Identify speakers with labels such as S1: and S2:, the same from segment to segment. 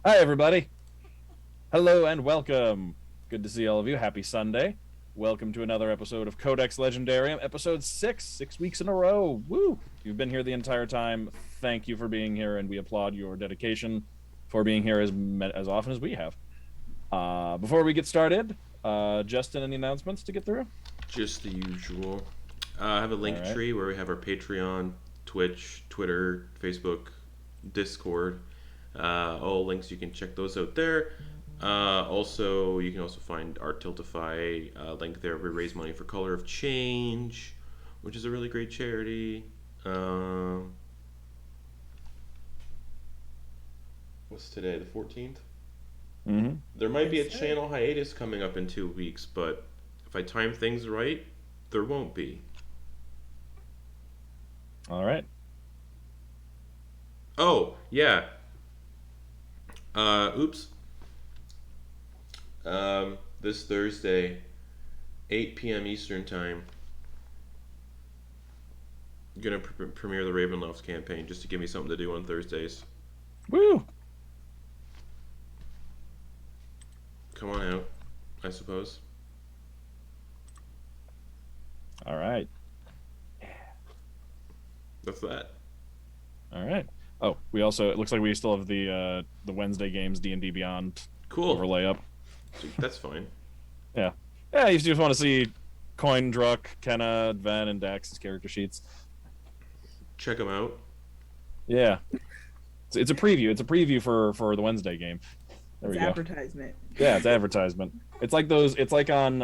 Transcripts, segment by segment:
S1: Hi, everybody. Hello and welcome. Good to see all of you. Happy Sunday. Welcome to another episode of Codex Legendarium, episode 6 weeks in a row. Woo! You've been here the entire time. Thank you for being here, and we applaud your dedication for being here as often as we have. Before we get started, Justin, any announcements to get through?
S2: Just the usual. I have a
S1: All
S2: link
S1: right.
S2: tree where we have our Patreon, Twitch, Twitter, Facebook, Discord. All links, you can check those out there. Also, you can also find our Tiltify link there. We raise money for Color of Change, which is a really great charity. Um, what's today? The 14th?
S1: Mm-hmm.
S2: There might be
S3: Yes,
S2: a
S3: sir.
S2: channel hiatus coming up in 2 weeks, but if I time things right, there won't be.
S1: All right.
S2: Oh, yeah. Oops. This Thursday, 8 p.m. Eastern Time, I'm gonna premiere the Ravenlofts campaign just to give me something to do on Thursdays.
S1: Woo!
S2: Come on out, I suppose.
S1: All right.
S2: That's that.
S1: All right. Oh, we also, it looks like we still have the Wednesday games D&D Beyond
S2: Cool.
S1: overlay up.
S2: That's fine.
S1: Yeah. Yeah, you just want to see Coin, Druck, Kenna, Ven, and Dax's character sheets.
S2: Check them out.
S1: Yeah. It's a preview. It's a preview for the Wednesday game. There
S3: It's
S1: we go.
S3: advertisement.
S1: Yeah, it's advertisement. It's like those, it's like on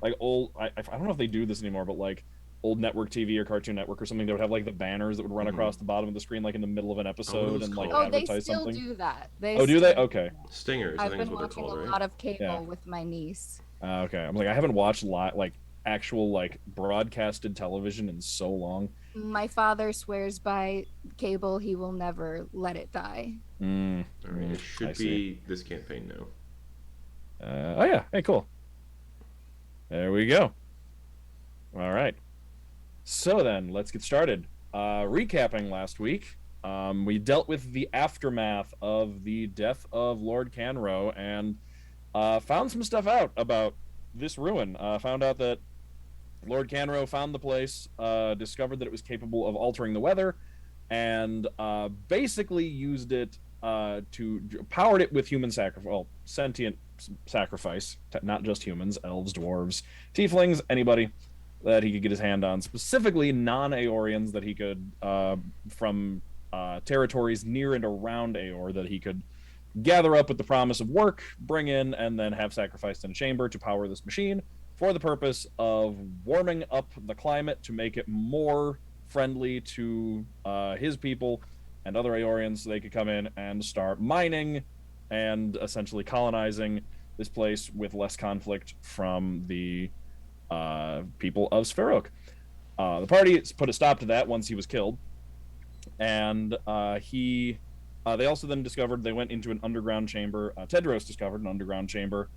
S1: like old I don't know if they do this anymore, but like old network TV or Cartoon Network or something, they would have like the banners that would run
S2: Mm-hmm.
S1: across the bottom of the screen like in the middle of an
S2: Oh, what are
S1: episode
S2: those
S1: and like
S2: called?
S4: Oh, they
S1: advertise
S4: still
S1: something.
S4: do that. They
S1: Oh, do they?
S4: still do
S1: Okay.
S4: that.
S2: Stingers, I
S4: I've
S2: think is
S4: been
S2: what they're
S4: watching a
S2: called, right?
S4: lot of
S1: Yeah.
S4: cable with my niece.
S1: Okay. I'm like I haven't watched like actual like broadcasted television in so long.
S4: My father swears by cable, he will never let it die.
S2: All right, it
S1: I
S2: should
S1: see.
S2: be this campaign now.
S1: Oh yeah. Hey, cool. There we go. All right. So then, let's get started. Recapping last week, we dealt with the aftermath of the death of Lord Canrow and found some stuff out about this ruin. Found out that Lord Canrow found the place, discovered that it was capable of altering the weather, and basically used it to powered it with human sacrifice, well, sentient sacrifice, not just humans, elves, dwarves, tieflings, anybody that he could get his hand on, specifically non-Aorians that he could from territories near and around Aor that he could gather up with the promise of work, bring in, and then have sacrificed in a chamber to power this machine for the purpose of warming up the climate to make it more friendly to his people and other Aorians so they could come in and start mining and essentially colonizing this place with less conflict from the people of Sferok. The party put a stop to that once he was killed, and they also then discovered they went into an underground chamber. Tedros discovered an underground chamber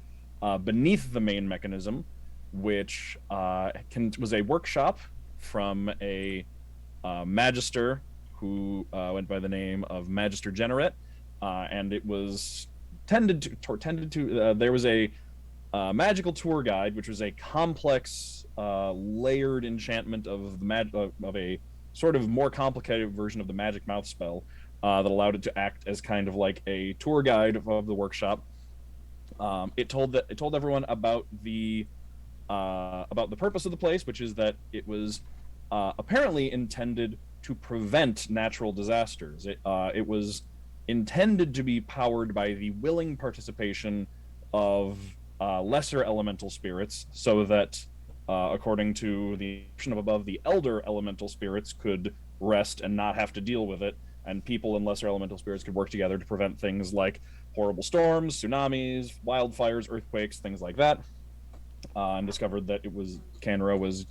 S1: beneath the main mechanism, which was a workshop from a magister who went by the name of Magister Generate, and it was tended to. There was a magical tour guide, which was a complex, layered enchantment of of a sort of more complicated version of the magic mouth spell that allowed it to act as kind of like a tour guide of the workshop. It told everyone about the purpose of the place, which is that it was apparently intended to prevent natural disasters. It was intended to be powered by the willing participation of lesser elemental spirits, so that, according to the option of above, the elder elemental spirits could rest and not have to deal with it, and people and lesser elemental spirits could work together to prevent things like horrible storms, tsunamis, wildfires, earthquakes, things like that. And discovered that it was Canrow was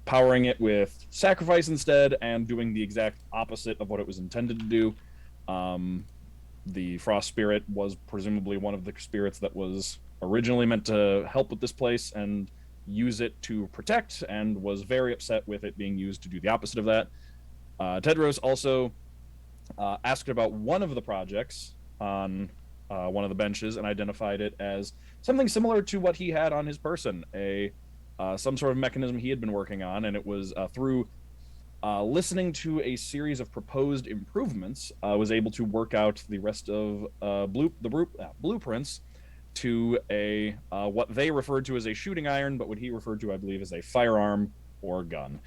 S1: powering it with sacrifice instead and doing the exact opposite of what it was intended to do. Um, the frost spirit was presumably one of the spirits that was originally meant to help with this place and use it to protect, and was very upset with it being used to do the opposite of that. Tedros also asked about one of the projects on one of the benches and identified it as something similar to what he had on his person, some sort of mechanism he had been working on, and it was through listening to a series of proposed improvements, was able to work out the rest of blueprints to a what they referred to as a shooting iron, but what he referred to, I believe, as a firearm or gun.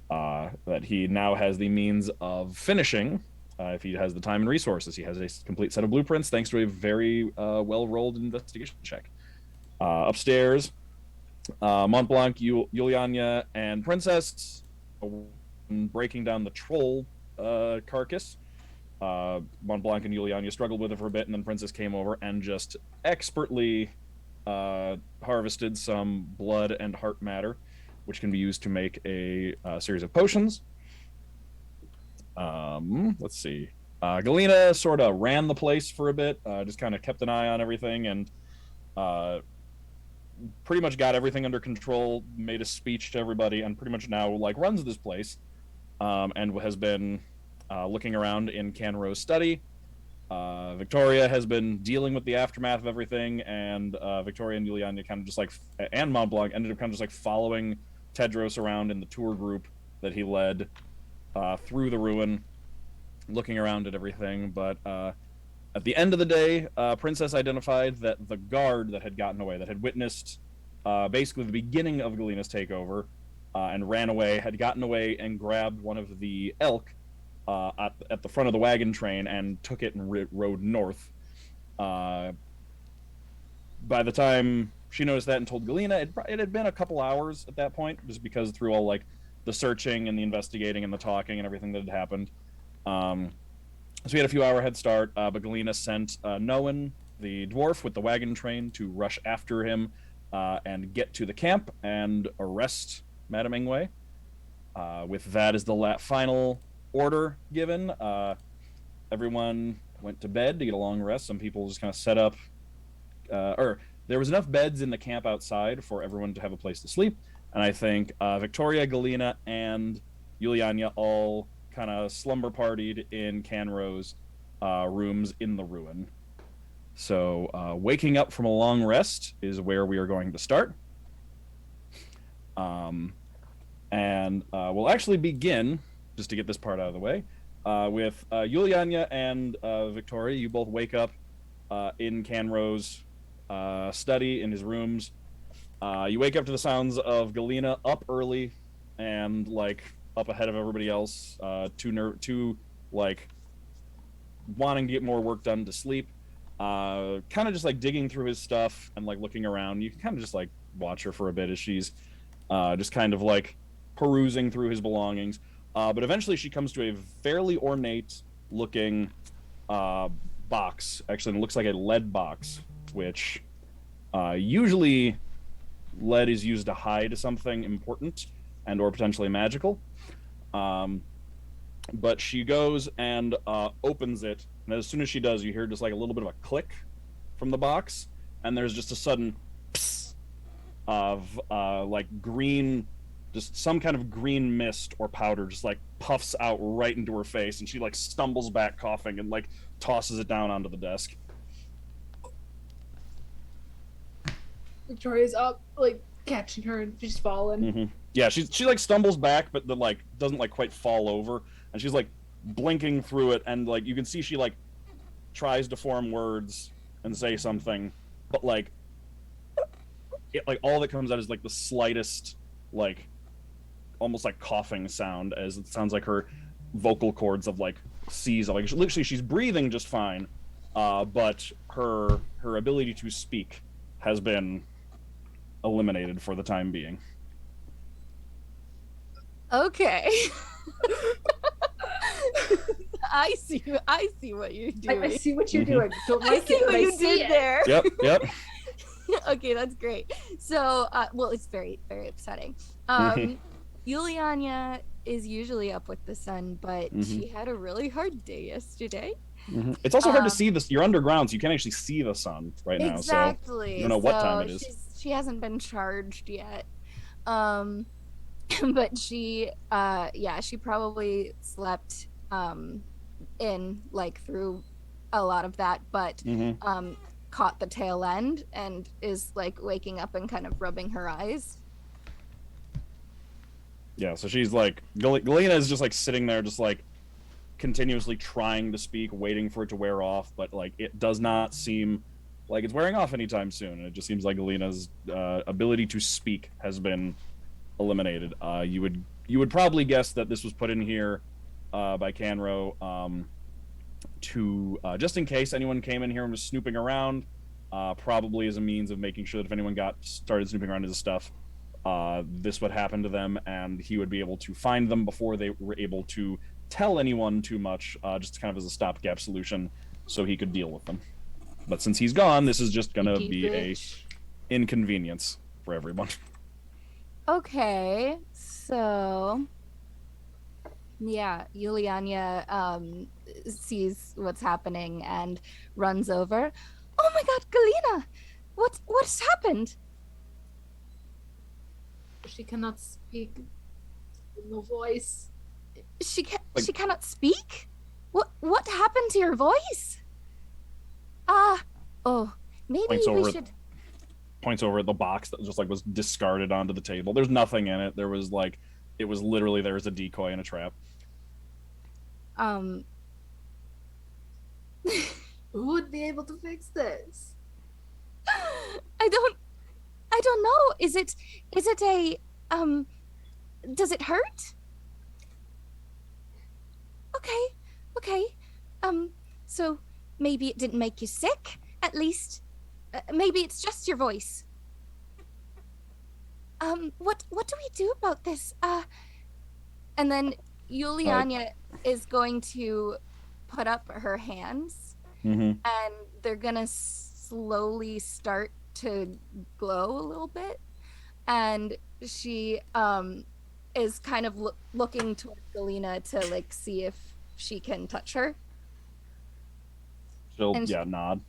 S1: That he now has the means of finishing if he has the time and resources. He has a complete set of blueprints thanks to a very well-rolled investigation check. Upstairs, Montblanc, Yulyanya, and Princess breaking down the troll carcass. Montblanc and Yulyanya struggled with it for a bit, and then Princess came over and just expertly harvested some blood and heart matter, which can be used to make a series of potions. Let's see. Galina sort of ran the place for a bit, just kind of kept an eye on everything, and pretty much got everything under control, made a speech to everybody, and pretty much now like runs this place, and has been looking around in Canrow's study. Viktoria has been dealing with the aftermath of everything, and Viktoria and Yulyanya kind of just like, and Montblanc ended up kind of just like following Tedros around in the tour group that he led through the ruin, looking around at everything. But at the end of the day, Princess identified that the guard that had gotten away, that had witnessed basically the beginning of Galina's takeover and ran away, had gotten away and grabbed one of the elk at the front of the wagon train and took it and rode north. By the time she noticed that and told Galina, it had been a couple hours at that point, just because through all like the searching and the investigating and the talking and everything that had happened. So we had a few hour head start, but Galina sent Noan, the dwarf with the wagon train, to rush after him and get to the camp and arrest Madame Ingwe. With that as the final order given, everyone went to bed to get a long rest. Some people just kind of set up, or there was enough beds in the camp outside for everyone to have a place to sleep. And I think Viktoria, Galina, and Yulyanya all kind of slumber partied in Canrow's rooms in the ruin. So waking up from a long rest is where we are going to start. And we'll actually begin, just to get this part out of the way, with Yulyanya and Viktoria. You both wake up in Canrow's study, in his rooms. You wake up to the sounds of Galina up early and like up ahead of everybody else, too like wanting to get more work done to sleep. Kind of just like digging through his stuff and like looking around. You can kind of just like watch her for a bit as she's just kind of like perusing through his belongings. But eventually she comes to a fairly ornate looking box. Actually, it looks like a lead box, which usually lead is used to hide something important and or potentially magical. But she goes and opens it, and as soon as she does, you hear just like a little bit of a click from the box, and there's just a sudden psst of like green, just some kind of green mist or powder just like puffs out right into her face, and she like stumbles back coughing and like tosses it down onto the desk.
S3: Victoria's up, like catching her, and she's fallen.
S1: Mm-hmm. Yeah, she like stumbles back, but then like doesn't like quite fall over, and she's like blinking through it, and like you can see she like tries to form words and say something, but like it, like all that comes out is like the slightest like almost like coughing sound, as it sounds like her vocal cords have like seized. Like literally she's breathing just fine, but her ability to speak has been eliminated for the time being.
S4: Okay. I see what you're doing.
S3: I see what you're doing. Don't
S4: I
S3: like
S4: see
S3: it, but
S4: what
S3: I
S4: you
S3: see
S4: did
S3: it.
S4: there.
S1: Yep.
S4: Okay, that's great. So, well, it's very, very upsetting. Yulyanya is usually up with the sun, but she had a really hard day yesterday.
S1: It's also hard to see this. You're underground, so you can't actually see the sun right now.
S4: Exactly.
S1: So you don't know what time it is.
S4: She hasn't been charged yet. But she probably slept in like through a lot of that, but
S1: Mm-hmm.
S4: caught the tail end and is like waking up and kind of rubbing her eyes.
S1: Yeah, so she's like, Galina is just like sitting there, just like continuously trying to speak, waiting for it to wear off, but like it does not seem like it's wearing off anytime soon. And it just seems like Galina's ability to speak has been eliminated. You would probably guess that this was put in here by Canrow to just in case anyone came in here and was snooping around, probably as a means of making sure that if anyone started snooping around his stuff, this would happen to them, and he would be able to find them before they were able to tell anyone too much, just kind of as a stopgap solution, so he could deal with them. But since he's gone, this is just gonna be a inconvenience for everyone.
S4: Okay, so yeah, Yulyanya sees what's happening and runs over. Oh my God, Galina, what's happened?
S3: She cannot speak. No voice.
S4: She cannot speak. What happened to your voice? Oh, maybe we should.
S1: Points over at the box that just like was discarded onto the table. There's nothing in it. There was like, it was literally there was a decoy and a trap.
S3: Who would be able to fix this?
S4: I don't know. Is it a does it hurt? Okay. So maybe it didn't make you sick. At least maybe it's just your voice. What do we do about this? And then Yulyanya is going to put up her hands,
S1: Mm-hmm.
S4: and they're gonna slowly start to glow a little bit, and she is kind of looking towards Galina to like see if she can touch her.
S1: She'll
S4: And
S1: nod.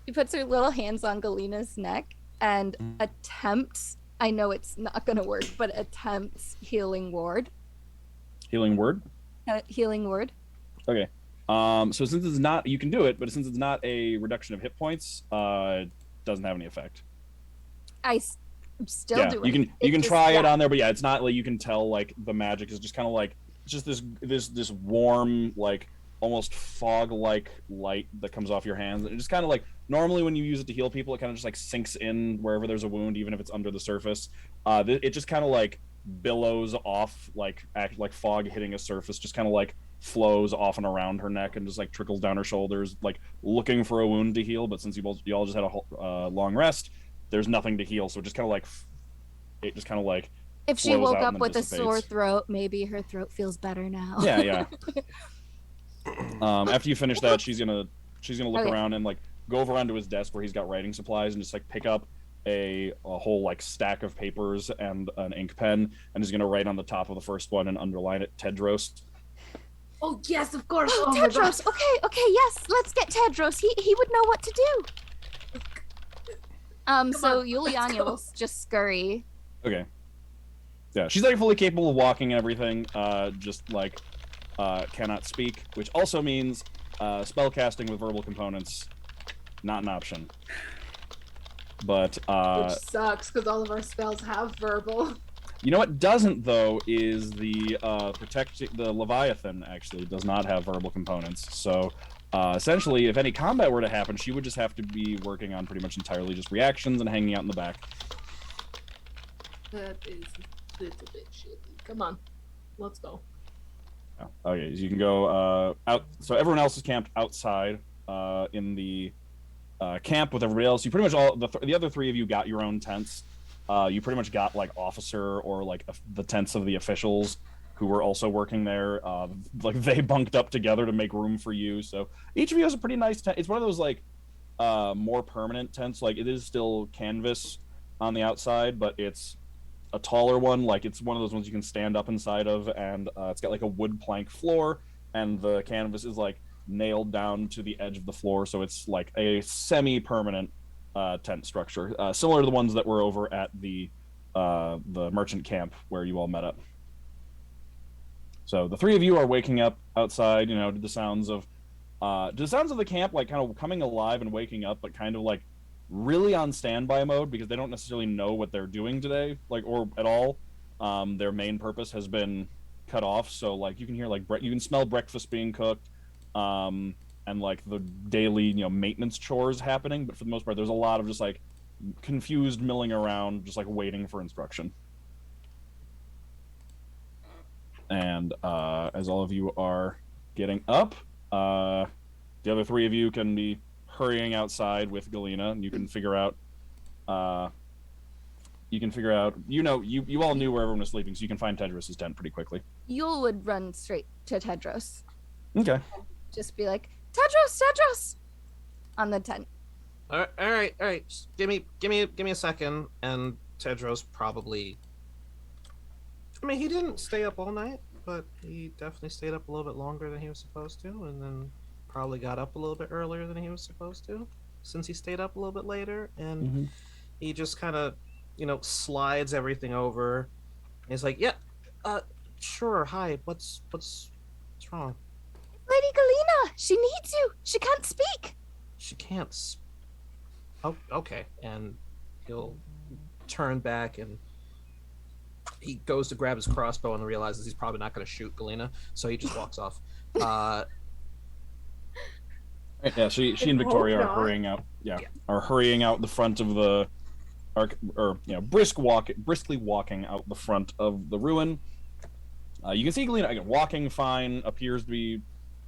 S4: She puts her little hands on Galina's neck and attempts, I know it's not gonna work, but attempts healing word.
S1: Healing word.
S4: Healing word.
S1: Okay. So since it's not, you can do it, but since it's not a reduction of hit points, it doesn't have any effect.
S4: I'm still doing.
S1: You can try it on there, but yeah, it's not like you can tell like the magic is just kind of like it's just this warm like almost fog like light that comes off your hands. And it just kind of like normally when you use it to heal people, it kind of just like sinks in wherever there's a wound, even if it's under the surface. It just kind of like billows off like fog hitting a surface, just kind of like flows off and around her neck and just like trickles down her shoulders, like looking for a wound to heal. But since you all just had a long rest, there's nothing to heal, so it just kind of like
S4: if she woke up with a sore throat, maybe her throat feels better now.
S1: Yeah. After you finish that, she's gonna look around and like go over onto his desk where he's got writing supplies and just like pick up a whole like stack of papers and an ink pen, and is gonna write on the top of the first one and underline it Tedros.
S3: Oh yes, of course.
S4: Oh, Tedros. Okay, yes. Let's get Tedros. He would know what to do. So Yulyanya will just scurry.
S1: Okay. Yeah, she's like fully capable of walking and everything. Just like cannot speak, which also means spell casting with verbal components not an option. But
S3: which sucks because all of our spells have verbal.
S1: You know what doesn't though is the Leviathan actually does not have verbal components. So essentially, if any combat were to happen, she would just have to be working on pretty much entirely just reactions and hanging out in the back.
S3: That is a little bit shitty. Come on, let's go.
S1: Okay, so you can go out. So everyone else is camped outside in the camp with everybody else. You pretty much all the other three of you got your own tents. You pretty much got like officer or like the tents of the officials who were also working there. Like they bunked up together to make room for you. So each of you has a pretty nice tent. It's one of those like more permanent tents. Like it is still canvas on the outside, but it's a taller one. Like it's one of those ones you can stand up inside of, and it's got like a wood plank floor, and the canvas is like nailed down to the edge of the floor, so it's like a semi-permanent tent structure, similar to the ones that were over at the merchant camp where you all met up. So the three of you are waking up outside, to the sounds of the sounds of the camp like kind of coming alive and waking up, but kind of like really on standby mode because they don't necessarily know what they're doing today, like or at all. Their main purpose has been cut off, so like you can hear like you can smell breakfast being cooked, and like the daily maintenance chores happening. But for the most part, there's a lot of just like confused milling around, just like waiting for instruction. And as all of you are getting up, the other three of you can be hurrying outside with Galina, and you can figure out. You all knew where everyone was sleeping, so you can find Tedros' tent pretty quickly.
S4: Yul would run straight to Tedros.
S1: Okay.
S4: Just be like, Tedros, on the tent.
S5: All right. Just give me a second. And Tedros probably. I mean, he didn't stay up all night, but he definitely stayed up a little bit longer than he was supposed to, and then probably got up a little bit earlier than he was supposed to, since he stayed up a little bit later, and he just kind of, slides everything over. And he's like, "Yeah, sure. Hi. What's wrong?"
S4: Lady Galina, she needs you. She can't speak.
S5: She can't. Oh, okay. And he'll turn back and he goes to grab his crossbow and realizes he's probably not going to shoot Galina, so he just walks off.
S1: Yeah, she and Viktoria are hurrying out. Yeah, are hurrying out the front of the, briskly walking out the front of the ruin. You can see Galina again walking fine, appears to be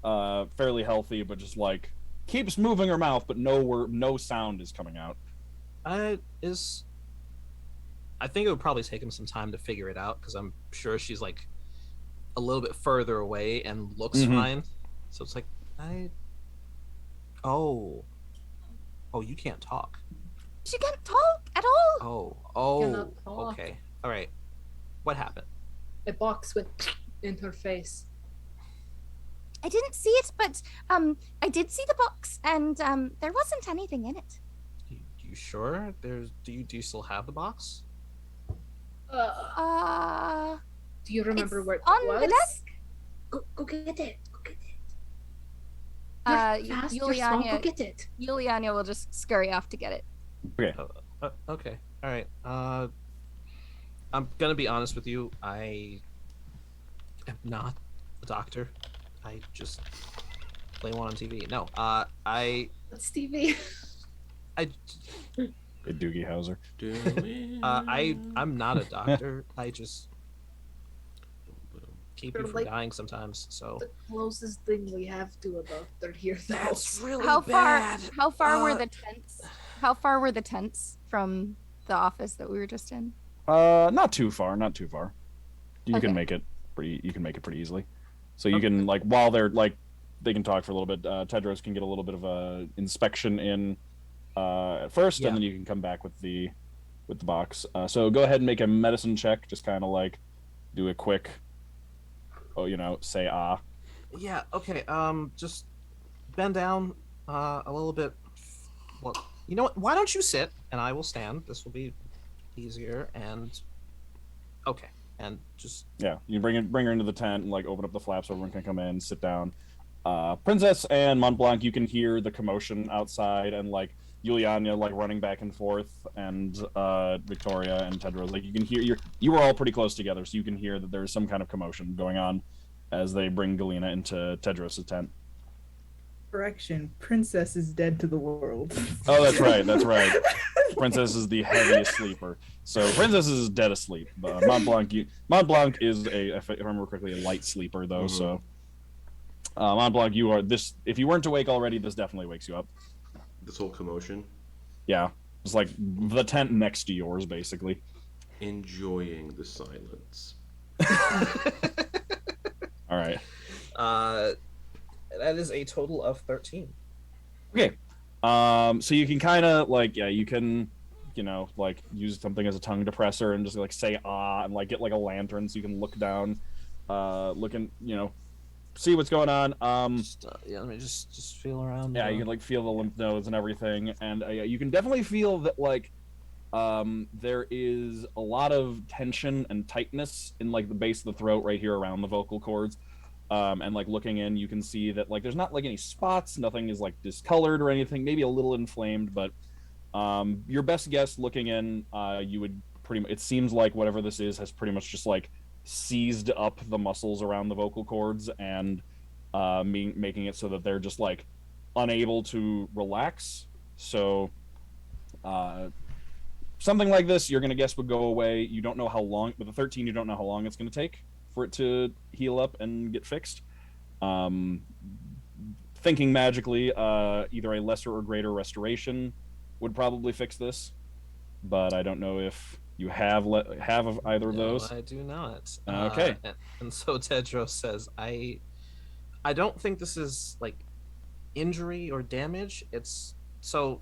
S1: fairly healthy, but just like keeps moving her mouth, but no sound is coming out.
S5: I think it would probably take him some time to figure it out because I'm sure she's like a little bit further away and looks fine. So it's like, Oh, you can't talk.
S4: She can't talk at all.
S5: Oh, okay. All right. What happened?
S3: A box went in her face.
S4: I didn't see it, but I did see the box, and there wasn't anything in it.
S5: You sure? Do you still have the box?
S3: Do you remember where it
S4: on
S3: was?
S4: the desk?
S3: Go get it.
S4: Yulyanya,
S3: You're strong. Go get it.
S4: Yulyanya will just scurry off to get it.
S1: Okay.
S5: Okay. All right. I'm gonna be honest with you. I am not a doctor. I just play one on TV. No.
S3: That's TV.
S1: Good Doogie Howser.
S5: I'm not a doctor. I just keep you from
S3: like
S5: dying sometimes. So
S3: the closest thing we have to a doctor here, though.
S5: that's really
S4: How
S5: bad.
S4: far were the tents? How far were the tents from the office that we were just in?
S1: Not too far. You
S4: Okay.
S1: can make it pretty easily. So you can like while they're like they can talk for a little bit. Tedros can get a little bit of a inspection in at first, and then you can come back with the box. So go ahead and make a medicine check. Just kind of like do a quick, say ah.
S5: Yeah. Okay. Just bend down a little bit. Well, you know what? Why don't you sit and I will stand? This will be easier. And okay. And just
S1: You bring her into the tent and like open up the flaps so everyone can come in, sit down. Princess and Montblanc, you can hear the commotion outside and like Yulyanya like running back and forth, and Viktoria and Tedros. Like you can hear you were all pretty close together, so you can hear that there's some kind of commotion going on as they bring Galina into Tedros' tent.
S6: Correction, Princess is dead to the world.
S1: Oh, that's right. Princess is the heaviest sleeper. So Princess is dead asleep. Montblanc is if I remember correctly, a light sleeper though. So Montblanc, you are this. If you weren't awake already, this definitely wakes you up.
S2: This whole commotion.
S1: Yeah, it's like the tent next to yours, basically.
S2: Enjoying the silence.
S1: All right.
S5: That is a total of 13.
S1: Okay. So you can kind of like you can like use something as a tongue depressor and just like say ah and like get like a lantern so you can look down, see what's going on.
S5: Let me just feel around.
S1: Yeah, you can like feel the lymph nodes and everything, and you can definitely feel that like there is a lot of tension and tightness in like the base of the throat right here around the vocal cords. And like looking in, you can see that like there's not like any spots, nothing is like discolored or anything, maybe a little inflamed, but your best guess looking in, you would pretty much, it seems like whatever this is has pretty much just like seized up the muscles around the vocal cords and making it so that they're just like unable to relax. So something like this, you're gonna guess would go away. You don't know how long, but the 13, you don't know how long it's gonna take for it to heal up and get fixed. Um, Thinking magically, either a lesser or greater restoration would probably fix this, but I don't know if you have have either of
S5: No,
S1: those.
S5: I do not.
S1: Okay.
S5: And so Tedros says, I don't think this is like injury or damage. It's so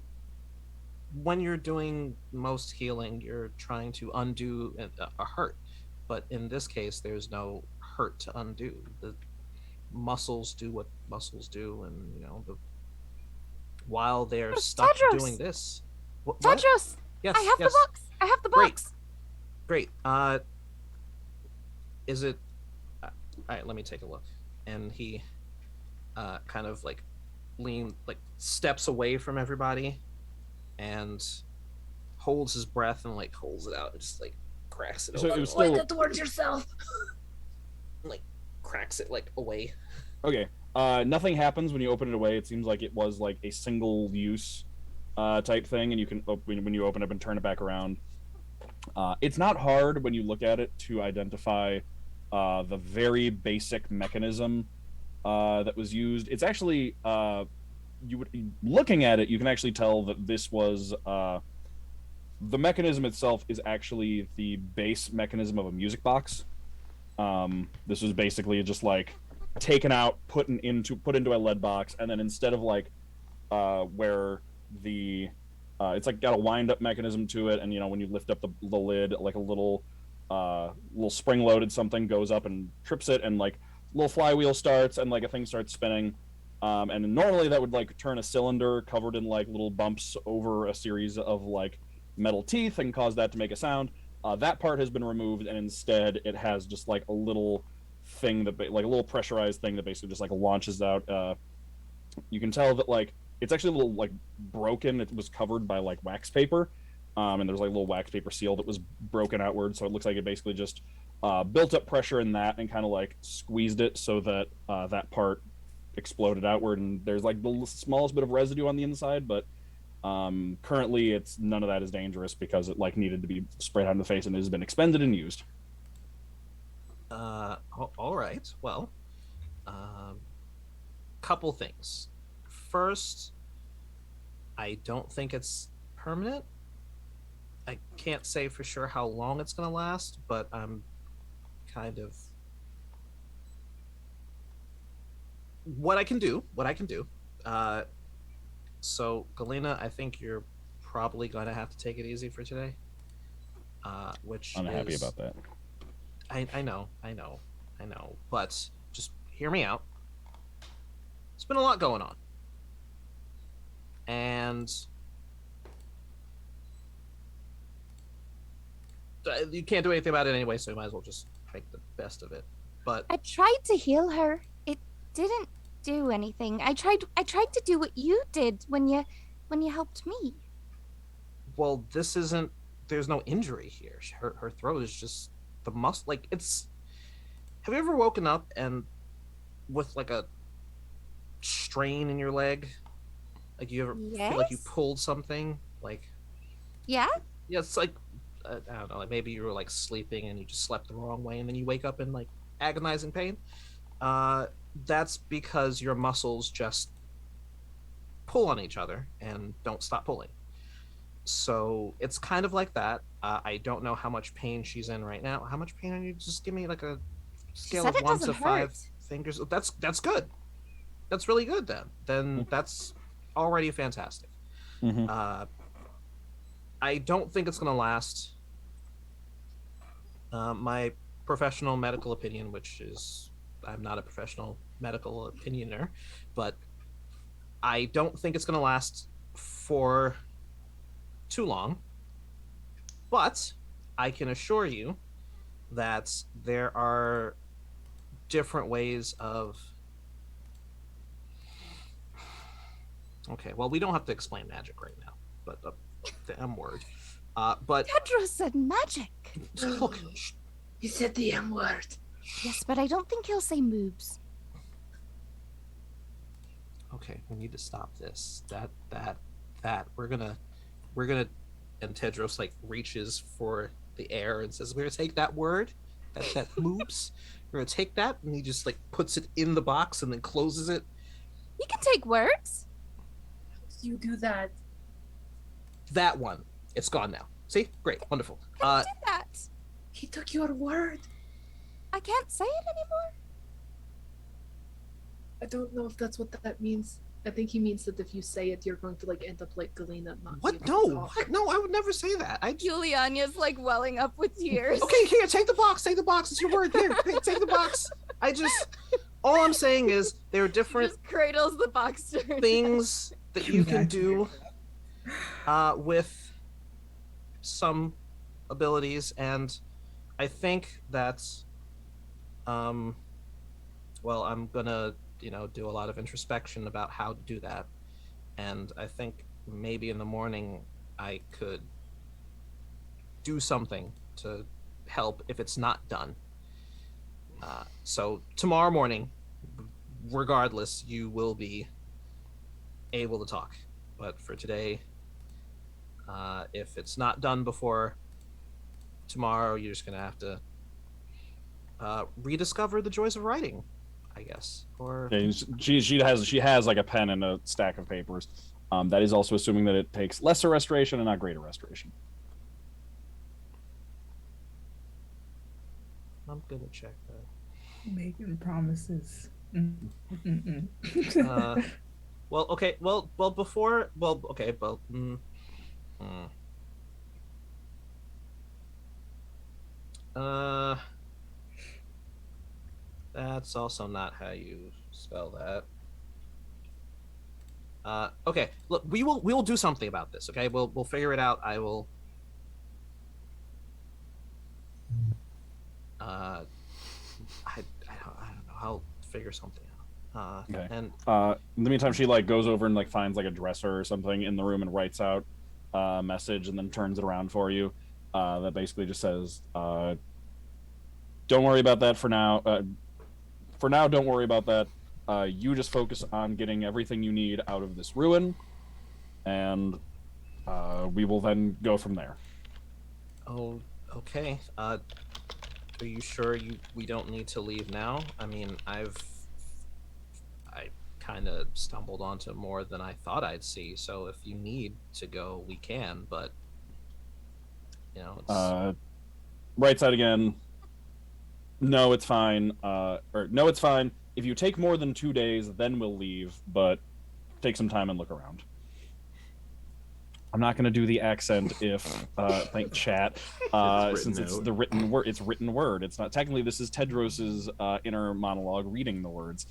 S5: when you're doing most healing, you're trying to undo a hurt, but in this case, there's no hurt to undo. The muscles do what muscles do, and while they're stuck
S4: Tedros!
S5: doing this, what?
S4: Tedros,
S5: Yes,
S4: I have
S5: yes.
S4: the box. I have the
S5: Great.
S4: box.
S5: Great. Is it? All right, let me take a look. And he, kind of like steps away from everybody, and holds his breath and like holds it out and just like cracks it
S1: So
S5: open.
S1: it was
S3: Point
S1: still
S3: it towards yourself.
S5: Like cracks it like away.
S1: okay. Nothing happens when you open it away. It seems like it was like a single use type thing, and you can when you open it up and turn it back around. It's not hard when you look at it to identify the very basic mechanism that was used. It's actually looking at it, you can actually tell that this was the mechanism itself is actually the base mechanism of a music box. This was basically just like taken out, put into a lead box, and then instead of like where the it's like got a wind up mechanism to it, and when you lift up the lid, like a little spring loaded something goes up and trips it, and like little flywheel starts, and like a thing starts spinning. And normally that would like turn a cylinder covered in like little bumps over a series of like metal teeth and cause that to make a sound. That part has been removed, and instead it has just like a little thing that like a little pressurized thing that basically just like launches out. You can tell that like it's actually a little like broken. It was covered by like wax paper, and there's like a little wax paper seal that was broken outward, so it looks like it basically just built up pressure in that and kind of like squeezed it so that that part exploded outward, and there's like the smallest bit of residue on the inside, but currently it's none of that is dangerous because it like needed to be sprayed on the face and it has been expended and used.
S5: All right. Well, couple things. First, I don't think it's permanent. I can't say for sure how long it's gonna last, but I'm kind of what I can do. So Galina, I think you're probably gonna have to take it easy for today. Which
S1: I'm happy
S5: is,
S1: about that.
S5: I know, but just hear me out. It's been a lot going on, and you can't do anything about it anyway, so you might as well just make the best of it. But
S4: I tried to heal her. It didn't do anything. I tried to do what you did when you helped me.
S5: well, this isn't. There's no injury here. Her throat is just the muscle. Like it's. Have you ever woken up and with like a strain in your leg? Like you ever feel like you
S4: Yes?
S5: pulled something? Like
S4: Yeah?
S5: yeah, it's like I don't know. Like maybe you were like sleeping and you just slept the wrong way, and then you wake up in like agonizing pain. That's because your muscles just pull on each other and don't stop pulling. So it's kind of like that. I don't know how much pain she's in right now. How much pain are you? Just give me like a scale
S4: said
S5: of
S4: it
S5: 1 to
S4: doesn't
S5: 5
S4: hurt.
S5: fingers. That's good. That's really good then. Then that's already fantastic.
S1: Mm-hmm.
S5: I don't think it's gonna last. My professional medical opinion, which is I'm not a professional medical opinioner, but I don't think it's gonna last for too long. But I can assure you that there are different ways of. Okay, well, we don't have to explain magic right now, but the M word. But
S4: Tedros said magic.
S5: look,
S3: He said the M word.
S4: Yes, but I don't think he'll say moobs.
S5: okay, we need to stop this. That we're gonna, and Tedros like reaches for the air and says, "We're gonna take that word, that moves. We're gonna take that," and he just like puts it in the box and then closes it.
S4: You can take words.
S3: You do that.
S5: That one, it's gone now. See, great, wonderful.
S4: I did that.
S3: He took your word.
S4: I can't say it anymore.
S3: I don't know if that's what that means. I think he means that if you say it, you're going to like end up like Galina. Not
S5: What?
S3: being able to
S5: No,
S3: talk.
S5: what? No, I would never say that.
S4: Yulyanya's like welling up with tears.
S5: Okay, here, take the box. Take the box. It's your word. Here, take the box. All I'm saying is there are different
S4: Just cradles the box to her
S5: things that you can do with some abilities, and I think that's well, I'm gonna do a lot of introspection about how to do that, and I think maybe in the morning I could do something to help if it's not done. So tomorrow morning, regardless, you will be able to talk. But for today, if it's not done before tomorrow, you're just gonna have to rediscover the joys of writing, I guess. Or
S1: Yeah, she has like a pen and a stack of papers. That is also assuming that it takes lesser restoration and not greater restoration.
S5: I'm gonna check that.
S6: Making promises.
S5: Well, okay. Well, before. Well, okay. Well. That's also not how you spell that. Okay. Look, we will do something about this. Okay. We'll figure it out. I will. I don't know. I'll figure something out.
S1: Okay.
S5: And
S1: In the meantime, she like goes over and like finds like a dresser or something in the room and writes out a message and then turns it around for you. That basically just says, "Don't worry about that for now. For now, don't worry about that. You just focus on getting everything you need out of this ruin, and we will then go from there."
S5: oh, okay. Are you sure we don't need to leave now? I mean, I kind of stumbled onto more than I thought I'd see. So if you need to go, we can. But it's...
S1: Right side again. No, it's fine. Or no, it's fine. If you take more than 2 days, then we'll leave. But take some time and look around. I'm not going to do the accent if thank chat since it's the written word. It's written word. It's not technically. This is Tedros's inner monologue reading the words.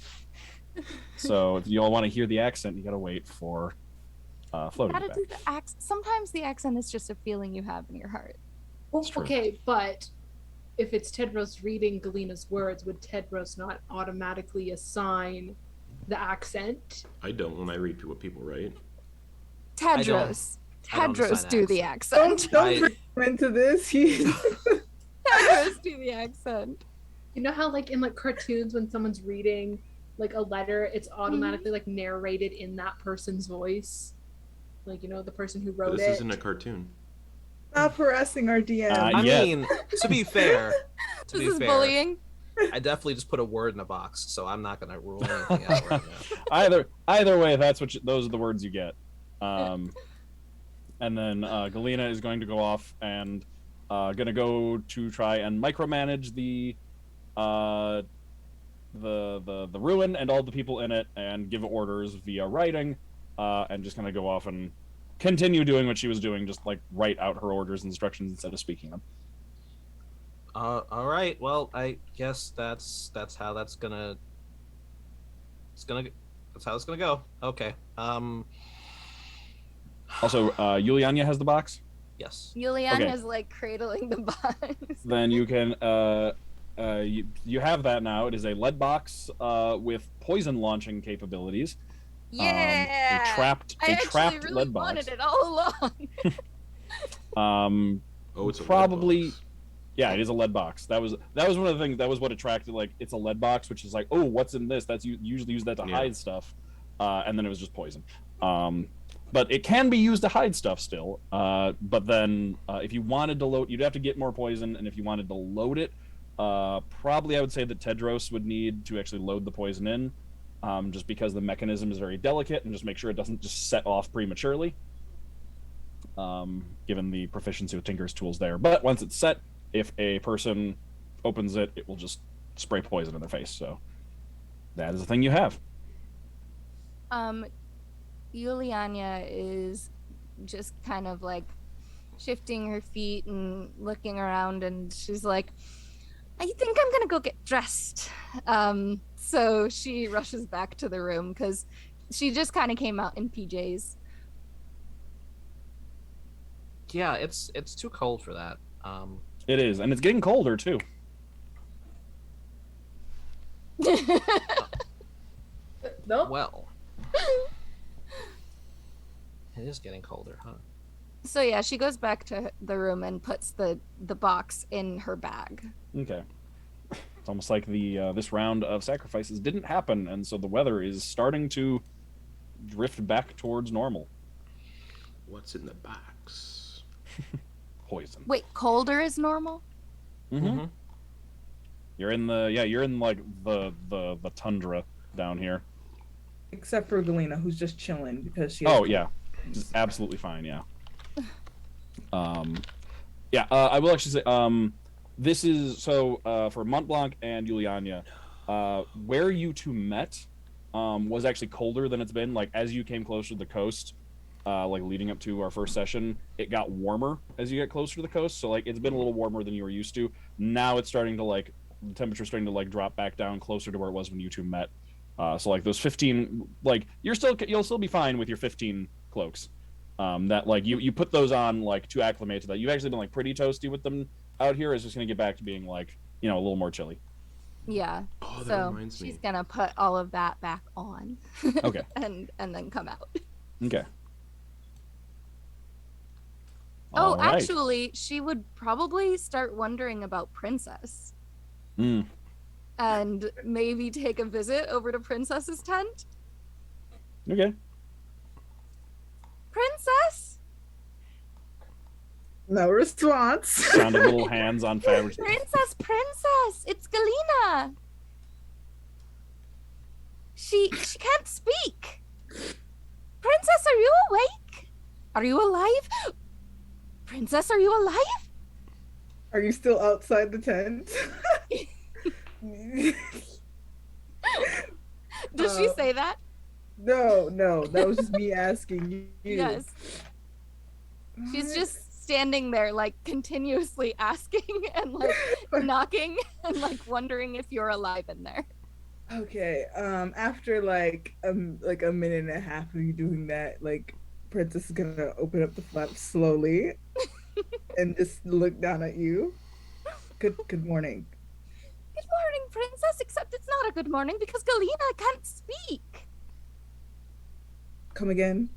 S1: So if you all want to hear the accent, you got to wait for Flo to
S4: Gotta
S1: get
S4: do
S1: back.
S4: the accent. Sometimes the accent is just a feeling you have in your heart.
S3: Well,
S1: It's true.
S3: okay, but if it's Tedros reading Galina's words, would Tedros not automatically assign the accent?
S2: I don't when I read what people write.
S4: Tedros.
S5: I don't
S4: Tedros
S5: assign
S4: do the accent.
S6: Don't bring him into this.
S4: Tedros do the accent.
S3: You know how like in like cartoons when someone's reading like a letter, it's automatically like narrated in that person's voice? Like, the person who
S2: But
S3: wrote
S2: this
S3: it.
S2: isn't a cartoon.
S6: Stop harassing our DM.
S5: I
S1: Yeah.
S5: mean, to be fair,
S4: This is bullying.
S5: I definitely just put a word in a box, so I'm not gonna rule anything out right now.
S1: Either way, that's what those are the words you get. And then Galina is going to go off and gonna go to try and micromanage the ruin and all the people in it and give orders via writing, and just gonna go off and continue doing what she was doing, just like write out her orders and instructions instead of speaking them.
S5: All right. Well, I guess that's how that's gonna go. Okay.
S1: Also, Yulyanya has the box.
S5: Yes.
S4: Yulyanya
S1: Okay.
S4: is like cradling the box.
S1: Then you can you have that now. It is a lead box with poison launching capabilities.
S4: Yeah.
S1: A trapped
S4: I actually
S1: trapped
S4: really
S1: lead
S4: wanted
S1: box.
S4: it all along.
S2: Oh, it's a
S1: Probably.
S2: lead box.
S1: Yeah, it is a lead box. That was one of the things. That was what attracted. Like, it's a lead box, which is like, oh, what's in this? That's you usually use that to hide stuff, and then it was just poison. But it can be used to hide stuff still. But then if you wanted to load, you'd have to get more poison, and if you wanted to load it, probably I would say that Tedros would need to actually load the poison in, just because the mechanism is very delicate, and just make sure it doesn't just set off prematurely. Given the proficiency with Tinker's tools there, but once it's set, if a person opens it, it will just spray poison in their face. So that is the thing you have.
S4: Yulyanya is just kind of like shifting her feet and looking around, and she's like, I think I'm gonna go get dressed. So she rushes back to the room because she just kind of came out in PJs.
S5: Yeah, it's too cold for that.
S1: It is, and it's getting colder too.
S3: Nope.
S5: Well, it is getting colder, huh?
S4: So yeah, she goes back to the room and puts the box in her bag.
S1: Okay. It's almost like the this round of sacrifices didn't happen, and so the weather is starting to drift back towards normal.
S2: What's in the box?
S1: Poison.
S4: Wait, colder is normal?
S1: Mm-hmm. You're in like the tundra down here.
S6: Except for Galina, who's just chilling because she.
S1: Oh yeah, just absolutely fine. Yeah. I will actually say this is so for Montblanc and Yulyanya, where you two met was actually colder than it's been. Like, as you came closer to the coast, like leading up to our first session, it got warmer as you get closer to the coast. So like it's been a little warmer than you were used to. Now it's starting to like the temperature's starting to like drop back down closer to where it was when you two met. So like those 15, like you'll still be fine with your 15 cloaks. That like you put those on like to acclimate to that. You've actually been like pretty toasty with them out here. It's just gonna get back to being like, you know, a little more chilly.
S4: Yeah.
S2: Oh, that
S4: So
S2: reminds me.
S4: she's gonna put all of that back on.
S1: Okay.
S4: and then come out.
S1: Okay.
S4: Oh,
S1: All right.
S4: actually, she would probably start wondering about Princess
S1: Mm.
S4: and maybe take a visit over to Princess's tent.
S1: Okay.
S4: Princess?
S6: No response.
S1: Sound of little hands on fabric.
S4: Princess, it's Galina. She can't speak. Princess, are you awake? Are you alive? Princess, are you alive?
S6: Are you still outside the tent?
S4: Does she say that?
S6: No, that was just me asking you.
S4: Yes. She's just standing there, like continuously asking and like knocking and like wondering if you're alive in there.
S6: Okay. After like a minute and a half of you doing that, like Princess is gonna open up the flap slowly and just look down at you. Good morning.
S4: Good morning, Princess, except it's not a good morning because Galina can't speak.
S6: Come again?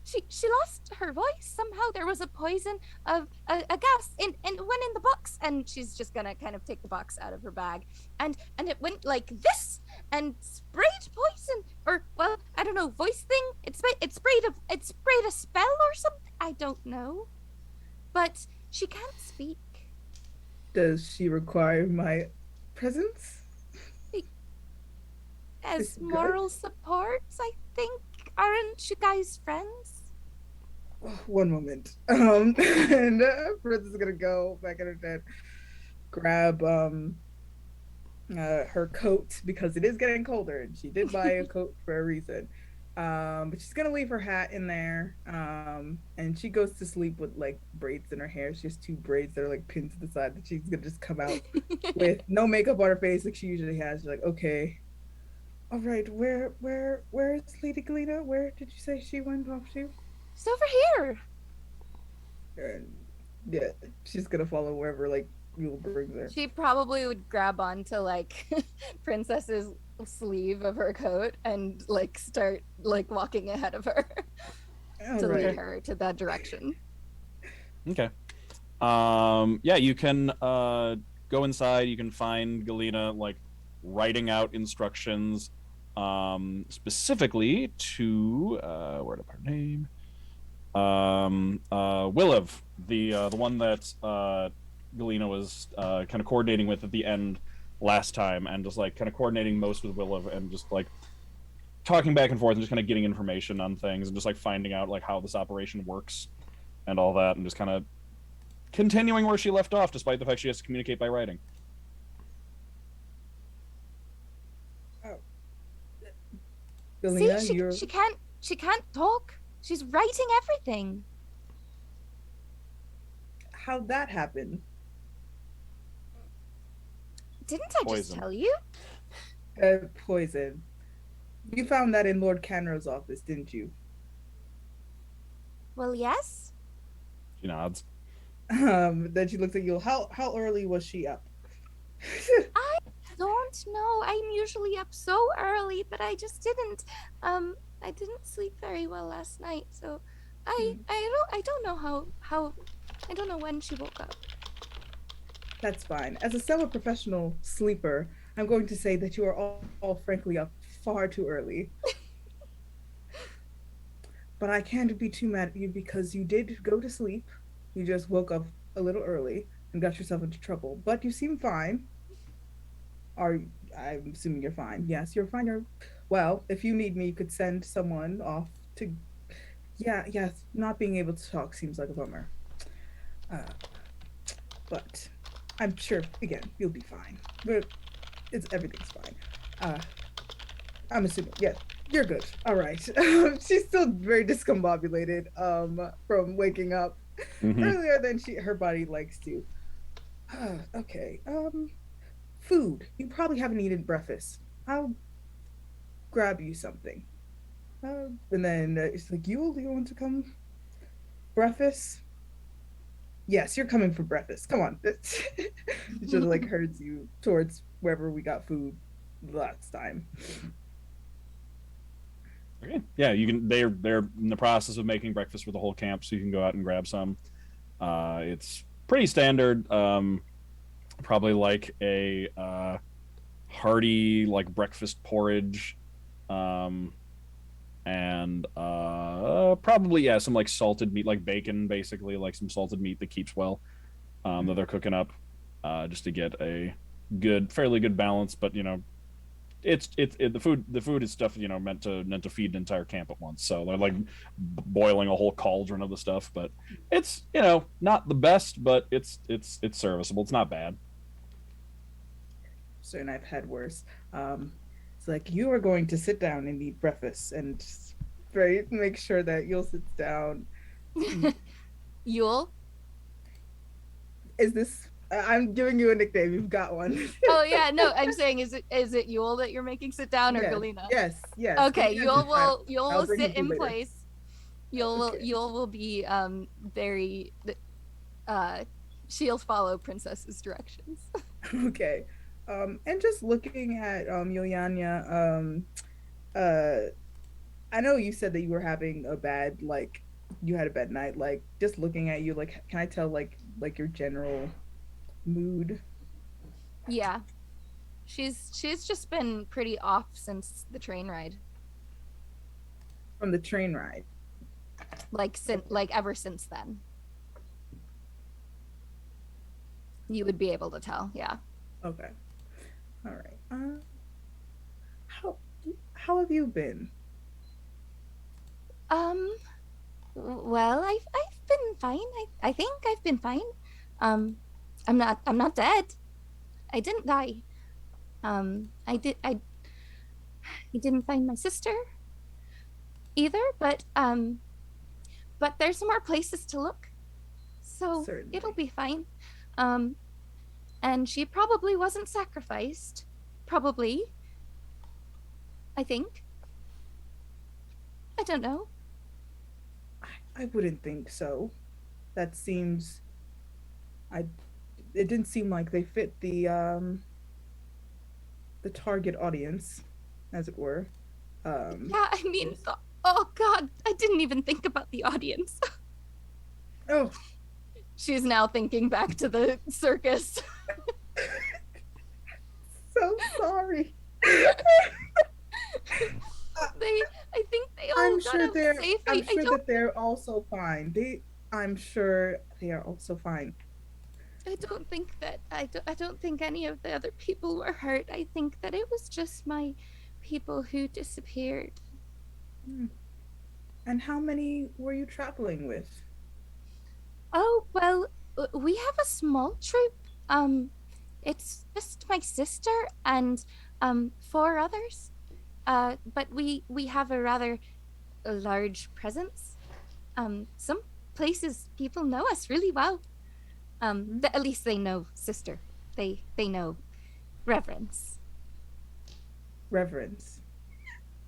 S4: She lost her voice somehow. There was a poison of a gas and it went in the box, and she's just gonna kind of take the box out of her bag, and it went like this and sprayed poison, or well, I don't know, voice thing. It sprayed a spell or something. I don't know, but she can't speak.
S6: Does she require my presence?
S4: As
S6: Is it good?
S4: moral support, I think. Aren't you guys friends?
S6: Oh, one moment. And Princess is gonna go back in her tent, grab her coat because it is getting colder, and she did buy a coat for a reason. But she's gonna leave her hat in there. And she goes to sleep with like braids in her hair. She has two braids that are like pinned to the side that she's gonna just come out with no makeup on her face like she usually has. She's like, okay. All right, where is Lady Galina? Where did you say she went off to?
S4: It's over here.
S6: And yeah, she's gonna follow wherever like Yule brings her.
S4: She probably would grab onto like Princess's sleeve of her coat and like start like walking ahead of her
S6: All
S4: to lead
S6: right.
S4: her to that direction.
S1: Okay. Yeah, you can go inside. You can find Galina like writing out instructions specifically to where to put her name? Williv, the one that Galina was kind of coordinating with at the end last time, and just like kind of coordinating most with Williv, and just like talking back and forth, and just kind of getting information on things, and just like finding out like how this operation works and all that, and just kind of continuing where she left off, despite the fact she has to communicate by writing.
S6: Galina,
S4: See,
S6: you're
S4: she can't talk. She's writing everything.
S6: how'd that happen?
S4: Didn't I just
S1: Poison.
S4: tell you?
S6: Poison. You found that in Lord Canrow's office, didn't you?
S4: Well, yes.
S1: She nods.
S6: Then she looks at you. How early was she up?
S4: I don't know. I'm usually up so early, but I just didn't. I didn't sleep very well last night, so I don't know how I don't know when she woke up.
S6: That's fine. As a semi-professional sleeper, I'm going to say that you are all frankly up far too early. But I can't be too mad at you because you did go to sleep. You just woke up a little early and got yourself into trouble. But you seem fine. Are I'm assuming you're fine. Yes, you're fine. Well, if you need me, you could send someone off to. Yeah, yes. Not being able to talk seems like a bummer. Uh, but I'm sure again you'll be fine. But everything's fine. I'm assuming. Yeah, you're good. All right. She's still very discombobulated from waking up earlier than her body likes to. Okay. Food. You probably haven't eaten breakfast. I'll grab you something. And then it's like, you want to come breakfast? Yes, you're coming for breakfast. Come on. It just like herds you towards wherever we got food last time.
S1: Okay. Yeah, you can. They're in the process of making breakfast for the whole camp, so you can go out and grab some. It's pretty standard. Probably like a hearty like breakfast porridge, and probably yeah some like salted meat, like bacon, basically like some salted meat that keeps well, that they're cooking up, just to get a fairly good balance. But the food is stuff meant to feed an entire camp at once. So they're like boiling a whole cauldron of the stuff, but it's not the best, but it's serviceable. It's not bad.
S6: Certain I've had worse. It's like you are going to sit down and eat breakfast, and right, make sure that you'll sit down.
S4: Yule?
S6: Is this? I'm giving you a nickname. You've got one.
S4: Oh yeah, no, I'm saying is it Yule that you're making sit down or
S6: Yes,
S4: Galina?
S6: Yes.
S4: Okay,
S6: Galina,
S4: Yule
S6: I'll
S4: will
S6: bring
S4: sit
S6: you to
S4: in
S6: later.
S4: place. Yule
S6: Okay.
S4: will be very she'll follow Princess's directions.
S6: Okay. And just looking at Yulyanya, I know you said that you were having a bad you had a bad night. Like just looking at you, like can I tell like your general mood?
S4: Yeah. She's just been pretty off since the train ride.
S6: From the train ride.
S4: Like ever since then. You would be able to tell, yeah.
S6: Okay. All right. How have you been?
S4: Well, I've been fine. I think I've been fine. I'm not dead. I didn't die. I didn't find my sister either, but there's more places to look. So
S6: Certainly.
S4: it'll be fine. And she probably wasn't sacrificed. Probably. I think. I don't know.
S6: I wouldn't think so. That seems. I it didn't seem like they fit the target audience, as it were.
S4: Yeah, I mean, oh God, I didn't even think about the audience.
S6: Oh,
S4: She's now thinking back to the circus.
S6: so sorry.
S4: I think they all
S6: I'm
S4: got
S6: sure
S4: out
S6: they're.
S4: safe.
S6: I'm
S4: I
S6: sure
S4: don't
S6: that they're also fine. I'm sure they are also fine.
S4: I don't think that I don't think any of the other people were hurt. I think that it was just my people who disappeared.
S6: Hmm. And how many were you traveling with?
S4: Oh, well, we have a small troop. It's just my sister and four others. But we have a rather large presence. Some places people know us really well. At least they know sister. They know reverence.
S6: Reverence.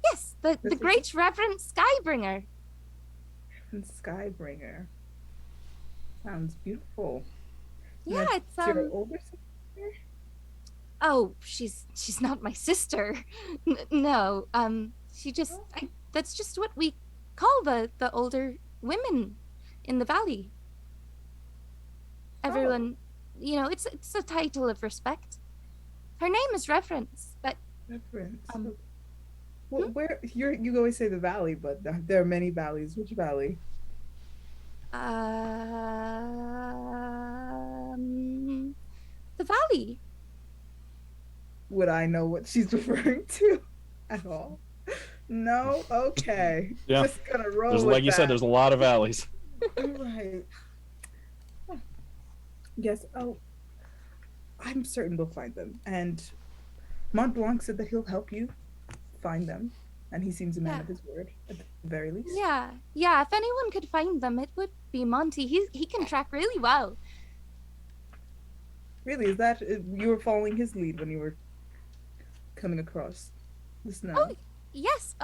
S4: Yes, the great Reverend Skybringer.
S6: And Skybringer. Sounds beautiful. And
S4: Yeah,
S6: that's
S4: it's
S6: your older sister?
S4: Oh, she's not my sister. No, she just that's just what we call the older women in the valley. Everyone, it's a title of respect. Her name is Reverence, but
S6: Reverence.
S4: um,
S6: Well, where you always say the valley, but there are many valleys. Which valley?
S4: the valley.
S6: Would I know what she's referring to at all? No? Okay.
S1: Yeah.
S6: Just gonna roll
S1: There's,
S6: with
S1: like you said,
S6: that.
S1: there's a lot of valleys.
S6: Right. Yes. Oh, I'm certain we'll find them. And Montblanc said that he'll help you find them. And he seems a man of his word, at the very least.
S4: Yeah. If anyone could find them, it would be Monty. He can track really well.
S6: Really? Is that you were following his lead when you were coming across the snow?
S4: Oh, yes.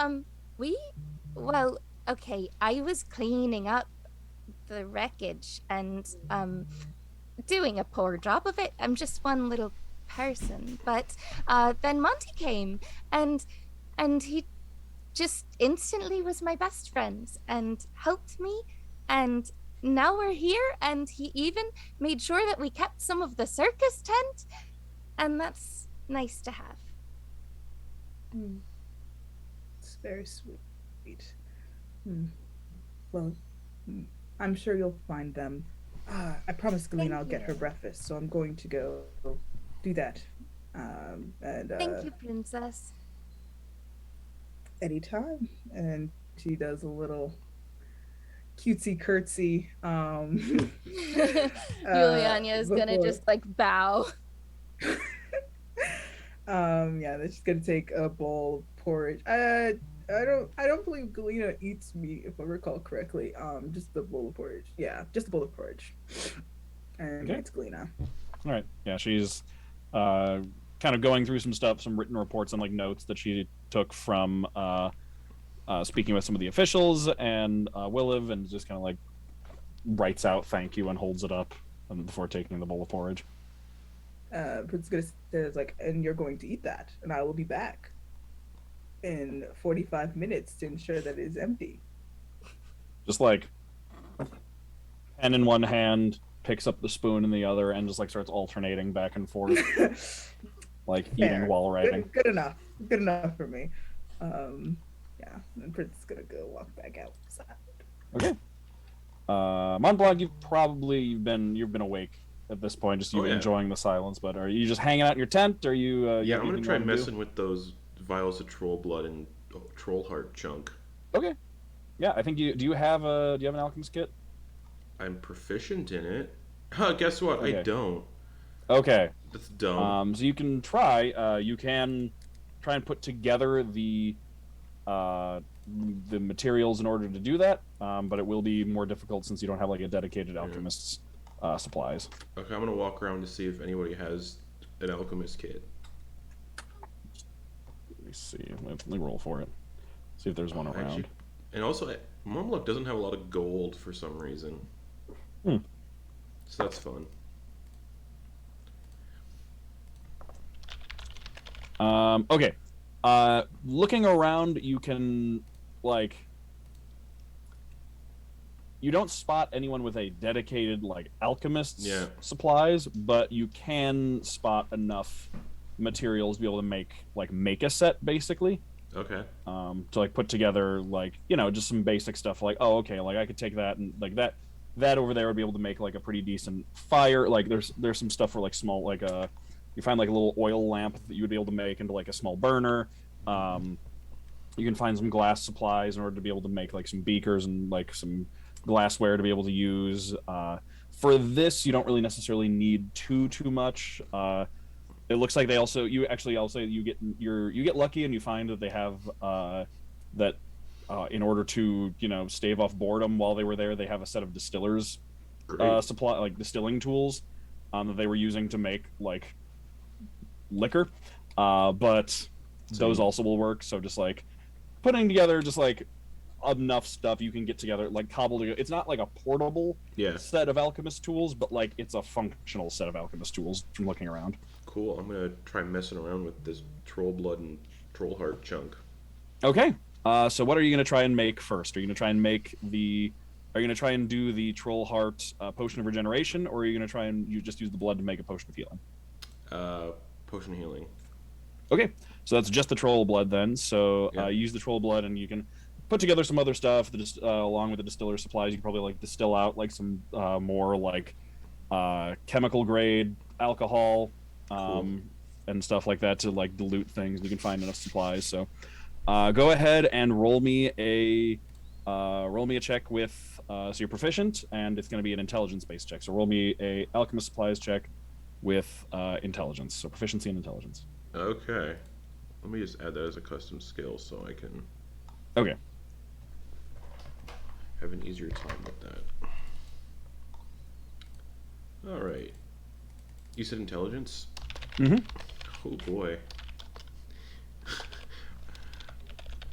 S4: Well, okay. I was cleaning up the wreckage and doing a poor job of it. I'm just one little person. But then Monty came and he just instantly was my best friend and helped me, and now we're here, and he even made sure that we kept some of the circus tent, and that's nice to have.
S6: It's very sweet. Well, I'm sure you'll find them. I promised Galina I'll get her breakfast, so I'm going to go do that.
S4: Thank you, princess.
S6: Anytime. And she does a little cutesy curtsy.
S4: Yulyanya is gonna just like bow.
S6: Yeah, then she's gonna take a bowl of porridge. I don't believe Galina eats meat, if I recall correctly. Just the bowl of porridge. Yeah, just a bowl of porridge. And
S1: Okay.
S6: it's Galina.
S1: All right. Yeah, she's kind of going through some stuff, some written reports and like notes that she took from speaking with some of the officials and Williv, and just kind of like writes out thank you and holds it up before taking the bowl of porridge.
S6: Prince gonna says like, and you're going to eat that, and I will be back in 45 minutes to ensure that it is empty.
S1: Just like pen in one hand, picks up the spoon in the other, and just like starts alternating back and forth, like eating while writing.
S6: Good enough. Good enough for me. Yeah, and Prince is gonna go walk back outside.
S1: Okay. Montblanc, you've been awake at this point, just you enjoying the silence. But are you just hanging out in your tent? Or are you?
S2: Yeah, I'm gonna try messing with those vials of troll blood and troll heart chunk.
S1: Okay. Yeah, I think do you have an alchemist kit?
S2: I'm proficient in it. Huh, guess what?
S1: Okay.
S2: I don't.
S1: Okay.
S2: That's dumb.
S1: So you can try. You can try and put together the materials in order to do that, but it will be more difficult since you don't have like a dedicated alchemist's supplies.
S2: Okay, I'm gonna walk around to see if anybody has an alchemist kit.
S1: Let me see. Let me roll for it. See if there's one around.
S2: Actually, and also, Montblanc doesn't have a lot of gold for some reason. So that's fun.
S1: Okay. Looking around, you can like you don't spot anyone with a dedicated like alchemist's supplies, but you can spot enough materials to be able to make a set basically.
S2: Okay.
S1: To like put together like just some basic stuff like okay like I could take that and like that over there would be able to make like a pretty decent fire. Like there's some stuff for like small like you find like a little oil lamp that you would be able to make into like a small burner. You can find some glass supplies in order to be able to make like some beakers and like some glassware to be able to use. For this, you don't really necessarily need too much. It looks like you get lucky and you find that they have that in order to stave off boredom while they were there, they have a set of distillers supply like distilling tools that they were using to make like liquor, but those also will work. So just like putting together just like enough stuff you can get together, like cobble together. It's not like a portable set of alchemist tools, but like it's a functional set of alchemist tools from looking around.
S2: Cool. I'm gonna try messing around with this troll blood and troll heart chunk.
S1: Okay. So what are you gonna try and make first? Are you gonna try and do the troll heart potion of regeneration, or are you gonna try and just use the blood to make a potion of healing?
S2: Potion of healing.
S1: Okay. So that's just the troll blood then. So use the troll blood, and you can put together some other stuff along with the distiller supplies. You can probably like distill out like some more like chemical grade alcohol and stuff like that to like dilute things. You can find enough supplies. So go ahead and roll me a check with so you're proficient, and it's going to be an intelligence based check. So roll me a alchemist supplies check with intelligence. So proficiency and intelligence.
S2: Okay. Let me just add that as a custom skill so I can have an easier time with that. All right. You said intelligence?
S1: Mm-hmm.
S2: Oh boy.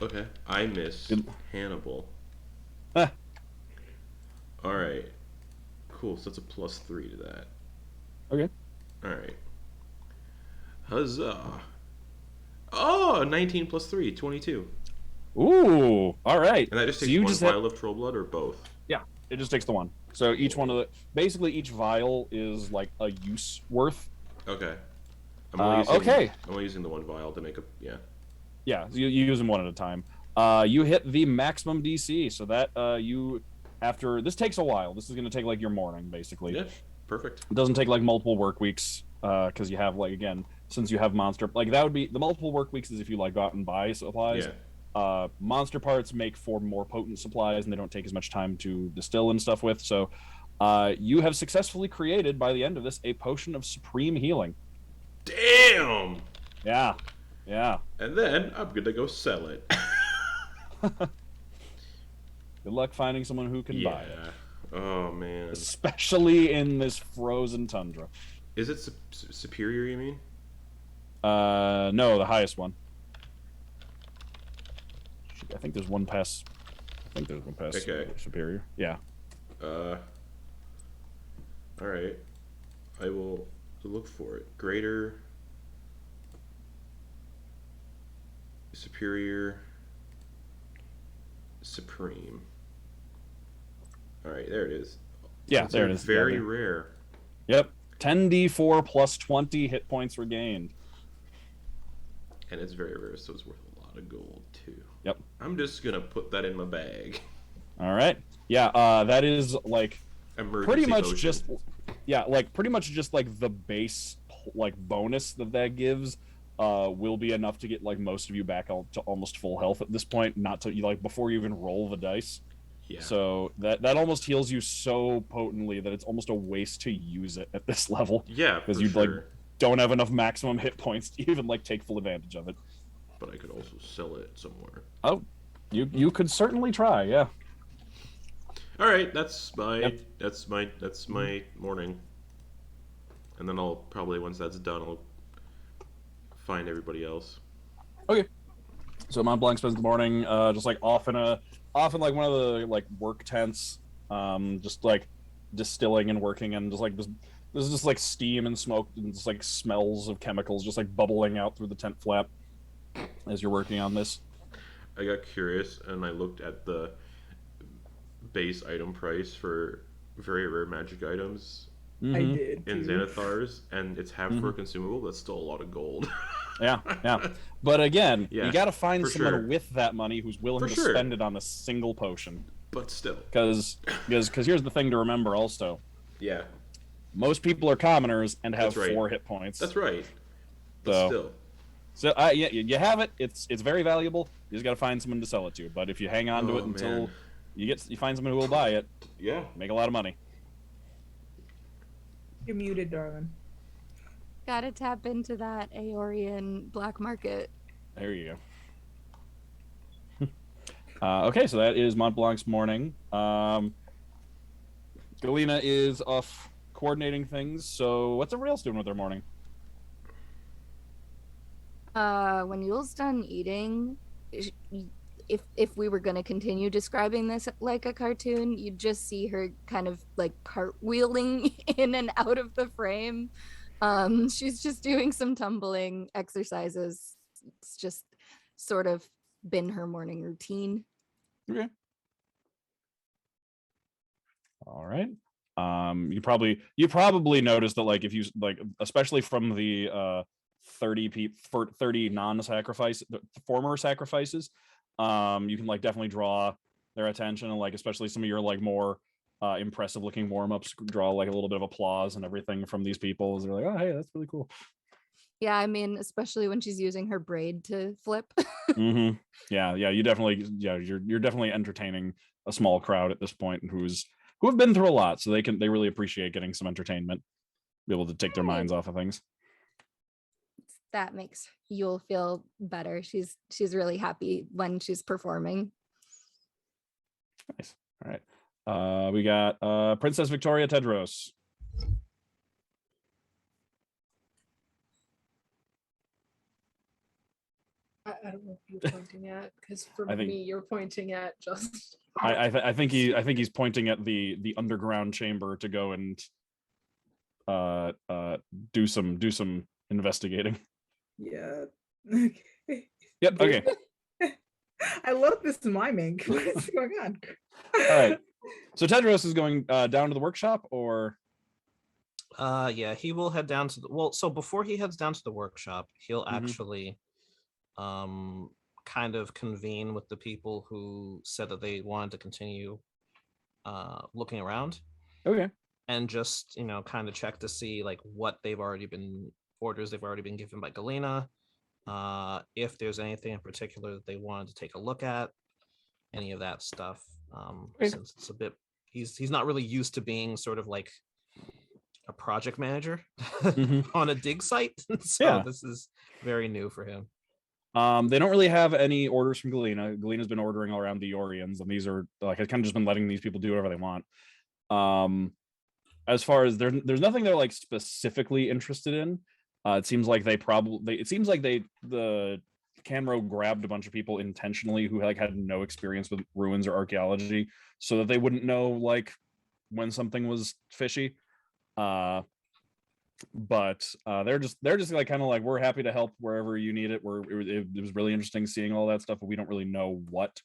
S2: Okay. I miss Hannibal.
S1: Ah.
S2: All right. Cool. So that's a +3 to that.
S1: Okay.
S2: All right. Huzzah. Oh, 19 + 3, 22.
S1: Ooh, all right.
S2: And that just takes one vial of troll blood, or both?
S1: Yeah, it just takes the one. So each each vial is like a use worth.
S2: Okay. I'm only using the one vial to make a
S1: Yeah, so you use them one at a time. You hit the maximum DC, so that after this takes a while. This is going to take like your morning basically.
S2: Yeah, perfect.
S1: It doesn't take like multiple work weeks because you have like again since you have monster like that would be the multiple work weeks is if you like go out and buy supplies.
S2: Yeah.
S1: Monster parts make for more potent supplies and they don't take as much time to distill and stuff with. So you have successfully created by the end of this a potion of supreme healing.
S2: Damn.
S1: Yeah.
S2: And then I'm gonna go sell it.
S1: Good luck finding someone who can buy it.
S2: Oh man.
S1: Especially in this frozen tundra.
S2: Is it superior? You mean?
S1: No, the highest one. I think there's one past.
S2: Okay.
S1: Superior. Yeah.
S2: All right. I will look for it. Greater. Superior. Supreme. All right, there it is.
S1: Yeah, there it is.
S2: Very rare.
S1: Yep. 10d4 plus 20 hit points regained.
S2: And it's very rare, so it's worth a lot of gold too.
S1: Yep.
S2: I'm just gonna put that in my bag.
S1: All right. Yeah. That is like
S2: emergency
S1: pretty much
S2: potion.
S1: pretty much just like the base like bonus that gives will be enough to get like most of you back to almost full health at this point. Not to like before you even roll the dice.
S2: Yeah.
S1: So that almost heals you so potently that it's almost a waste to use it at this level.
S2: Yeah,
S1: because you like don't have enough maximum hit points to even like take full advantage of it.
S2: But I could also sell it somewhere.
S1: Oh, you could certainly try. Yeah.
S2: All right, that's my morning, and then I'll probably once that's done, I'll find everybody else.
S1: Okay. So Montblanc spends the morning just like off in like one of the like work tents, just like distilling and working, and just like this There's just like steam and smoke and just like smells of chemicals just like bubbling out through the tent flap as you're working on this.
S2: I got curious and I looked at the base item price for very rare magic items
S6: I
S1: Mm-hmm.
S6: did
S2: in
S6: too.
S2: Xanathar's, and it's half for a consumable. That's still a lot of gold.
S1: Yeah, yeah. But again,
S2: Yeah,
S1: you got to find
S2: for
S1: someone
S2: sure.
S1: with that money who's willing
S2: For
S1: to
S2: sure.
S1: spend it on a single potion.
S2: But still,
S1: Because here's the thing to remember also.
S2: yeah,
S1: Most people are commoners and have
S2: That's right.
S1: 4 hit points.
S2: that's right. But
S1: So-
S2: still,
S1: So yeah, you have it. It's very valuable. You just got to find someone to sell it to. But if you hang on to
S2: Oh,
S1: it until
S2: man.
S1: you find someone who will buy it,
S2: yeah.
S1: make a lot of money.
S6: You're muted, darling.
S4: Gotta tap into that Aeorian black market.
S1: There you go. Okay, so that is Montblanc's morning. Galina is off coordinating things. So what's everybody else doing with their morning?
S4: When Yule's done eating, if we were gonna continue describing this like a cartoon, you'd just see her kind of like cartwheeling in and out of the frame. She's just doing some tumbling exercises. It's just sort of been her morning routine.
S1: Okay. All right. You probably noticed that like if you like, especially from the 30 non-sacrifice former sacrifices, you can like definitely draw their attention, and like especially some of your like more impressive looking warm-ups draw like a little bit of applause and everything from these people. They're like, oh hey, that's really cool.
S4: Yeah, I mean, especially when she's using her braid to flip.
S1: Mm-hmm. Yeah, you're definitely entertaining a small crowd at this point who have been through a lot, so they really appreciate getting some entertainment, be able to take their minds off of things.
S4: That makes Yule feel better. She's really happy when she's performing.
S1: Nice. All right. We got Princess Viktoria Tedros.
S3: I don't know if you're pointing at, because for
S1: I think-
S3: me, you're pointing at just.
S1: I think he's pointing at the underground chamber to go and do some investigating.
S6: Yeah.
S1: Yep. Okay.
S6: I love this miming. What is going on?
S1: All right. So Tedros is going down to the workshop, or
S5: Yeah, he will head down to the so before he heads down to the workshop, he'll
S1: Mhm.
S5: actually kind of convene with the people who said that they wanted to continue looking around,
S1: okay.
S5: and just kind of check to see like what orders they've already been given by Galina, if there's anything in particular that they wanted to take a look at, any of that stuff.
S1: Okay.
S5: Since it's a bit, he's not really used to being sort of like a project manager
S1: Mhm.
S5: on a dig site, so
S1: Yeah.
S5: this is very new for him.
S1: They don't really have any orders from Galina. Galina's been ordering all around the Orions, and these are like I've kind of just been letting these people do whatever they want. As far as there's nothing they're like specifically interested in. It seems like the Canrow grabbed a bunch of people intentionally who like had no experience with ruins or archaeology, so that they wouldn't know like when something was fishy. But they're just like kind of like, we're happy to help wherever you need it. It was really interesting seeing all that stuff, but we don't really know what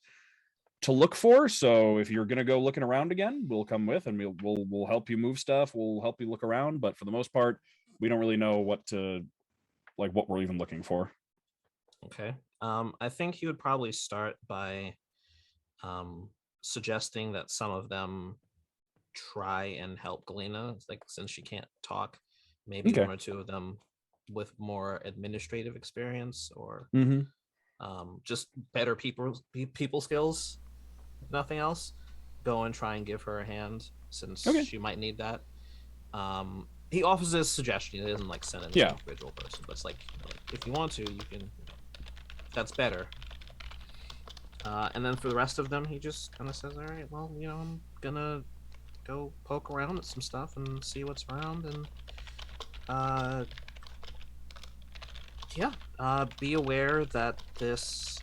S1: to look for. So if you're gonna go looking around again, we'll come with, and we'll help you move stuff. We'll help you look around, but for the most part, we don't really know what we're even looking for.
S5: Okay. I think he would probably start by suggesting that some of them try and help Galina, like since she can't talk, maybe
S1: Okay.
S5: one or two of them with more administrative experience, or just better people skills, if nothing else, go and try and give her a hand, since
S1: Okay.
S5: she might need that. He offers his suggestion. He doesn't like send an
S1: Yeah.
S5: individual person, but it's like, if you want to, you can. That's better. And then for the rest of them, he just kind of says, all right, well, I'm gonna go poke around at some stuff and see what's around, and be aware that this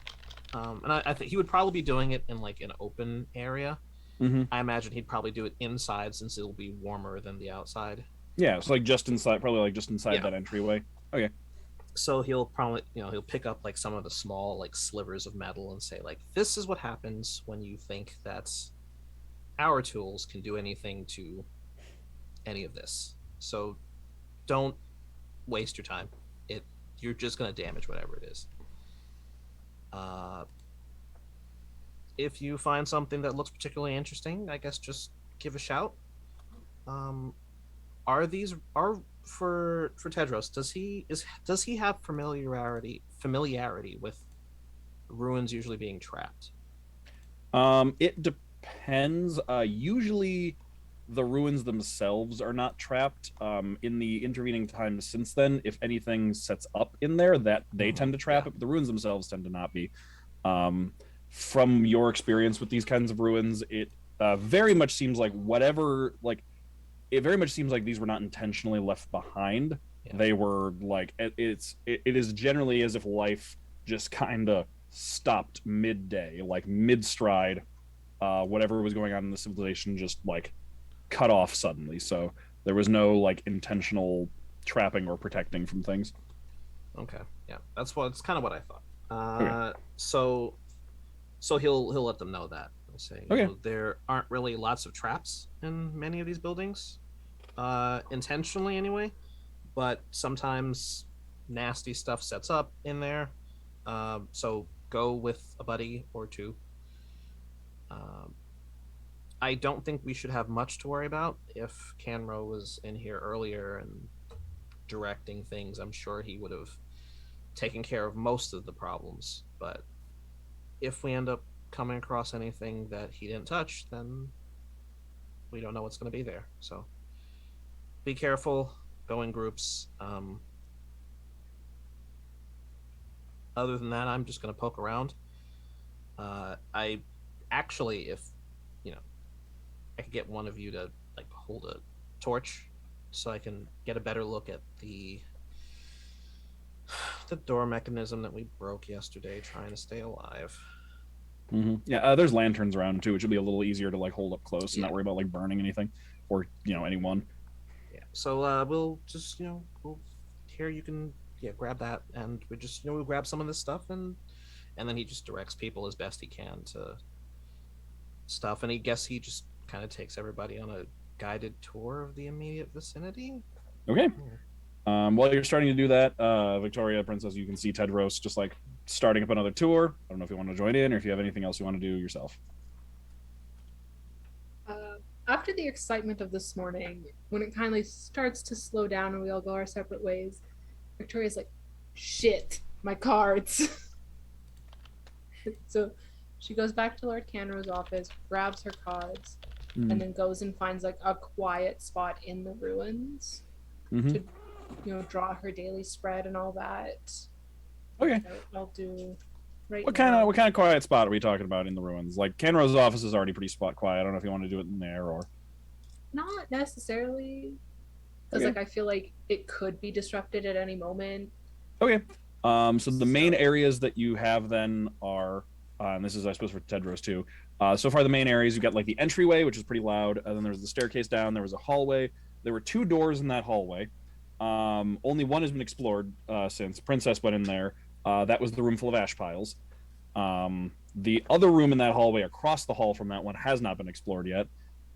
S5: and I think he would probably be doing it in like an open area.
S1: Mhm.
S5: I imagine he'd probably do it inside, since it'll be warmer than the outside.
S1: Yeah, it's like just inside, probably like just inside
S5: Yeah.
S1: that entryway. Okay.
S5: So he'll probably, he'll pick up like some of the small like slivers of metal and say like, this is what happens when you think that our tools can do anything to any of this. So don't waste your time. You're just gonna damage whatever it is. If you find something that looks particularly interesting, I guess just give a shout. Um, are for Tedros? Does he have familiarity with ruins usually being trapped?
S1: It depends. Usually, the ruins themselves are not trapped. In the intervening time since then, if anything sets up in there, that they tend to trap it, but the ruins themselves tend to not be. Um, from your experience with these kinds of ruins, it very much seems like it very much seems like these were not intentionally left behind.
S5: Yeah.
S1: They were like it is generally as if life just kind of stopped midday, like mid stride. Whatever was going on in the civilization just like cut off suddenly. So there was no like intentional trapping or protecting from things.
S5: Okay, yeah, it's kind of what I thought.
S1: Okay.
S5: So he'll let them know that. He'll say,
S1: Okay.
S5: there aren't really lots of traps in many of these buildings, intentionally anyway, but sometimes nasty stuff sets up in there. So go with a buddy or two. Um, I don't think we should have much to worry about. If Canrow was in here earlier and directing things, I'm sure he would have taken care of most of the problems. But if we end up coming across anything that he didn't touch, then we don't know what's going to be there. So be careful, go in groups. Other than that, I'm just going to poke around. I actually, if you know, I could get one of you to like hold a torch so I can get a better look at the door mechanism that we broke yesterday trying to stay alive.
S1: Mm-hmm. Yeah, there's lanterns around too, which will be a little easier to like hold up close and not worry about like burning anything or anyone.
S5: Yeah. So we'll just here you can grab that, and we just we'll grab some of this stuff, and then he just directs people as best he can to stuff, and he just kind of takes everybody on a guided tour of the immediate vicinity.
S1: Okay. While you're starting to do that, Viktoria, Princess, you can see Tedros just like starting up another tour. I don't know if you want to join in or if you have anything else you want to do yourself.
S3: After the excitement of this morning, when it kind of starts to slow down and we all go our separate ways, Victoria's like, shit, my cards. So she goes back to Lord Canrow's office, grabs her cards, and then goes and finds like a quiet spot in the ruins to draw her daily spread and all that.
S1: Okay.
S3: I'll do right
S1: What
S3: now.
S1: kind of quiet spot are we talking about in the ruins? Like Canrow's office is already pretty spot quiet. I don't know if you want to do it in there or
S3: Not necessarily, because like I feel like it could be disrupted at any moment.
S1: Okay. So the main areas that you have then are, and this is I suppose for Tedros too. So far the main areas you got like the entryway, which is pretty loud, and then there's the staircase down. There was a hallway. There were 2 doors in that hallway. Only one has been explored since Princess went in there. That was the room full of ash piles. The other room in that hallway across the hall from that one has not been explored yet.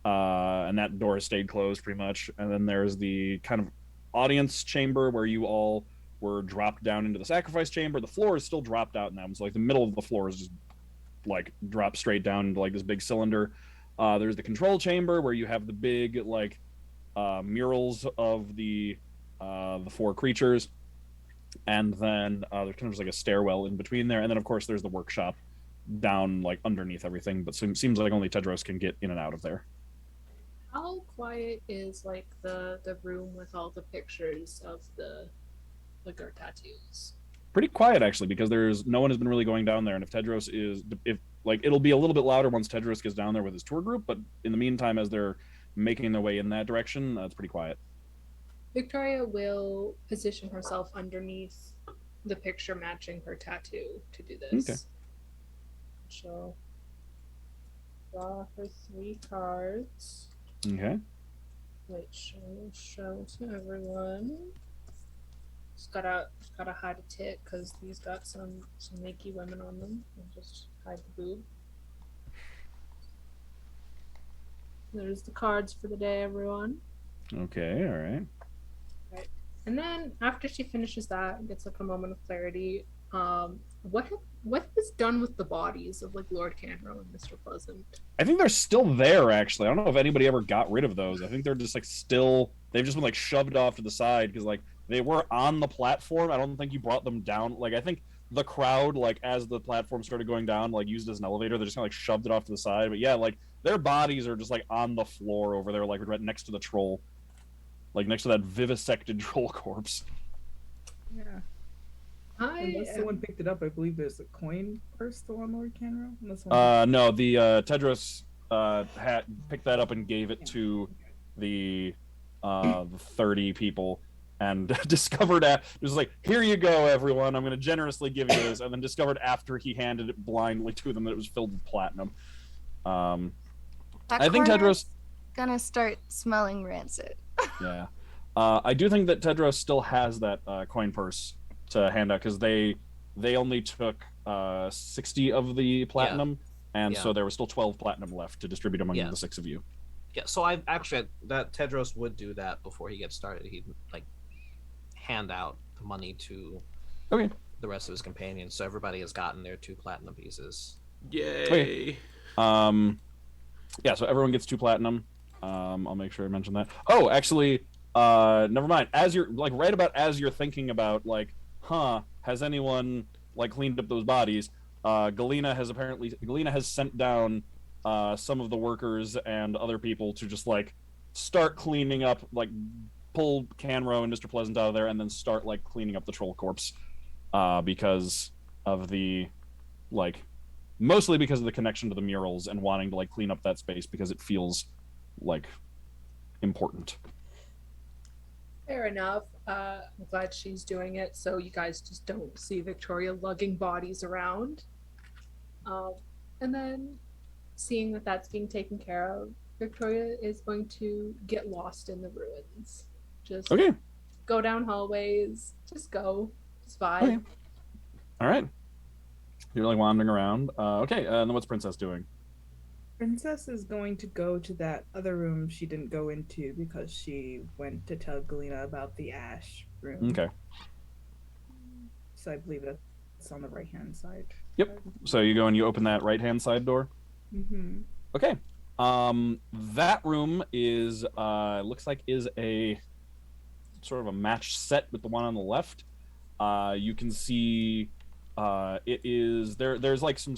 S1: And that door has stayed closed pretty much. And then there's the kind of audience chamber where you all were dropped down into the sacrifice chamber. The floor is still dropped out in that one. So like the middle of the floor is just like dropped straight down into like this big cylinder. There's the control chamber where you have the big like murals of the 4 creatures. And then there's kind of like a stairwell in between there. And then of course there's the workshop down like underneath everything. But seems like only Tedros can get in and out of there.
S3: How quiet is like the room with all the pictures of the our tattoos?
S1: Pretty quiet actually, because there's no one has been really going down there. And if Tedros is, if like it'll be a little bit louder once Tedros gets down there with his tour group, but in the meantime, as they're making their way in that direction, it's pretty quiet.
S3: Victoria will position herself underneath the picture matching her tattoo to do this.
S1: Okay.
S3: She'll draw her 3 cards.
S1: Okay.
S3: which I will show to everyone. Just gotta hide a tit because these got some naked women on them. And just hide the boob. There's the cards for the day, everyone.
S1: Okay, all right.
S3: Right. And then after she finishes that, gets like a moment of clarity. What was done with the bodies of like Lord Canrow and Mr. Pleasant?
S1: I think they're still there, actually. I don't know if anybody ever got rid of those. I think they're just like still. They've just been like shoved off to the side because like they were on the platform. I don't think you brought them down. Like I think the crowd, like as the platform started going down, like used as an elevator. They just kind of like shoved it off to the side. But yeah, like their bodies are just like on the floor over there, like right next to the troll, like next to that vivisected troll corpse.
S6: Yeah.
S3: I
S6: Unless someone picked it up, I believe there's a coin purse still on Lord Canrow.
S1: No, the Tedros had picked that up and gave it to the 30 people and discovered it was like, here you go, everyone, I'm going to generously give you this, and then discovered after he handed it blindly to them that it was filled with platinum.
S4: That
S1: I think
S4: corner's
S1: Tedros
S4: gonna start smelling rancid.
S1: Yeah. I do think that Tedros still has that coin purse to hand out because they only took 60 of the platinum, and so there was still 12 platinum left to distribute among the 6 of you.
S5: Yeah, so I actually that Tedros would do that before he gets started. He'd like hand out the money to the rest of his companions, so everybody has gotten their 2 platinum pieces.
S2: Yay!
S1: Yeah, so everyone gets 2 platinum. I'll make sure I mention that. Oh, actually, never mind. As you're like right about as you're thinking about like, has anyone like cleaned up those bodies? Galina has sent down some of the workers and other people to just like start cleaning up, like pull Canrow and Mr. Pleasant out of there, and then start like cleaning up the troll corpse, because of the like. Mostly because of the connection to the murals and wanting to like clean up that space because it feels like important.
S3: Fair enough. I'm glad she's doing it so you guys just don't see Viktoria lugging bodies around. And then seeing that that's being taken care of, Viktoria is going to get lost in the ruins. Just go down hallways. Just go. Just vibe.
S1: Okay. All right. You're like wandering around. And then what's Princess doing?
S6: Princess is going to go to that other room she didn't go into because she went to tell Galina about the ash room.
S1: Okay.
S6: So I believe that's on the right-hand side.
S1: Yep. So you go and you open that right-hand side door?
S6: Mm-hmm.
S1: Okay. That room is, looks like is a sort of a match set with the one on the left. You can see... it is there's like some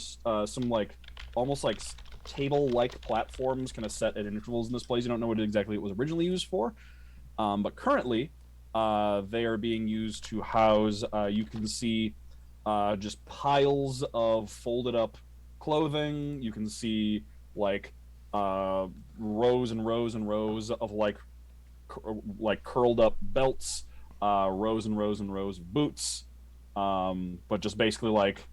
S1: like almost like table-like platforms kind of set at intervals in this place. You don't know what exactly it was originally used for, but currently they are being used to house, you can see just piles of folded up clothing. You can see like rows and rows and rows of like curled up belts, rows and rows and rows of boots. But just basically like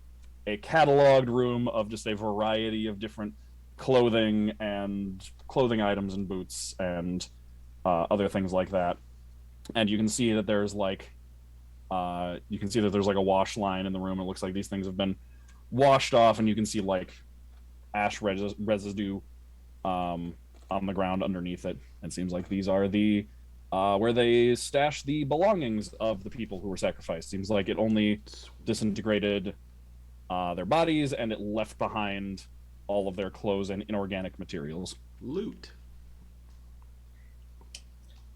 S1: a cataloged room of just a variety of different clothing items and boots and other things like that. And you can see that there's like a wash line in the room. It looks like these things have been washed off, and you can see like ash residue on the ground underneath it. It seems like these are the where they stash the belongings of the people who were sacrificed. Seems like it only disintegrated their bodies, and it left behind all of their clothes and inorganic materials.
S2: Loot.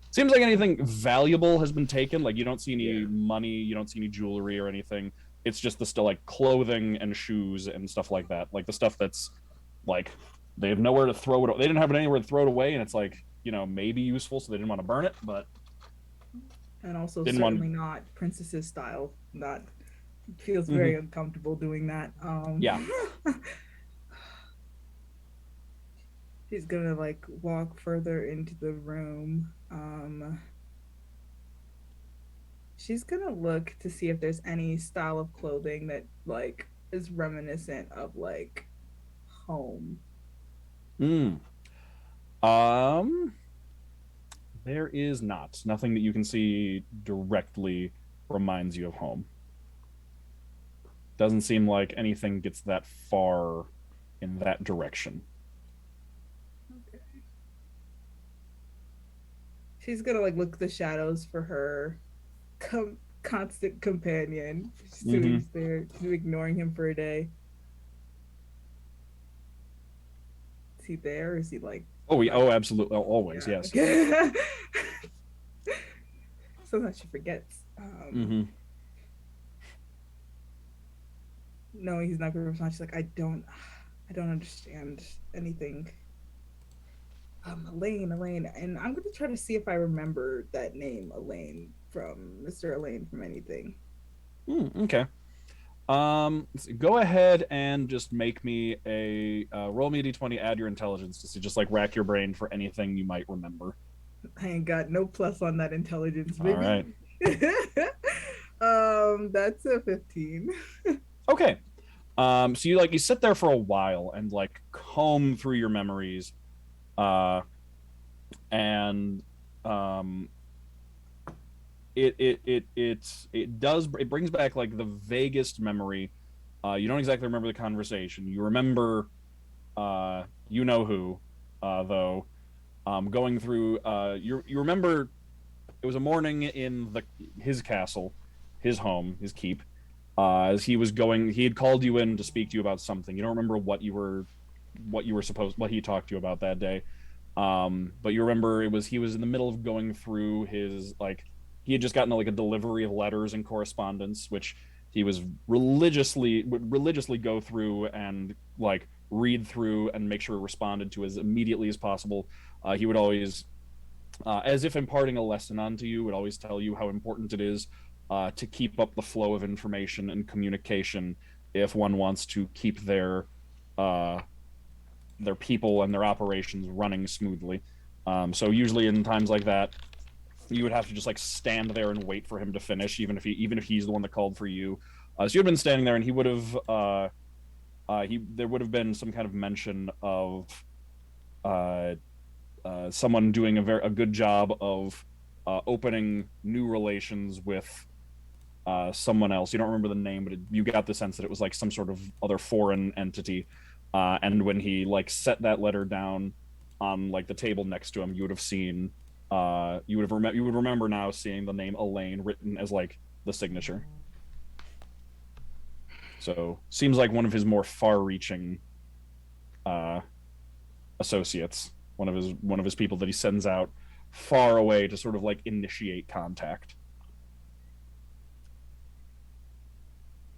S1: Seems like anything valuable has been taken. Like you don't see any money, you don't see any jewelry or anything. It's just the still like clothing and shoes and stuff like that. Like the stuff that's like they have nowhere to throw it. They didn't have it anywhere to throw it away, and it's like, you know, maybe useful, so they didn't want to burn it, but
S6: and also certainly not Princess's style. Not feels very uncomfortable doing that.
S1: Yeah.
S6: She's gonna like walk further into the room. She's gonna look to see if there's any style of clothing that like is reminiscent of like home.
S1: There is not. Nothing that you can see directly reminds you of home. Doesn't seem like anything gets that far in that direction.
S6: Okay. She's gonna like look at the shadows for her constant companion. So
S1: Mm-hmm.
S6: he's there. She's ignoring him for a day. Is he there? Or is he like?
S1: Oh, absolutely, always,
S6: Yeah.
S1: yes.
S6: Okay. Sometimes she forgets.
S1: Mm-hmm.
S6: No, he's not gonna respond. She's like, I don't understand anything. Elaine, and I'm gonna try to see if I remember that name, Elaine, from Mr. Elaine from anything.
S1: Okay. Go ahead and just make me a roll me a d20, add your intelligence to see, just like rack your brain for anything you might remember.
S6: I ain't got no plus on that intelligence,
S1: All right.
S6: baby. That's a 15.
S1: Okay. So you sit there for a while and like comb through your memories, and it brings back like the vaguest memory. You don't exactly remember the conversation. You remember, you know who, though. Going through, you remember it was a morning in his castle, his home, his keep. As he had called you in to speak to you about something. You don't remember what he talked to you about that day. But you remember he was in the middle of going through his, like, he had just gotten like a delivery of letters and correspondence, which he was would religiously go through and like read through and make sure it responded to as immediately as possible. He would always, as if imparting a lesson onto you, would always tell you how important it is to keep up the flow of information and communication if one wants to keep their people and their operations running smoothly. So usually in times like that, you would have to just like stand there and wait for him to finish, even if he's the one that called for you. So you had been standing there, and he would have there would have been some kind of mention of someone doing a good job of opening new relations with someone else. You don't remember the name, but you got the sense that it was like some sort of other foreign entity. And when he like set that letter down on like the table next to him, you would have seen, you would remember now seeing the name Elaine written as like the signature. So seems like one of his more far-reaching associates, one of his people that he sends out far away to sort of like initiate contact.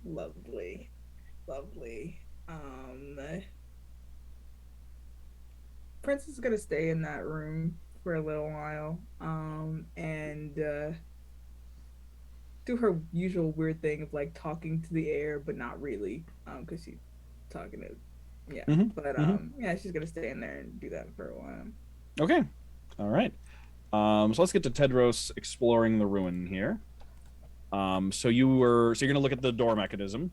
S6: Lovely. Princess is gonna stay in that room for a little while, and do her usual weird thing of like talking to the air, but not really, because she's talking to, yeah. But yeah, she's gonna stay in there and do that for a while.
S1: Okay, all right. So let's get to Tedros exploring the ruin here. So you're gonna look at the door mechanism.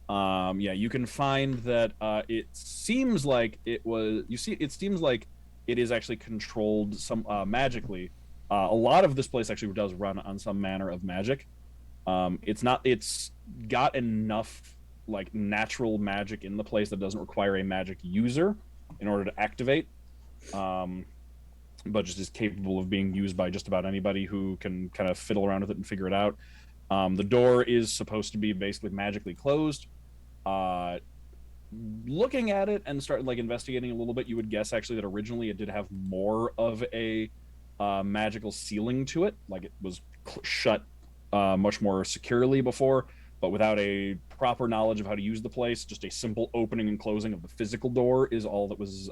S1: Yeah, you can find that it seems like it seems like it is actually controlled some magically. A lot of this place actually does run on some manner of magic. It's got enough like natural magic in the place that doesn't require a magic user in order to activate. But just is capable of being used by just about anybody who can kind of fiddle around with it and figure it out. The door is supposed to be basically magically closed. Looking at it and start like investigating a little bit, you would guess actually that originally it did have more of a magical ceiling to it, like it was shut much more securely before, but without a proper knowledge of how to use the place, just a simple opening and closing of the physical door is all that was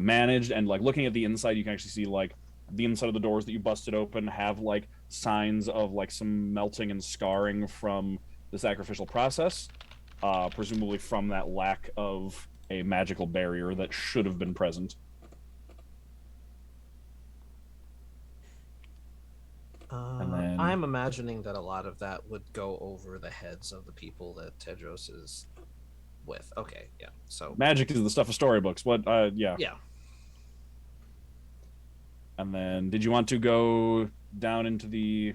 S1: managed. And like looking at the inside, you can actually see like the inside of the doors that you busted open have like signs of like some melting and scarring from the sacrificial process, presumably from that lack of a magical barrier that should have been present. Then,
S5: I'm imagining that a lot of that would go over the heads of the people that Tedros is with. Okay, yeah. So
S1: magic is the stuff of storybooks. What? Yeah.
S5: Yeah.
S1: And then, did you want to go down into the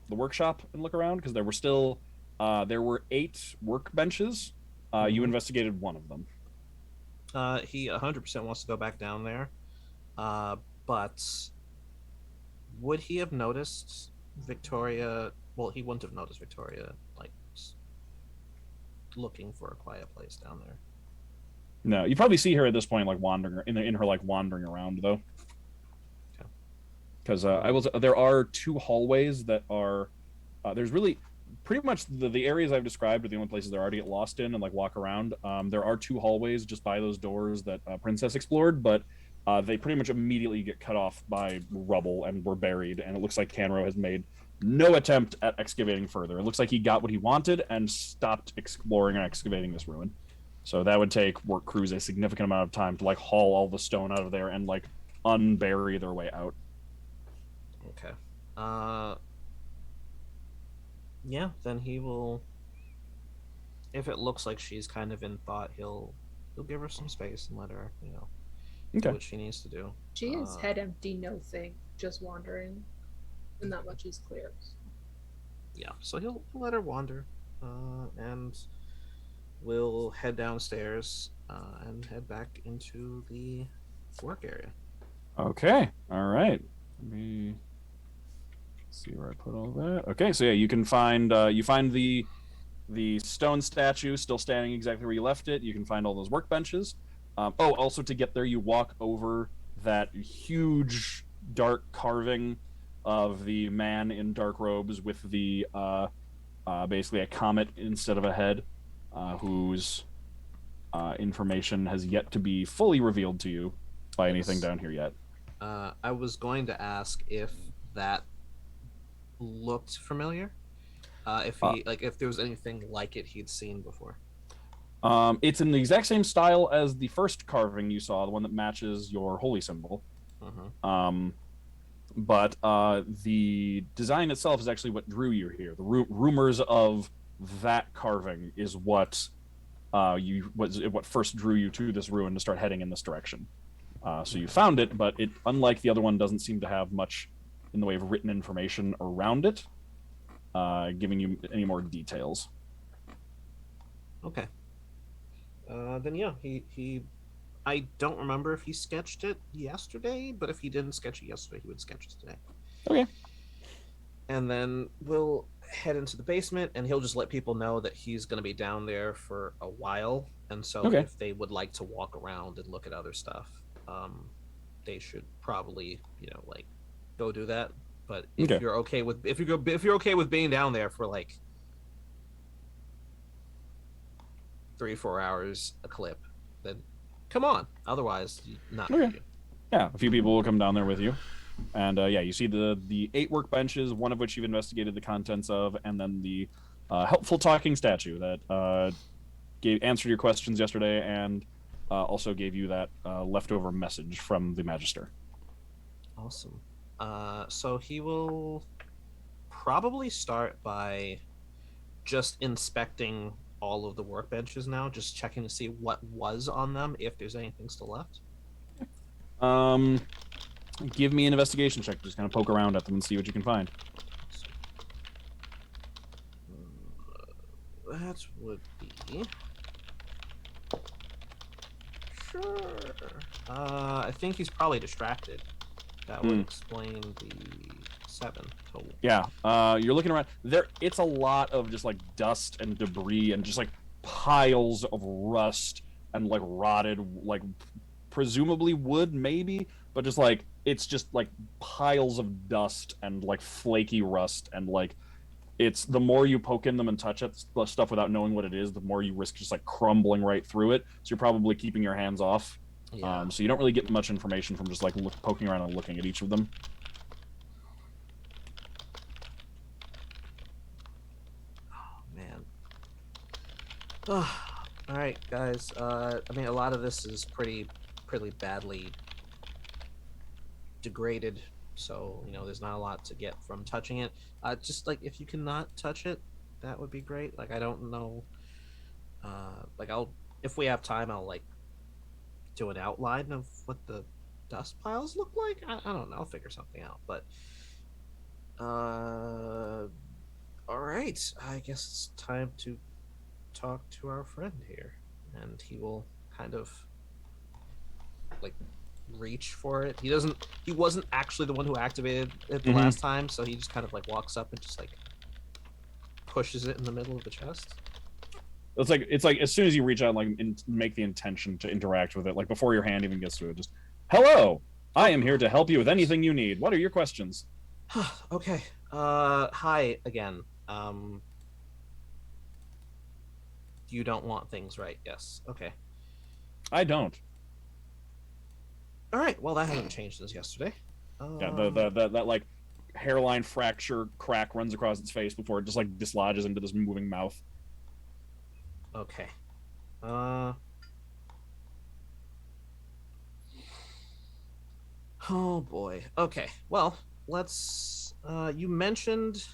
S1: workshop and look around? Because there were 8 workbenches. You
S5: Mhm.
S1: investigated one of them.
S5: He 100% wants to go back down there, but would he have noticed Victoria? Well, he wouldn't have noticed Victoria like looking for a quiet place down there.
S1: No, you probably see her at this point, like wandering in her like wandering around though.
S5: Okay.
S1: Because there are 2 hallways that are there's really pretty much the areas I've described are the only places they're already get lost in and like walk around. There are 2 hallways just by those doors that Princess explored, but they pretty much immediately get cut off by rubble and were buried. And it looks like Canrow has made no attempt at excavating further. It looks like he got what he wanted and stopped exploring and excavating this ruin. So that would take work crews a significant amount of time to like haul all the stone out of there and like unbury their way out.
S5: Okay. Yeah, then he will. If it looks like she's kind of in thought, he'll give her some space and let her, do
S1: Okay.
S5: what she needs to do.
S3: She is head empty, no think, just wandering, and that much is clear.
S5: Yeah, so he'll let her wander, and we'll head downstairs and head back into the work area.
S1: Okay. All right. Let me see where I put all that. Okay, so yeah, you can find the stone statue still standing exactly where you left it. You can find all those workbenches. Also to get there, you walk over that huge dark carving of the man in dark robes with the basically a comet instead of a head, whose information has yet to be fully revealed to you by anything down here yet.
S5: I was going to ask if that looked familiar. If there was anything like it he'd seen before.
S1: It's in the exact same style as the first carving you saw, the one that matches your holy symbol.
S5: Uh-huh.
S1: But the design itself is actually what drew you here. The rumors of that carving is what what first drew you to this ruin to start heading in this direction. So you found it, but it, unlike the other one, doesn't seem to have much in the way of written information around it, giving you any more details.
S5: Okay. Then yeah, he I don't remember if he sketched it yesterday, but if he didn't sketch it yesterday, he would sketch it today.
S1: Okay.
S5: And then we'll head into the basement, and he'll just let people know that he's going to be down there for a while. And so if they would like to walk around and look at other stuff, they should probably, go do that. But if you're okay with if you're okay with being down there for like 3-4 hours a clip, then come on. Otherwise, not for you.
S1: Yeah, a few people will come down there with you. And you see the 8 workbenches, one of which you've investigated the contents of, and then the helpful talking statue that answered your questions yesterday and also gave you that leftover message from the Magister.
S5: Awesome. So he will probably start by just inspecting all of the workbenches now, just checking to see what was on them, if there's anything still left.
S1: Give me an investigation check. Just kind of poke around at them and see what you can find.
S5: That would be... Sure. I think he's probably distracted. That would explain the 7 total.
S1: Yeah. You're looking around. It's a lot of just like dust and debris and just like piles of rust and like rotted, like presumably wood, maybe, but just like it's just like piles of dust and like flaky rust, and like it's the more you poke in them and touch it stuff without knowing what it is, the more you risk just like crumbling right through it. So you're probably keeping your hands off.
S5: Yeah.
S1: So you don't really get much information from just like poking around and looking at each of them.
S5: Oh man. All right, guys. I mean, a lot of this is pretty badly degraded, so there's not a lot to get from touching it. Just like if you cannot touch it, that would be great. Like I don't know. If we have time, I'll like do an outline of what the dust piles look like? I don't know. I'll figure something out. But all right. I guess it's time to talk to our friend here, and he will kind of like reach for it. He wasn't actually the one who activated it the last time, so he just kind of like walks up and just like pushes it in the middle of the chest.
S1: It's like as soon as you reach out, like make the intention to interact with it, like before your hand even gets to it, just hello. I am here to help you with anything you need. What are your questions?
S5: Okay. Hi again. You don't want things, right? Yes. Okay.
S1: I don't.
S5: All right. Well, that hasn't changed since yesterday.
S1: Yeah, that like hairline fracture crack runs across its face before it just like dislodges into this moving mouth.
S5: Okay. Oh boy. Okay. Well, let's. You mentioned.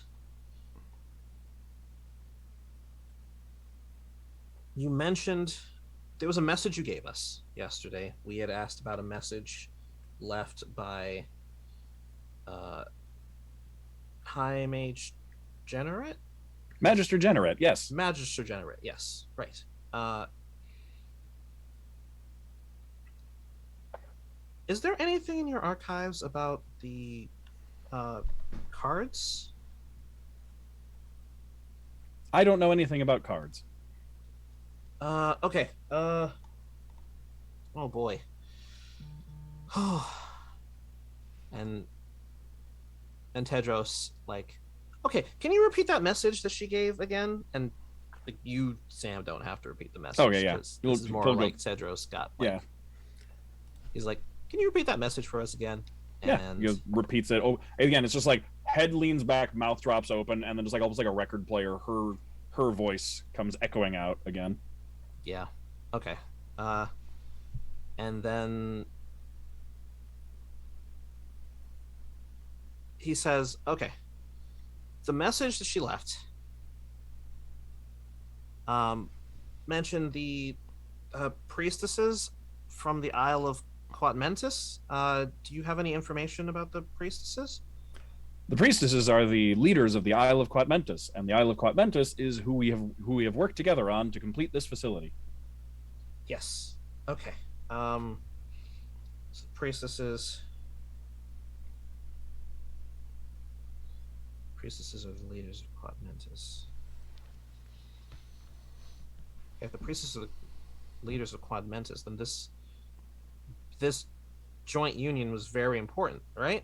S5: There was a message you gave us yesterday. We had asked about a message left by High Mage Generate?
S1: Magister Generate, yes.
S5: Magister Generate, yes. Right. Is there anything in your archives about the cards?
S1: I don't know anything about cards.
S5: Okay. Oh boy. and Tedros, like, okay, can you repeat that message that she gave again? And like, you, Sam, don't have to repeat the message.
S1: Okay, yeah.
S5: This is more like Tedros got. Like,
S1: yeah.
S5: He's like, can you repeat that message for us again?
S1: And he repeats it. Oh, again, it's just like head leans back, mouth drops open, and then just like almost like a record player, her voice comes echoing out again.
S5: Yeah. Okay. And then he says, okay, the message that she left mentioned the priestesses from the Isle of Quatmentis. Do you have any information about the priestesses?
S1: The priestesses are the leaders of the Isle of Quatmentis, and the Isle of Quatmentis is who we have worked together on to complete this facility.
S5: Yes. Okay. So priestesses are the leaders of Quatmentis. If the priestesses are the leaders of Quatmentis, then this joint union was very important, right?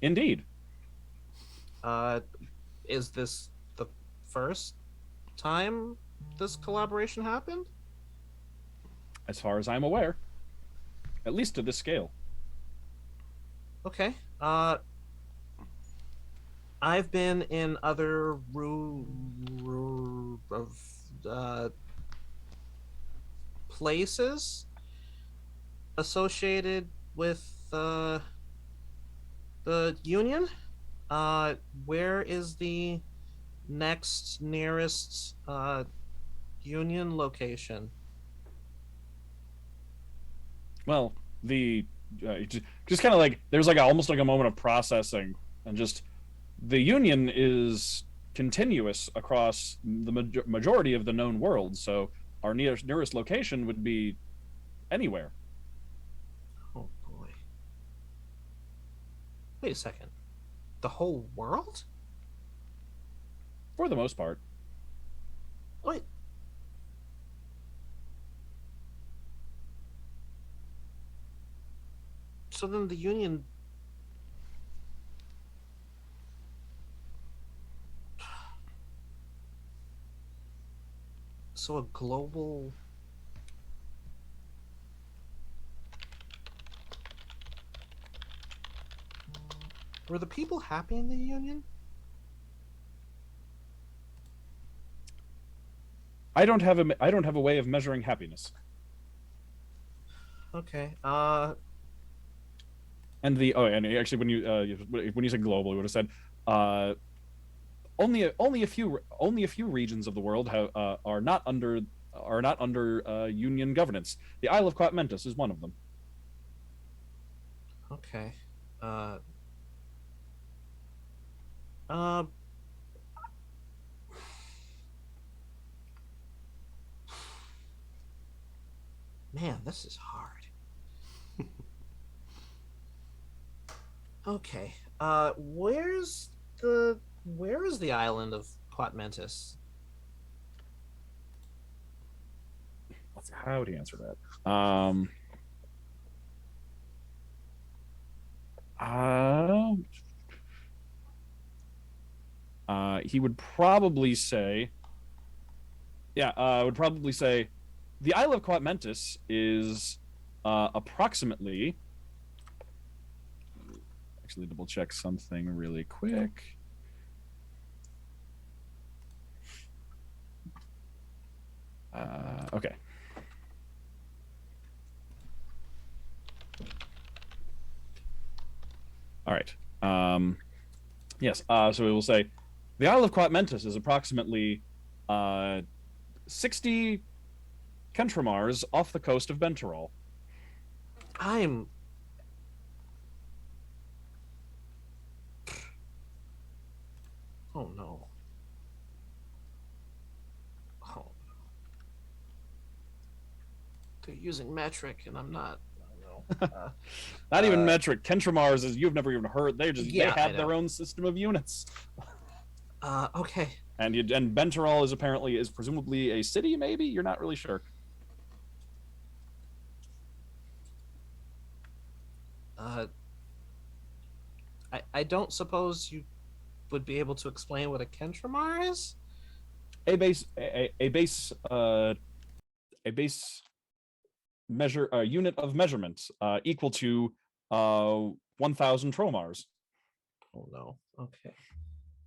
S1: Indeed.
S5: Is this the first time this collaboration happened?
S1: As far as I'm aware. At least to this scale.
S5: Okay. I've been in other places associated with the Union. Where is the nearest Union location?
S1: Well, the just kind of like there's like almost like a moment of processing, and just the Union is continuous across the majority of the known world, so our nearest location would be anywhere.
S5: Oh boy. Wait a second. The whole world?
S1: For the most part.
S5: Wait. So then the Union... So a global... Were the people happy in the Union?
S1: I don't have a way of measuring happiness.
S5: Okay.
S1: And actually when you said global, you would have said only a few regions of the world are not under Union governance. The Isle of Quatmentis is one of them.
S5: Okay. Uh, man, this is hard. Okay. Where is the island of Quatmentis?
S1: How to answer that? Uh, he would probably say, yeah, would probably say, the Isle of Quatmentis is approximately. Actually, double check something really quick. Okay. All right. Yes. So we will say the Isle of Quatmentis is approximately 60 Kentramars off the coast of Bentirol.
S5: I'm. Oh no. Oh. They're using metric, and I'm not.
S1: Not even metric. Kentramars is you've never even heard. They
S5: Yeah,
S1: they have their own system of units.
S5: Okay.
S1: And Bentirol is presumably a city. Maybe you're not really sure.
S5: I don't suppose you would be able to explain what a Kentramar is?
S1: A base measure unit of measurement equal to 1,000 Tromars.
S5: Oh no. Okay.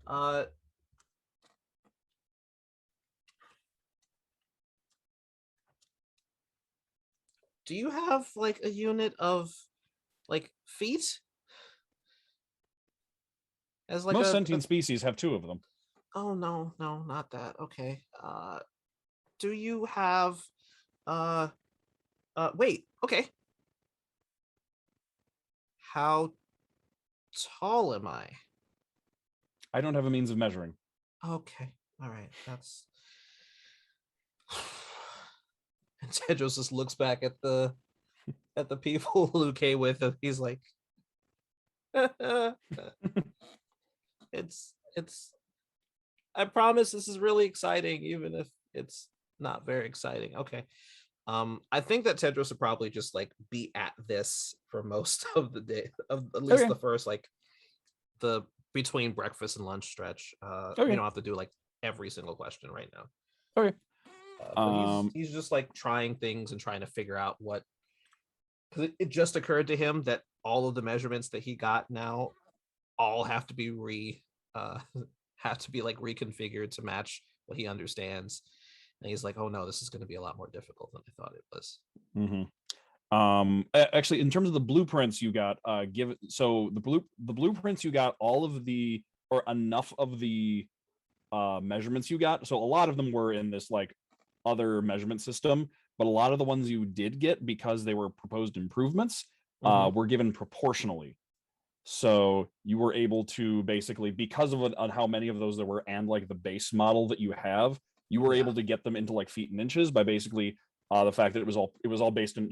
S5: Uh do you have like a unit of like feet? As like
S1: Most sentient species have 2 of them.
S5: Oh no, no, not that. Okay. Do you have uh wait, okay. How tall am I?
S1: I don't have a means of measuring.
S5: Okay. All right. That's and Tedros just looks back at the people who came with him. He's like it's I promise this is really exciting, even if it's not very exciting. Okay. I think that Tedros would probably just like be at this for most of the day, of at least the first like the between breakfast and lunch stretch. We don't have to do like every single question right now.
S1: Okay.
S5: But he's just like trying things and trying to figure out what, because it just occurred to him that all of the measurements that he got now all have to be have to be like reconfigured to match what he understands. And he's like, oh no, this is going to be a lot more difficult than I thought it was.
S1: Actually, in terms of the blueprints you got, the blueprints you got all of the or enough of the measurements you got. So a lot of them were in this like other measurement system, but a lot of the ones you did get, because they were proposed improvements, were given proportionally. So you were able to basically, because of on how many of those there were and like the base model that you have, you were able to get them into like feet and inches by basically the fact that it was all based in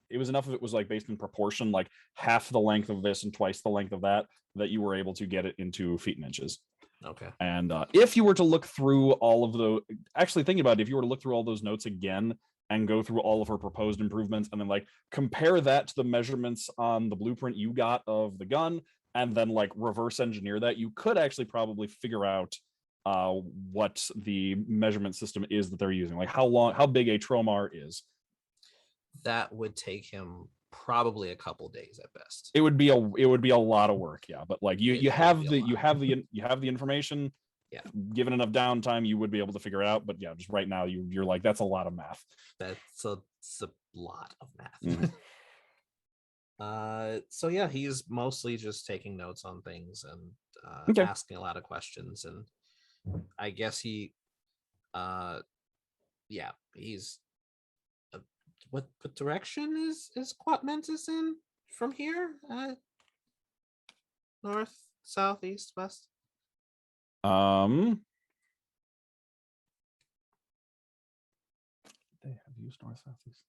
S1: it was enough of it was like based in proportion, like half the length of this and twice the length of that you were able to get it into feet and inches.
S5: Okay.
S1: And if you were to look through all of the, actually thinking about it, if you were to look through all those notes again and go through all of her proposed improvements and then like compare that to the measurements on the blueprint you got of the gun and then like reverse engineer that, you could actually probably figure out what the measurement system is that they're using, like how big a Tromar is.
S5: That would take him probably a couple days at best.
S1: It would be a lot of work, yeah. But like you have the information.
S5: Yeah.
S1: Given enough downtime, you would be able to figure it out. But yeah, just right now, you're like, that's a lot of math.
S5: That's a lot of math. So yeah, he's mostly just taking notes on things and asking a lot of questions, and I guess he's what direction is Quatmentis in? from here? North, south, east, west?
S1: They have used north, south, east.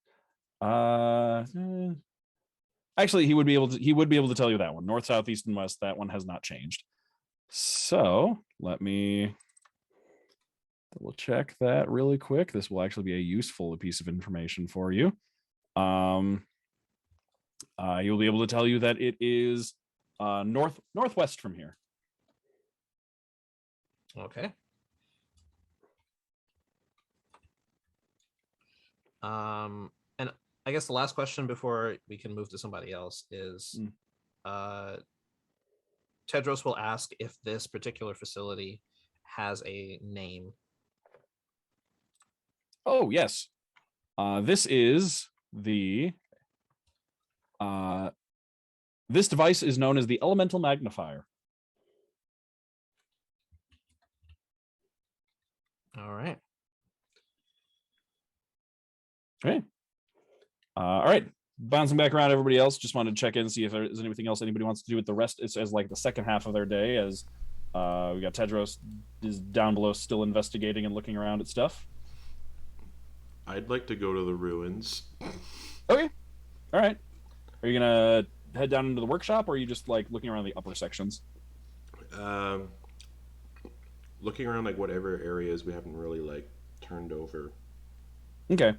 S1: Actually, he would be able to tell you that one. North, south, east, and west. That one has not changed. So let me double check that really quick. This will actually be a useful piece of information for you. He'll be able to tell you that it is northwest from here.
S5: Okay. And I guess the last question before we can move to somebody else is, Tedros will ask if this particular facility has a name.
S1: Oh, yes. This is the this device is known as the Elemental Magnifier.
S5: All right.
S1: Okay. All right. Bouncing back around, everybody else. Just wanted to check in, see if there is anything else anybody wants to do with the rest. It's as like the second half of their day, as we got Tedros is down below, still investigating and looking around at stuff.
S2: I'd like to go to the ruins.
S1: Okay. All right. Are you gonna head down into the workshop, or are you just like looking around the upper sections?
S2: Looking around like whatever areas we haven't really like turned over.
S1: Okay.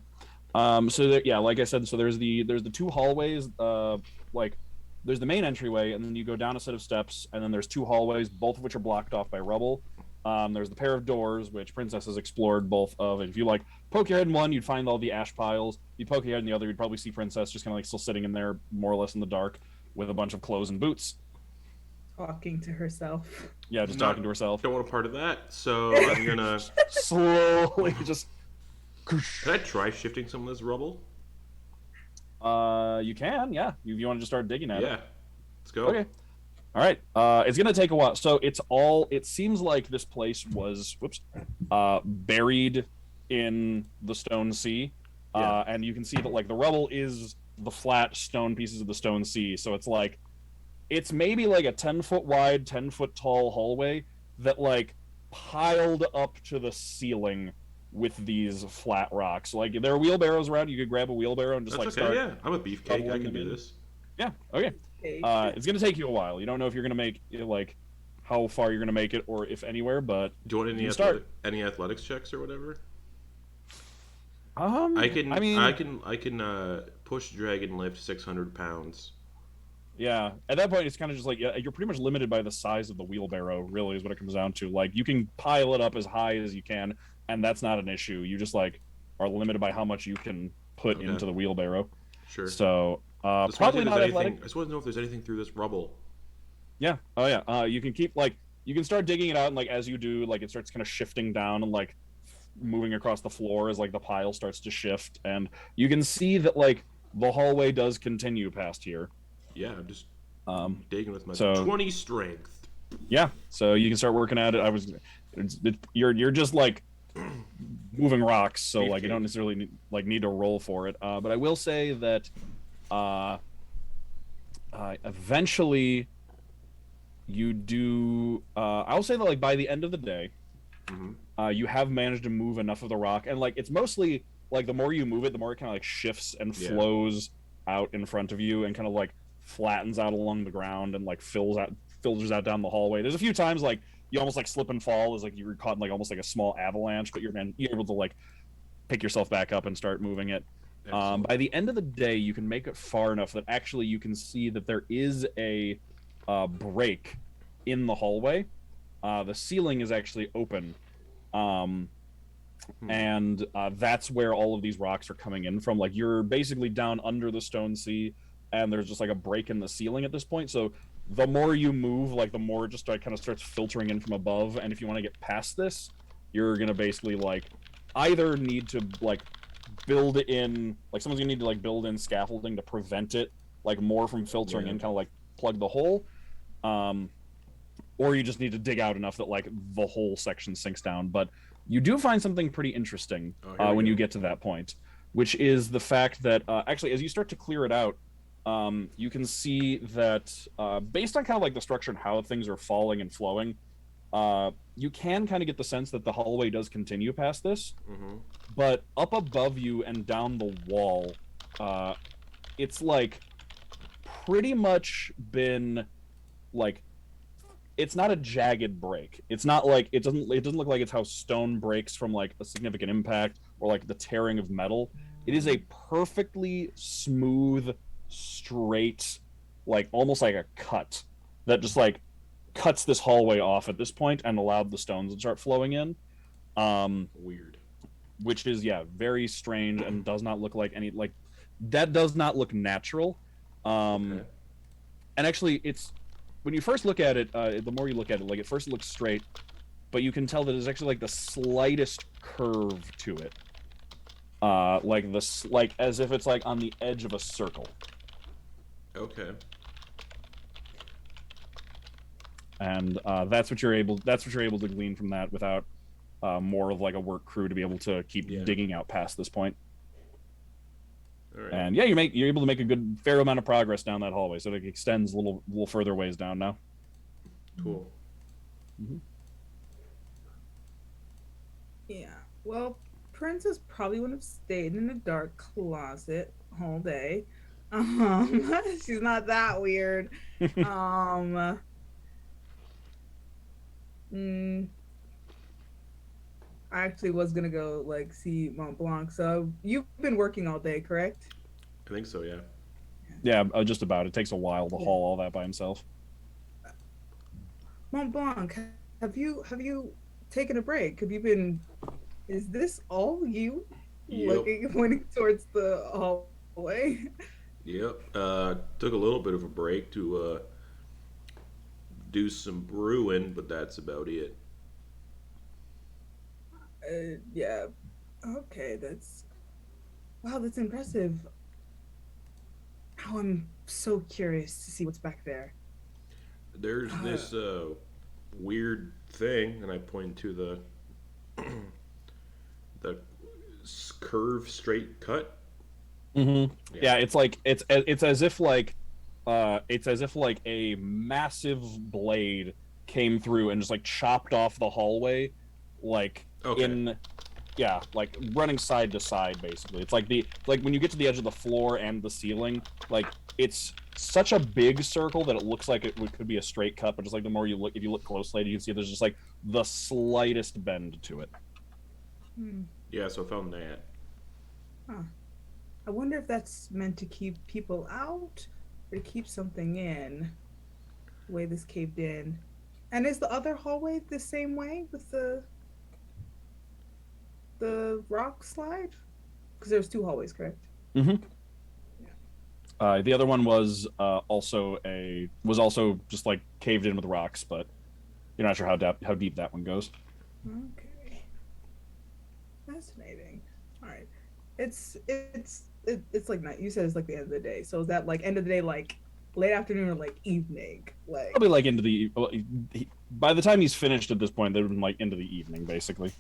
S1: So there, yeah, like I said, so there's the two hallways. Like there's the main entryway, and then you go down a set of steps, and then there's two hallways, both of which are blocked off by rubble. There's the pair of doors, which Princess has explored both of. And if you like poke your head in one, you'd find all the ash piles. You poke your head in the other, you'd probably see Princess just kind of like still sitting in there, more or less in the dark, with a bunch of clothes and boots.
S6: Talking to herself.
S1: Yeah, just talking to herself.
S2: Don't want a part of that, so I'm gonna
S1: slowly just.
S2: Can I try shifting some of this rubble?
S1: You can, yeah. You want to just start digging at it?
S2: Yeah, let's go.
S1: Okay. All right. It's gonna take a while. So it seems like this place was buried in the stone sea.
S2: Yeah.
S1: And you can see that like the rubble is the flat stone pieces of the stone sea. So it's like it's maybe like a 10-foot wide, 10-foot tall hallway that like piled up to the ceiling with these flat rocks. Like there are wheelbarrows around. You could grab a wheelbarrow and just
S2: That's
S1: like
S2: okay,
S1: start.
S2: yeah. I'm a beefcake. I can do this.
S1: Yeah. Okay. It's gonna take you a while. You don't know if you're gonna make like how far you're gonna make it, or if anywhere. But
S2: do you want any athletics checks or whatever? I can push drag and lift 600 pounds.
S1: Yeah, at that point it's kind of just like you're pretty much limited by the size of the wheelbarrow. Really, is what it comes down to. Like you can pile it up as high as you can, and that's not an issue. You just like are limited by how much you can put into the wheelbarrow.
S2: Sure.
S1: So probably not athletic.
S2: I just want to know if there's anything through this rubble.
S1: Yeah. Oh yeah. You can keep like you can start digging it out, and like as you do, like it starts kind of shifting down and like moving across the floor as like the pile starts to shift, and you can see that like the hallway does continue past here.
S2: Yeah, I'm just digging with my 20 strength.
S1: Yeah, so you can start working at it. You're just like moving rocks, so like you don't necessarily need to roll for it. But I will say that eventually you do. I'll say that like by the end of the day, you have managed to move enough of the rock, and like it's mostly like the more you move it, the more it kind of like shifts and flows out in front of you, and kind of like flattens out along the ground and like filters out down the hallway. There's a few times like you almost like slip and fall as like you were caught in like almost like a small avalanche, but you're able to like pick yourself back up and start moving it. By the end of the day, you can make it far enough that actually you can see that there is a break in the hallway. The ceiling is actually open, and that's where all of these rocks are coming in from. Like you're basically down under the stone sea, and there's just like a break in the ceiling at this point. So the more you move, like the more it just kind of starts filtering in from above. And if you want to get past this, you're gonna basically like either need to like build in, like someone's gonna need to like build in scaffolding to prevent it like more from filtering in, kind of like plug the hole, or you just need to dig out enough that like the whole section sinks down. But you do find something pretty interesting when you get to that point, which is the fact that actually as you start to clear it out, you can see that based on kind of like the structure and how things are falling and flowing, you can kind of get the sense that the hallway does continue past this, but up above you and down the wall, it's like pretty much been like, it's not a jagged break. It's not like it doesn't look like it's how stone breaks from like a significant impact or like the tearing of metal. It is a perfectly smooth, straight, like almost like a cut that just like cuts this hallway off at this point and allowed the stones to start flowing in.
S2: Weird.
S1: Which is, yeah, very strange and does not look like any, like, that does not look natural.
S2: Okay.
S1: And actually, it's, when you first look at it, the more you look at it, like, at first it looks straight, but you can tell that there's actually like the slightest curve to it. Like as if it's like on the edge of a circle.
S2: Okay.
S1: And that's what you're able to glean from that without more of like a work crew to be able to keep digging out past this point.
S2: All right.
S1: And yeah, you're able to make a good fair amount of progress down that hallway, so it extends a little further ways down now.
S2: Cool.
S6: Yeah. Well, Princess probably wouldn't have stayed in a dark closet all day. She's not that weird. I actually was gonna go like see Montblanc. So you've been working all day, correct?
S2: I think so, yeah.
S1: Yeah, just about. It takes a while to haul all that by himself.
S6: Montblanc, have you taken a break? Have you been? Is this all you?
S2: Yep.
S6: Pointing towards the hallway.
S2: Yep. Took a little bit of a break to do some brewing, but that's about it.
S6: Yeah. Okay, that's impressive. Oh, I'm so curious to see what's back there.
S2: There's this weird thing, and I point to the curved straight cut.
S1: Yeah, it's like it's as if like a massive blade came through and just like chopped off the hallway, like like running side to side basically. It's like when you get to the edge of the floor and the ceiling, like it's such a big circle that it looks like it could be a straight cut, but just like the more you look, if you look closely, you can see there's just like the slightest bend to it.
S2: Yeah, so I found that.
S6: Huh. I wonder if that's meant to keep people out or to keep something in. The way this caved in. And is the other hallway the same way with the rock slide? Because there's two hallways, correct?
S1: The other one was also just like caved in with rocks, but you're not sure how deep that one goes.
S6: Okay. Fascinating. All right. It's like night. You said it's like the end of the day. So is that like end of the day, like late afternoon or like evening? Like
S1: probably like into the. By the time he's finished at this point, they've been like into the evening, basically.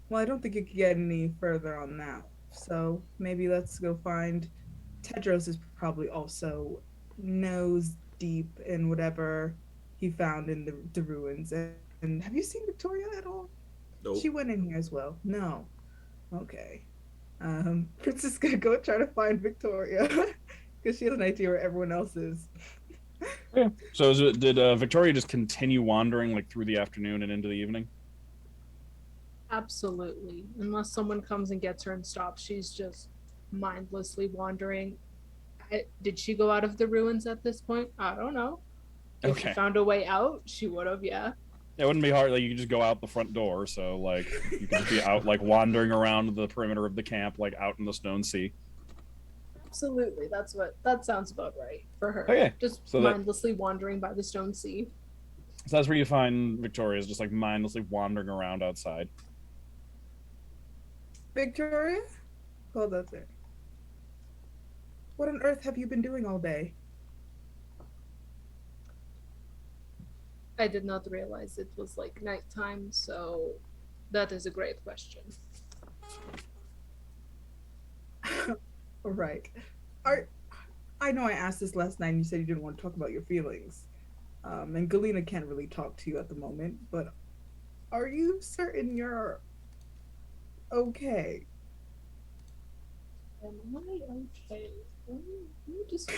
S6: Well, I don't think you could get any further on that. So maybe let's go find. Tedros is probably also nose deep in whatever he found in the ruins. And have you seen Viktoria at all?
S2: Nope.
S6: She went in here as well. No. Okay. Princess is gonna go try to find Viktoria because she has an idea where everyone else is.
S1: Yeah. So did Viktoria just continue wandering like through the afternoon and into the evening?
S3: Absolutely. Unless someone comes and gets her and stops, she's just mindlessly wandering. Did she go out of the ruins at this point? I don't know. If she found a way out, she would have, yeah.
S1: It wouldn't be hard. Like you could just go out the front door, so like you could just be out like wandering around the perimeter of the camp, like out in the stone sea.
S3: Absolutely, that sounds about right for her.
S1: Okay.
S3: Just
S1: So
S3: mindlessly wandering by the stone sea.
S1: So that's where you find Viktoria, is just like mindlessly wandering around outside.
S6: Viktoria? Hold up there. What on earth have you been doing all day?
S3: I did not realize it was like nighttime, so that is a great question.
S6: All right. Are I know I asked this last night and you said you didn't want to talk about your feelings. And Galina can't really talk to you at the moment, but are you certain you're okay?
S3: Am I okay? You just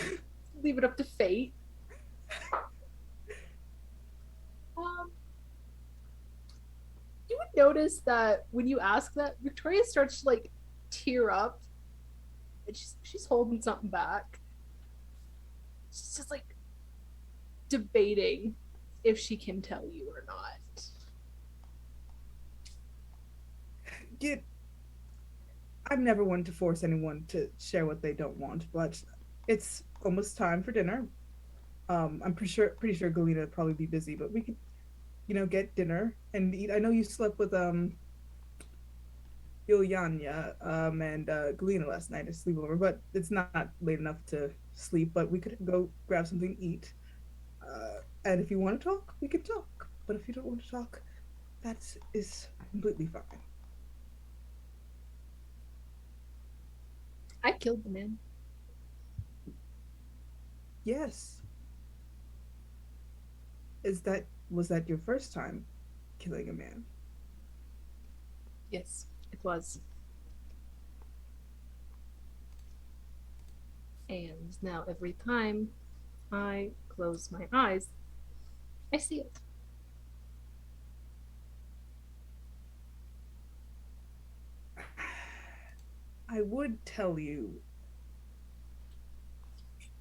S3: leave it up to fate. Um, you would notice that when you ask that, Victoria starts to like tear up, and she's holding something back. She's just like debating if she can tell you or not.
S6: Get I'm never one to force anyone to share what they don't want, but it's almost time for dinner. I'm pretty sure Galina would probably be busy, but we could, get dinner and eat. I know you slept with Yulyanya and Galina last night, a sleepover, but it's not late enough to sleep. But we could go grab something to eat. And if you want to talk, we can talk. But if you don't want to talk, that is completely fine.
S3: I killed the man.
S6: Yes. Was that your first time killing a man?
S3: Yes, it was. And now every time I close my eyes, I see it.
S6: I would tell you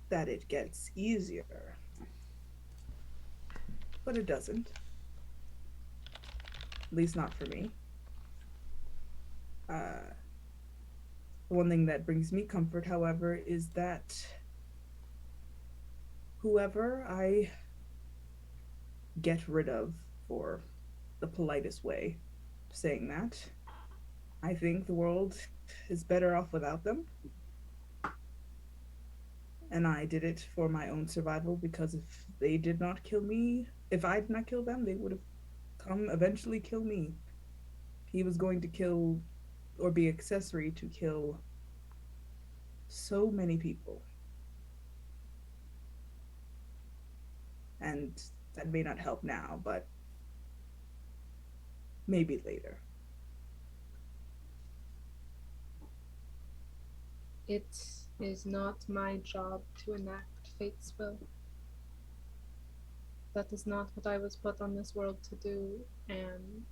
S6: that it gets easier, but it doesn't. At least not for me. The one thing that brings me comfort, however, is that whoever I get rid of, for the politest way of saying that, I think the world is better off without them. And I did it for my own survival because if they did not kill me, if I did not kill them, they would have come eventually kill me. He was going to kill or be accessory to kill so many people. And that may not help now, but maybe later.
S3: It is not my job to enact fate's will. That is not what I was put on this world to do, and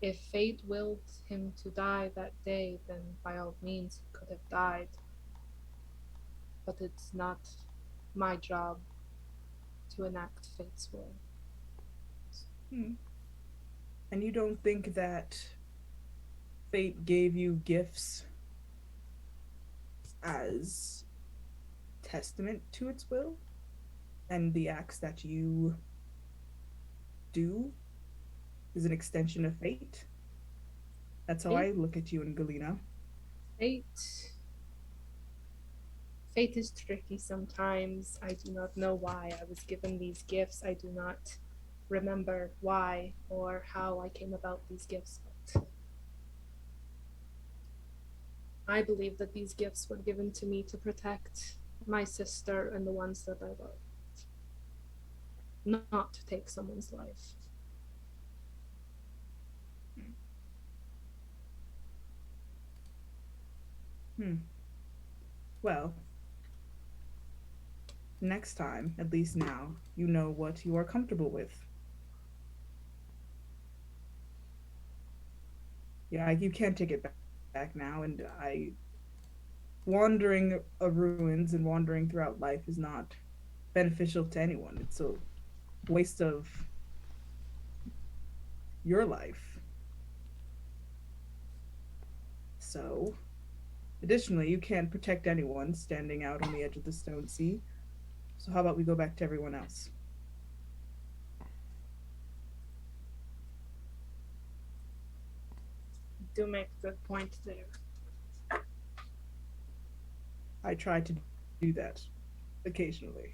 S3: if fate willed him to die that day, then by all means he could have died. But it's not my job to enact fate's will.
S6: Hmm. And you don't think that fate gave you gifts as testament to its will? And the acts that you do is an extension of fate? That's how I look at you and Galina.
S3: Fate. Fate is tricky sometimes. I do not know why I was given these gifts. I do not remember why or how I came about these gifts, but I believe that these gifts were given to me to protect my sister and the ones that I love, not to take someone's life.
S6: Hmm. Well, next time, at least now, you know what you are comfortable with. Yeah, you can't take it back now, and wandering of ruins and wandering throughout life is not beneficial to anyone. It's a waste of your life. So, additionally, you can't protect anyone standing out on the edge of the stone sea. So, how about we go back to everyone else?
S3: Do make a good point there.
S6: I try to do that occasionally.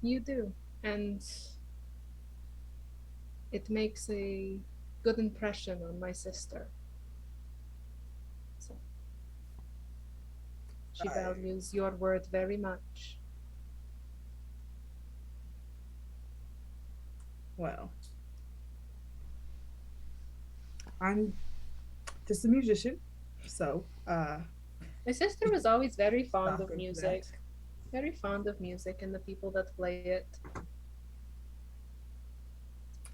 S3: You do, and it makes a good impression on my sister. So She
S6: I-
S3: values your word very much.
S6: Well, I'm just a musician, so
S3: My sister was always very fond
S6: not
S3: of
S6: good for
S3: music.
S6: that.
S3: Very fond of music and the people that play it.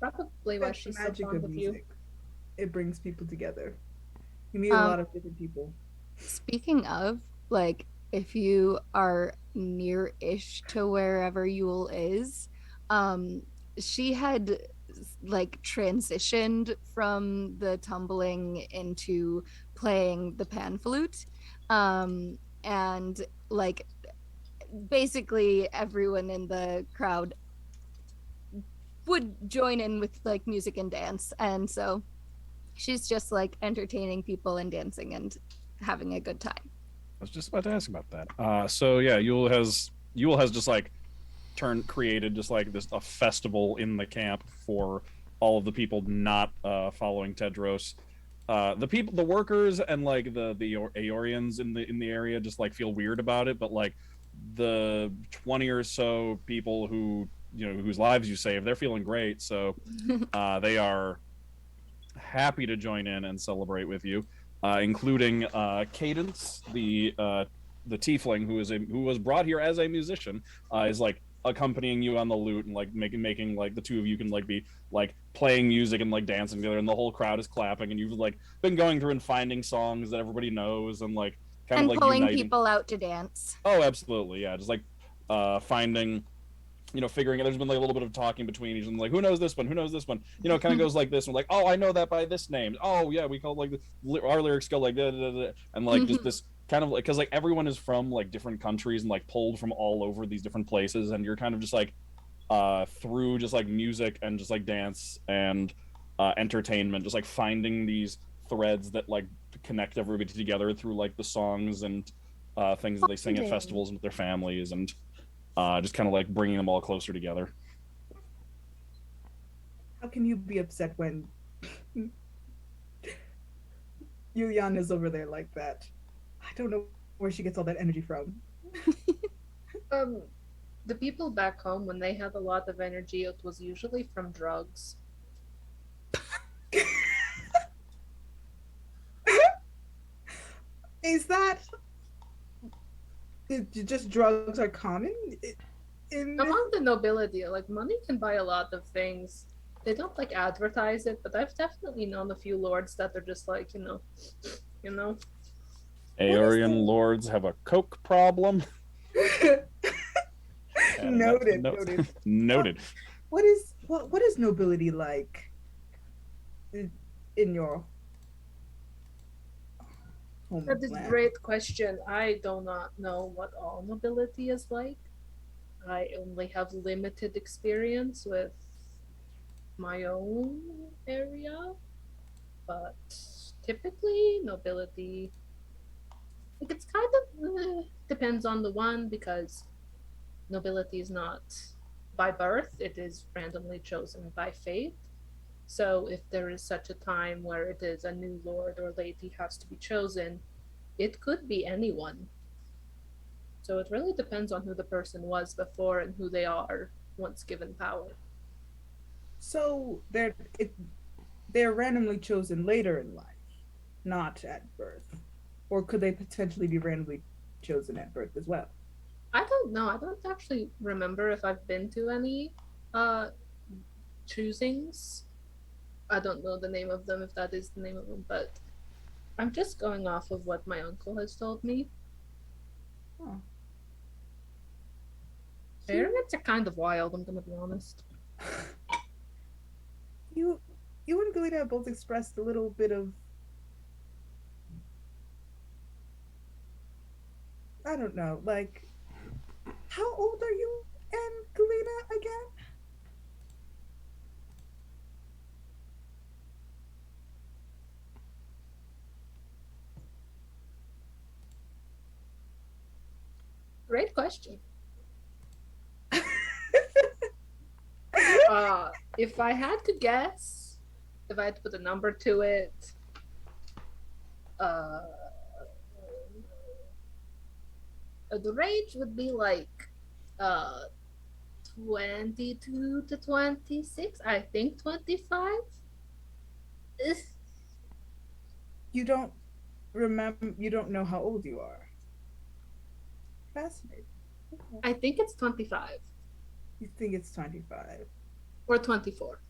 S3: Probably why
S6: That's the
S3: she's so
S6: magic
S3: fond
S6: of
S3: of you.
S6: music. It brings people together. You meet a
S4: Um,
S6: lot of different people.
S4: Speaking of, like, if you are near-ish to wherever Yule is, um, she had like transitioned from the tumbling into playing the pan flute. And like basically everyone in the crowd would join in with like music and dance. And so she's just like entertaining people and dancing and having a good time.
S1: I was just about to ask about that. So yeah, Yule has just like created just like this a festival in the camp for all of the people not following Tedros. The workers and like the Aeorians in the area just like feel weird about it, but like the 20 or so people who whose lives you save, they're feeling great. So they are happy to join in and celebrate with you, including Cadence, the tiefling who was brought here as a musician, is like accompanying you on the lute and like making like the two of you can like be like playing music and like dancing together, and the whole crowd is clapping, and you've like been going through and finding songs that everybody knows and like kind of
S4: And
S1: like
S4: pulling
S1: uniting.
S4: people out to dance.
S1: Oh, absolutely, yeah, just like finding, figuring it. There's been like a little bit of talking between each, and like, who knows this one? Who knows this one? It kind of goes like this. And like, oh, I know that by this name. Oh, yeah, we call it like our lyrics go like da, da, da, da. And like just this kind of like, because like everyone is from like different countries and like pulled from all over these different places, and you're kind of just like through just like music and just like dance and entertainment, just like finding these threads that like connect everybody together through like the songs and things that they sing at
S4: Bonding.
S1: festivals with their families, and just kind of like bringing them all closer together.
S6: How can you be upset when Yulyanya is over there like that? I don't know where she gets all that energy from.
S3: Um, the people back home, when they had a lot of energy, it was usually from drugs.
S6: Is that just drugs are common in
S3: Among the nobility, like money can buy a lot of things. They don't like advertise it, but I've definitely known a few lords that are just like, you know.
S1: Aeorian lords have a coke problem.
S6: Noted, noted.
S1: Noted.
S6: What is nobility like in your
S3: That is a
S6: homeland?
S3: great question. I do not know what all nobility is like. I only have limited experience with my own area, but typically nobility, like it's kind of depends on the one, because nobility is not by birth, it is randomly chosen by fate. So if there is such a time where it is a new lord or lady has to be chosen, it could be anyone. So it really depends on who the person was before and who they are once given power.
S6: So they're randomly chosen later in life, not at birth, or could they potentially be randomly chosen at birth as well?
S3: I don't know. I don't actually remember if I've been to any uh choosings. I don't know the name of them, if that is the name of them, but I'm just going off of what my uncle has told me.
S6: Huh.
S3: It's a kind of wild, I'm gonna be honest.
S6: You you and Galina both expressed a little bit of, I don't know, like, how old are you and Galina again?
S3: Great question. If I had to guess, if I had to put a number to it, uh, The range would be like 22 to 26. I think 25. Ugh.
S6: You don't remember. You don't know how old you are. Fascinating. Okay.
S3: I think it's 25
S6: You think it's 25
S3: or 24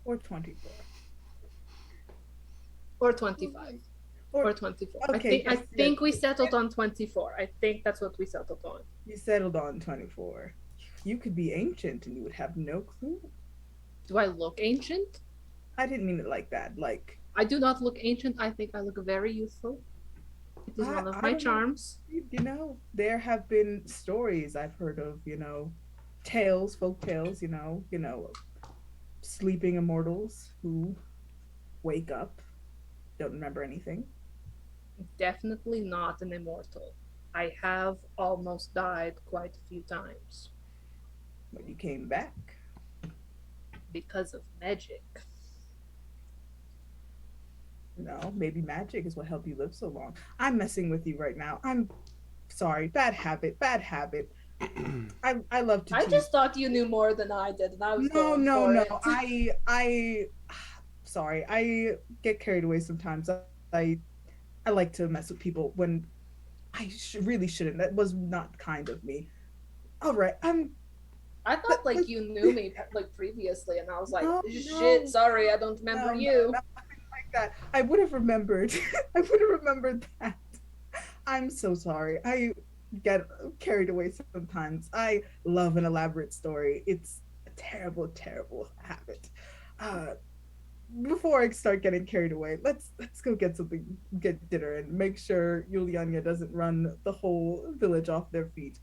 S6: or 24
S3: or 25 or 24.
S6: Okay,
S3: I
S6: yes,
S3: think
S6: yes.
S3: we settled on 24. I think that's what we settled on.
S6: You settled on 24. You could be ancient and you would have no clue.
S3: Do I look ancient?
S6: I didn't mean it like that. Like,
S3: I do not look ancient. I think I look very youthful. It is one of
S6: I
S3: my
S6: don't know.
S3: charms.
S6: You know, there have been stories I've heard of, you know, tales, folk tales, you know, sleeping immortals who wake up, don't remember anything.
S3: Definitely not an immortal. I have almost died quite a few times
S6: But you came back.
S3: because of magic.
S6: You know, maybe magic is what helped you live so long. I'm messing with you right now. I'm sorry. Bad habit. Bad habit. I love to
S3: I
S6: tease.
S3: just thought you knew more than I did, and I was going for
S6: No.
S3: it.
S6: I sorry. I get carried away sometimes. I like to mess with people when really shouldn't. That was not kind of me. All right.
S3: I thought like you knew me like previously, and I was like,
S6: No,
S3: shit,
S6: no.
S3: sorry, I don't remember you.
S6: Nothing like that. I would have remembered. I would have remembered that. I'm so sorry. I get carried away sometimes. I love an elaborate story. It's a terrible, terrible habit. Before I start getting carried away, let's go get dinner, and make sure Yulyanya doesn't run the whole village off their feet.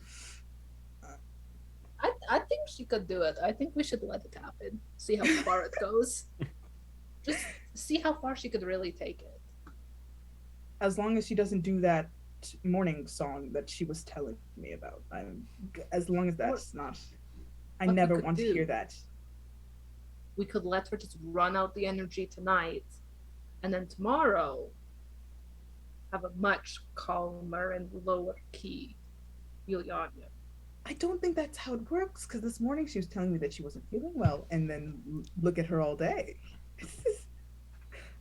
S3: I think she could do it. I think we should let it happen. See how far it goes. Just see how far she could really take it.
S6: As long as she doesn't do that morning song that she was telling me about. As long as that's not. I
S3: What we
S6: never
S3: could
S6: want to
S3: do-
S6: hear that.
S3: We could let her just run out the energy tonight, and then tomorrow have a much calmer and lower key Yulyanya.
S6: I don't think that's how it works, because this morning she was telling me that she wasn't feeling well, and then look at her all day.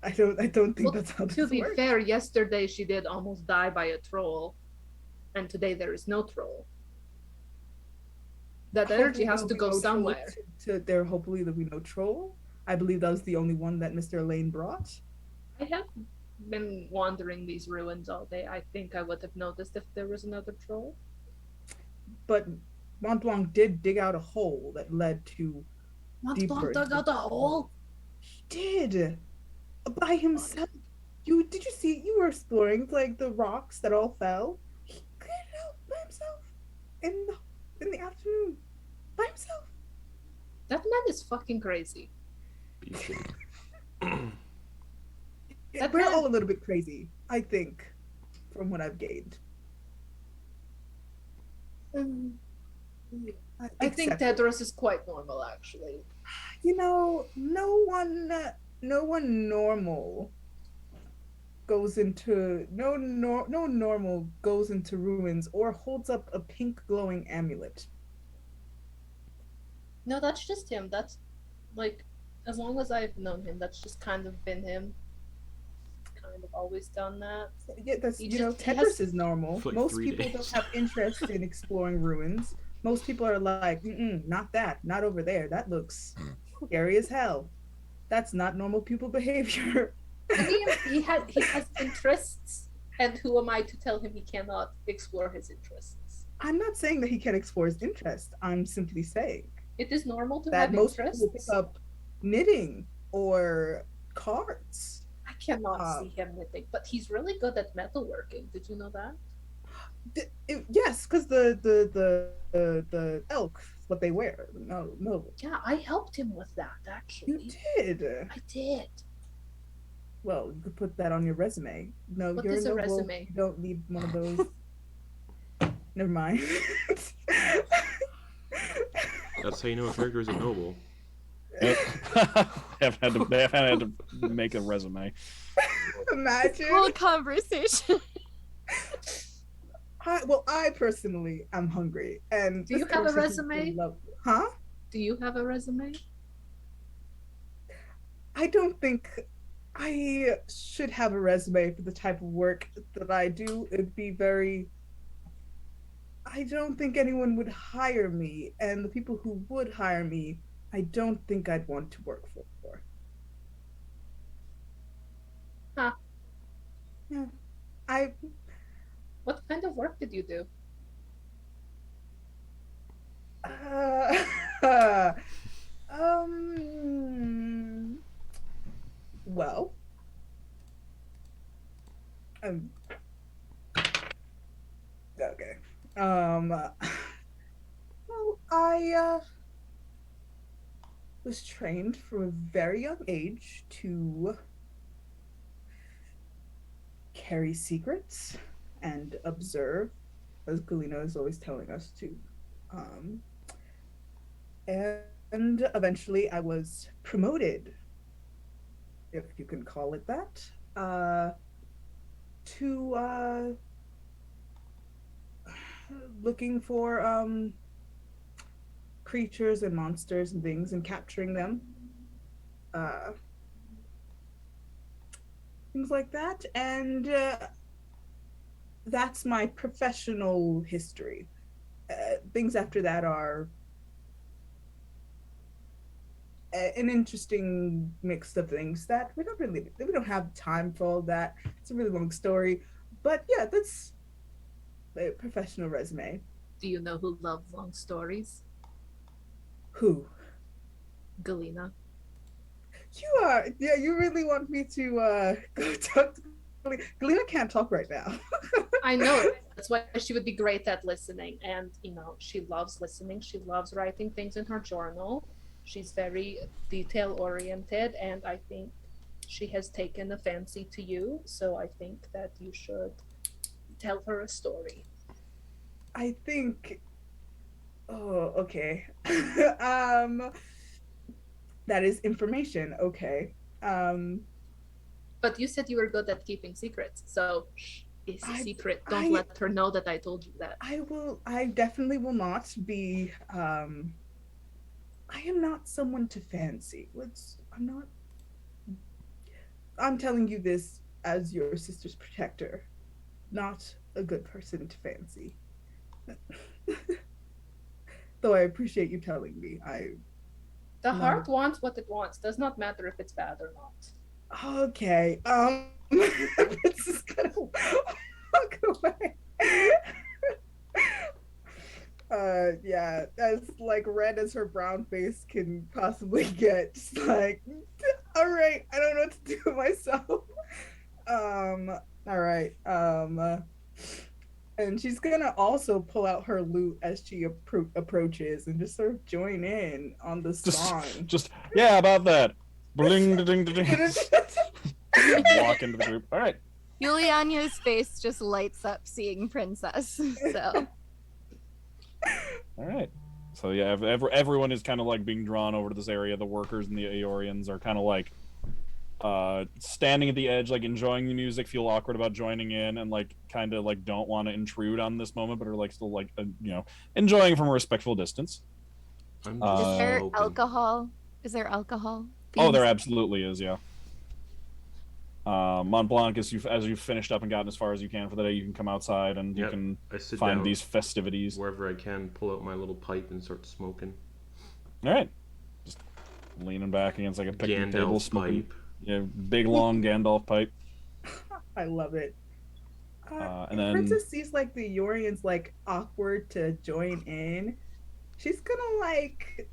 S6: I don't think
S3: Well,
S6: that's how
S3: to
S6: this
S3: be
S6: works.
S3: fair, yesterday she did almost die by a troll, and today there is no troll. That energy
S6: Hopefully
S3: has
S6: there'll
S3: to
S6: be
S3: go
S6: no troll
S3: somewhere.
S6: Hopefully there'll be no troll. I believe that was the only one that Mr. Lane brought.
S3: I have been wandering these ruins all day. I think I would have noticed if there was another troll.
S6: But Montblanc did dig out a hole that led to deeper.
S3: Montblanc dug out a hole?
S6: He did. By himself. Did you see? You were exploring like the rocks that all fell. He cleared it out by himself in the afternoon by himself.
S3: That man is fucking crazy. That
S6: We're
S3: man-
S6: all a little bit crazy, I think, from what I've gained.
S3: I think
S6: Except-
S3: Tedros is quite normal, actually.
S6: You know, no one normal goes into no normal goes into ruins or holds up a pink glowing amulet.
S3: No, that's just him. That's like, as long as I've known him, that's just kind of been him. Kind of always done that.
S6: Yeah, that's
S3: He
S6: you know,
S3: just- he
S6: Tedros
S3: has-
S6: is normal.
S2: For like
S6: Most
S2: 3
S6: people
S2: days.
S6: don't have interest in exploring ruins. Most people are like, not that, not over there. That looks scary as hell. That's not normal people behavior.
S3: He has interests, and who am I to tell him he cannot explore his interests?
S6: I'm not saying that he can't explore his interest. I'm simply saying
S3: It is normal to
S6: that
S3: have
S6: most people
S3: interests.
S6: pick up knitting or cards.
S3: I cannot
S6: Uh,
S3: see him knitting, but he's really good at metalworking. Did you know that?
S6: Yes, because the elk, what they wear. No,
S3: Yeah, I helped him with that
S6: you
S3: actually.
S6: did.
S3: I did.
S6: Well, you could put that on your resume. No,
S3: What
S6: you're
S3: is a
S6: noble.
S3: resume?
S6: You don't need one of those. Never mind.
S2: That's how you know a character is a noble.
S1: They have had to make a resume.
S6: Imagine.
S4: Whole conversation.
S6: I personally am hungry, and
S3: Do you
S6: this
S3: have a
S6: conversation has been
S3: resume?
S6: lovely. Huh?
S3: Do you have a resume?
S6: I don't think I should have a resume for the type of work that I do. It'd be very. I don't think anyone would hire me, and the people who would hire me, I don't think I'd want to work for.
S3: Huh.
S6: Yeah, I.
S3: What kind of work did you do?
S6: Uh, um. Well. Um. Okay. Well, I was trained from a very young age to carry secrets and observe, as Galina is always telling us to. Um, and eventually I was promoted, if you can call it that, to looking for creatures and monsters and things and capturing them. Uh, Things like that. And that's my professional history. Things after that are an interesting mix of things that we don't have time for all that. It's a really long story, but yeah, that's a professional resume.
S3: Do you know who loves long stories?
S6: Who?
S3: Galina.
S6: You really want me to go talk to Galina? Galina can't talk right now.
S3: I know. That's why she would be great at listening. And, she loves listening. She loves writing things in her journal. She's very detail oriented. And I think she has taken a fancy to you. So I think that you should tell her a story.
S6: I think. Oh, okay. That is information. Okay.
S3: But you said you were good at keeping secrets. So it's a secret. Don't let her know that I told you that.
S6: I definitely will not be. I am not someone to fancy. I'm not. I'm telling you this as your sister's protector. Not a good person to fancy. Though I appreciate you telling me.
S3: The heart wants what it wants. Does not matter if it's bad or not.
S6: Okay. This is gonna walk away. Yeah, as like red as her brown face can possibly get. Just like, all right, I don't know what to do with myself. All right. And she's gonna also pull out her lute as she approaches and just sort of join in on the song.
S1: Just yeah, about that. Bling, ding, ding, ding. Walk into the group. All right.
S4: Yulyanya's face just lights up seeing Princess. So.
S1: All right. So yeah, everyone is kind of like being drawn over to this area. The workers and the Aeorians are kind of like standing at the edge, like enjoying the music, feel awkward about joining in, and like kind of like don't want to intrude on this moment, but are like still like enjoying from a respectful distance.
S4: Is there alcohol? Is there alcohol?
S1: Oh, there absolutely is. Yeah. Montblanc, as you've finished up and gotten as far as you can for the day, you can come outside and you can find these festivities
S2: wherever I can. Pull out my little pipe and start smoking.
S1: All right, just leaning back against like a picnic table, smoking.
S2: Pipe.
S1: Yeah, big long Gandalf pipe.
S6: I love it.
S1: And then
S6: Princess sees like the Yorians like awkward to join in. She's gonna like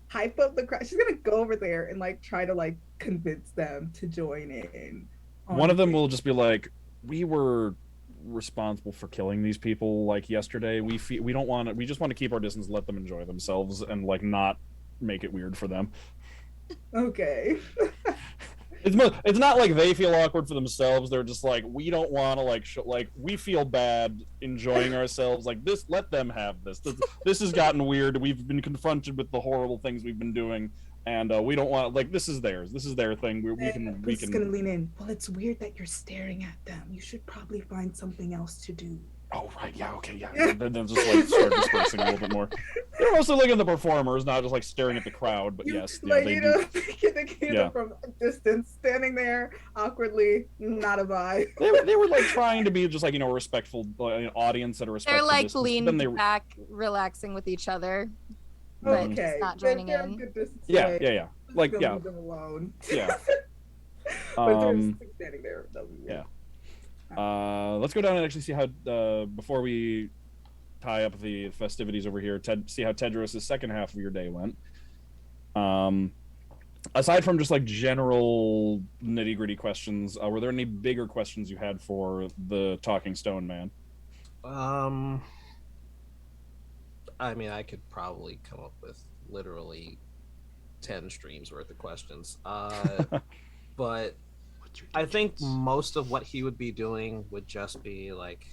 S6: hype up the crowd. She's gonna go over there and like try to like convince them to join in.
S1: One of them will just be like, "We were responsible for killing these people like yesterday. We don't want to. We just want to keep our distance, let them enjoy themselves, and like not make it weird for them."
S6: Okay.
S1: It's not like they feel awkward for themselves. They're just like, we don't want to like we feel bad enjoying ourselves. Like this, let them have this. This has gotten weird. We've been confronted with the horrible things we've been doing, and we don't want like this is theirs. This is their thing. We can
S6: gonna lean in. Well, it's weird that you're staring at them. You should probably find something else to do.
S1: Oh right, yeah, okay, yeah. Then they'll just like start dispersing a little bit more. They're mostly looking at the performers, not just like staring at the crowd. But yes, yeah,
S6: like
S1: they
S6: you
S1: do.
S6: know, they came
S1: Yeah.
S6: from a distance, standing there awkwardly, not a vibe.
S1: They were like trying to be just like a respectful audience at a
S4: They're
S1: respectful
S4: like
S1: distance. But
S4: leaned
S1: then they
S4: back, relaxing with each other, but just
S6: Okay,
S4: not joining
S6: they're a
S4: in.
S6: good distance
S1: yeah,
S6: away.
S1: yeah, yeah.
S6: Just
S1: Like
S6: gonna
S1: yeah,
S6: leave them alone.
S1: yeah.
S6: But if they're
S1: Um,
S6: just standing there, that'll be
S1: yeah.
S6: weird.
S1: Let's go down and actually see how before we tie up the festivities over here. See how Tedros' second half of your day went. Aside from just like general nitty gritty questions, were there any bigger questions you had for the Talking Stone Man?
S5: I mean, I could probably come up with literally 10 streams worth of questions. But I think most of what he would be doing would just be like,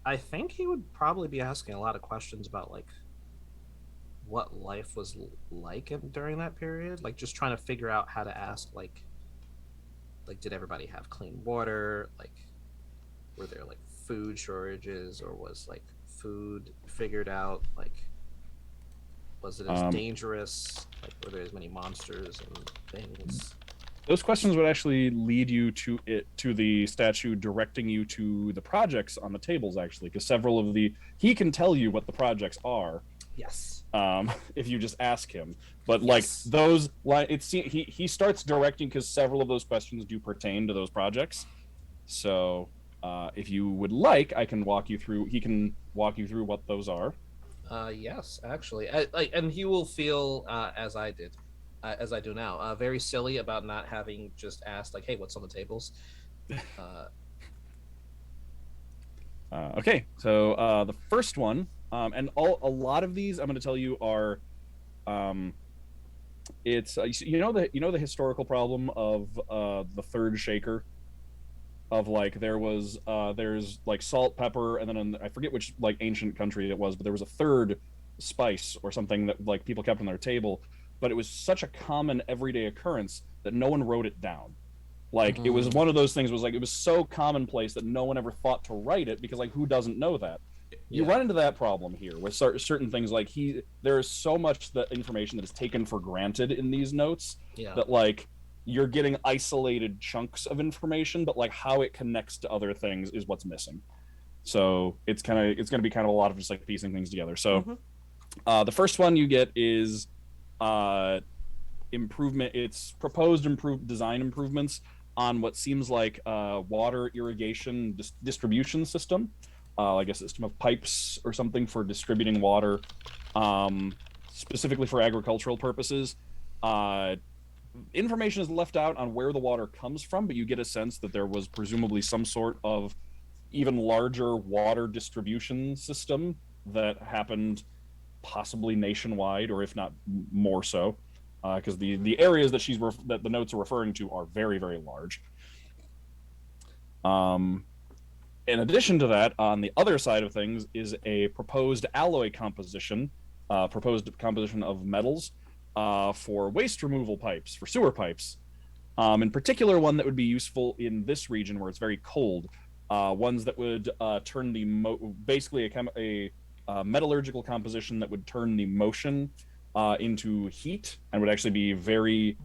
S5: I think he would probably be asking a lot of questions about like what life was like during that period, like just trying to figure out how to ask like did everybody have clean water, like were there like food shortages, or was like food figured out, like was it as dangerous, like were there as many monsters and things.
S1: Those questions would actually lead you to the statue directing you to the projects on the tables, actually, because several of he can tell you what the projects are.
S5: Yes.
S1: If you just ask him, but like those, like he starts directing because several of those questions do pertain to those projects. So, if you would like, I can walk you through. He can walk you through what those are.
S5: Yes, actually, and he will feel as I did. As I do now, very silly about not having just asked, like, "Hey, what's on the tables?"
S1: Okay, so the first one, and a lot of these I'm going to tell you are, it's the historical problem of the third shaker, of like there's like salt, pepper, and then I forget which like ancient country it was, but there was a third spice or something that like people kept on their table. But it was such a common everyday occurrence that no one wrote it down. Like it was one of those things, was like it was so commonplace that no one ever thought to write it, because like who doesn't know that? You run into that problem here with certain things. Like there is so much that information that is taken for granted in these notes, that like you're getting isolated chunks of information, but like how it connects to other things is what's missing. So it's going to be kind of a lot of just like piecing things together. So the first one you get is improvement. It's proposed design improvements on what seems like water irrigation distribution system, like a system of pipes or something for distributing water, specifically for agricultural purposes. Information is left out on where the water comes from, but you get a sense that there was presumably some sort of even larger water distribution system that happened possibly nationwide, or if not more so, because the areas that that the notes are referring to are very, very large. In addition to that, on the other side of things is a proposed alloy composition, proposed composition of metals for waste removal pipes, for sewer pipes. In particular, one that would be useful in this region where it's very cold. Ones that would turn basically a metallurgical composition that would turn the motion into heat, and would actually be very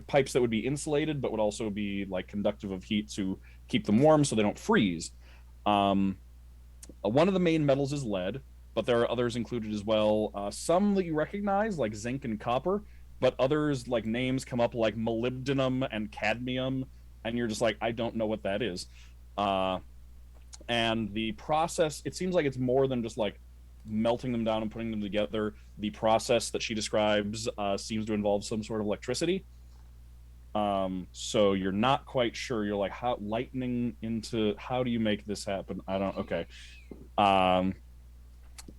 S1: pipes that would be insulated but would also be like conductive of heat to keep them warm so they don't freeze. One of the main metals is lead, but there are others included as well. Some that you recognize, like zinc and copper, but others, like names come up like molybdenum and cadmium, and you're just like, I don't know what that is. And the process, it seems like it's more than just like melting them down and putting them together. The process that she describes seems to involve some sort of electricity. So you're not quite sure. You're like, how do you make this happen? I don't, okay.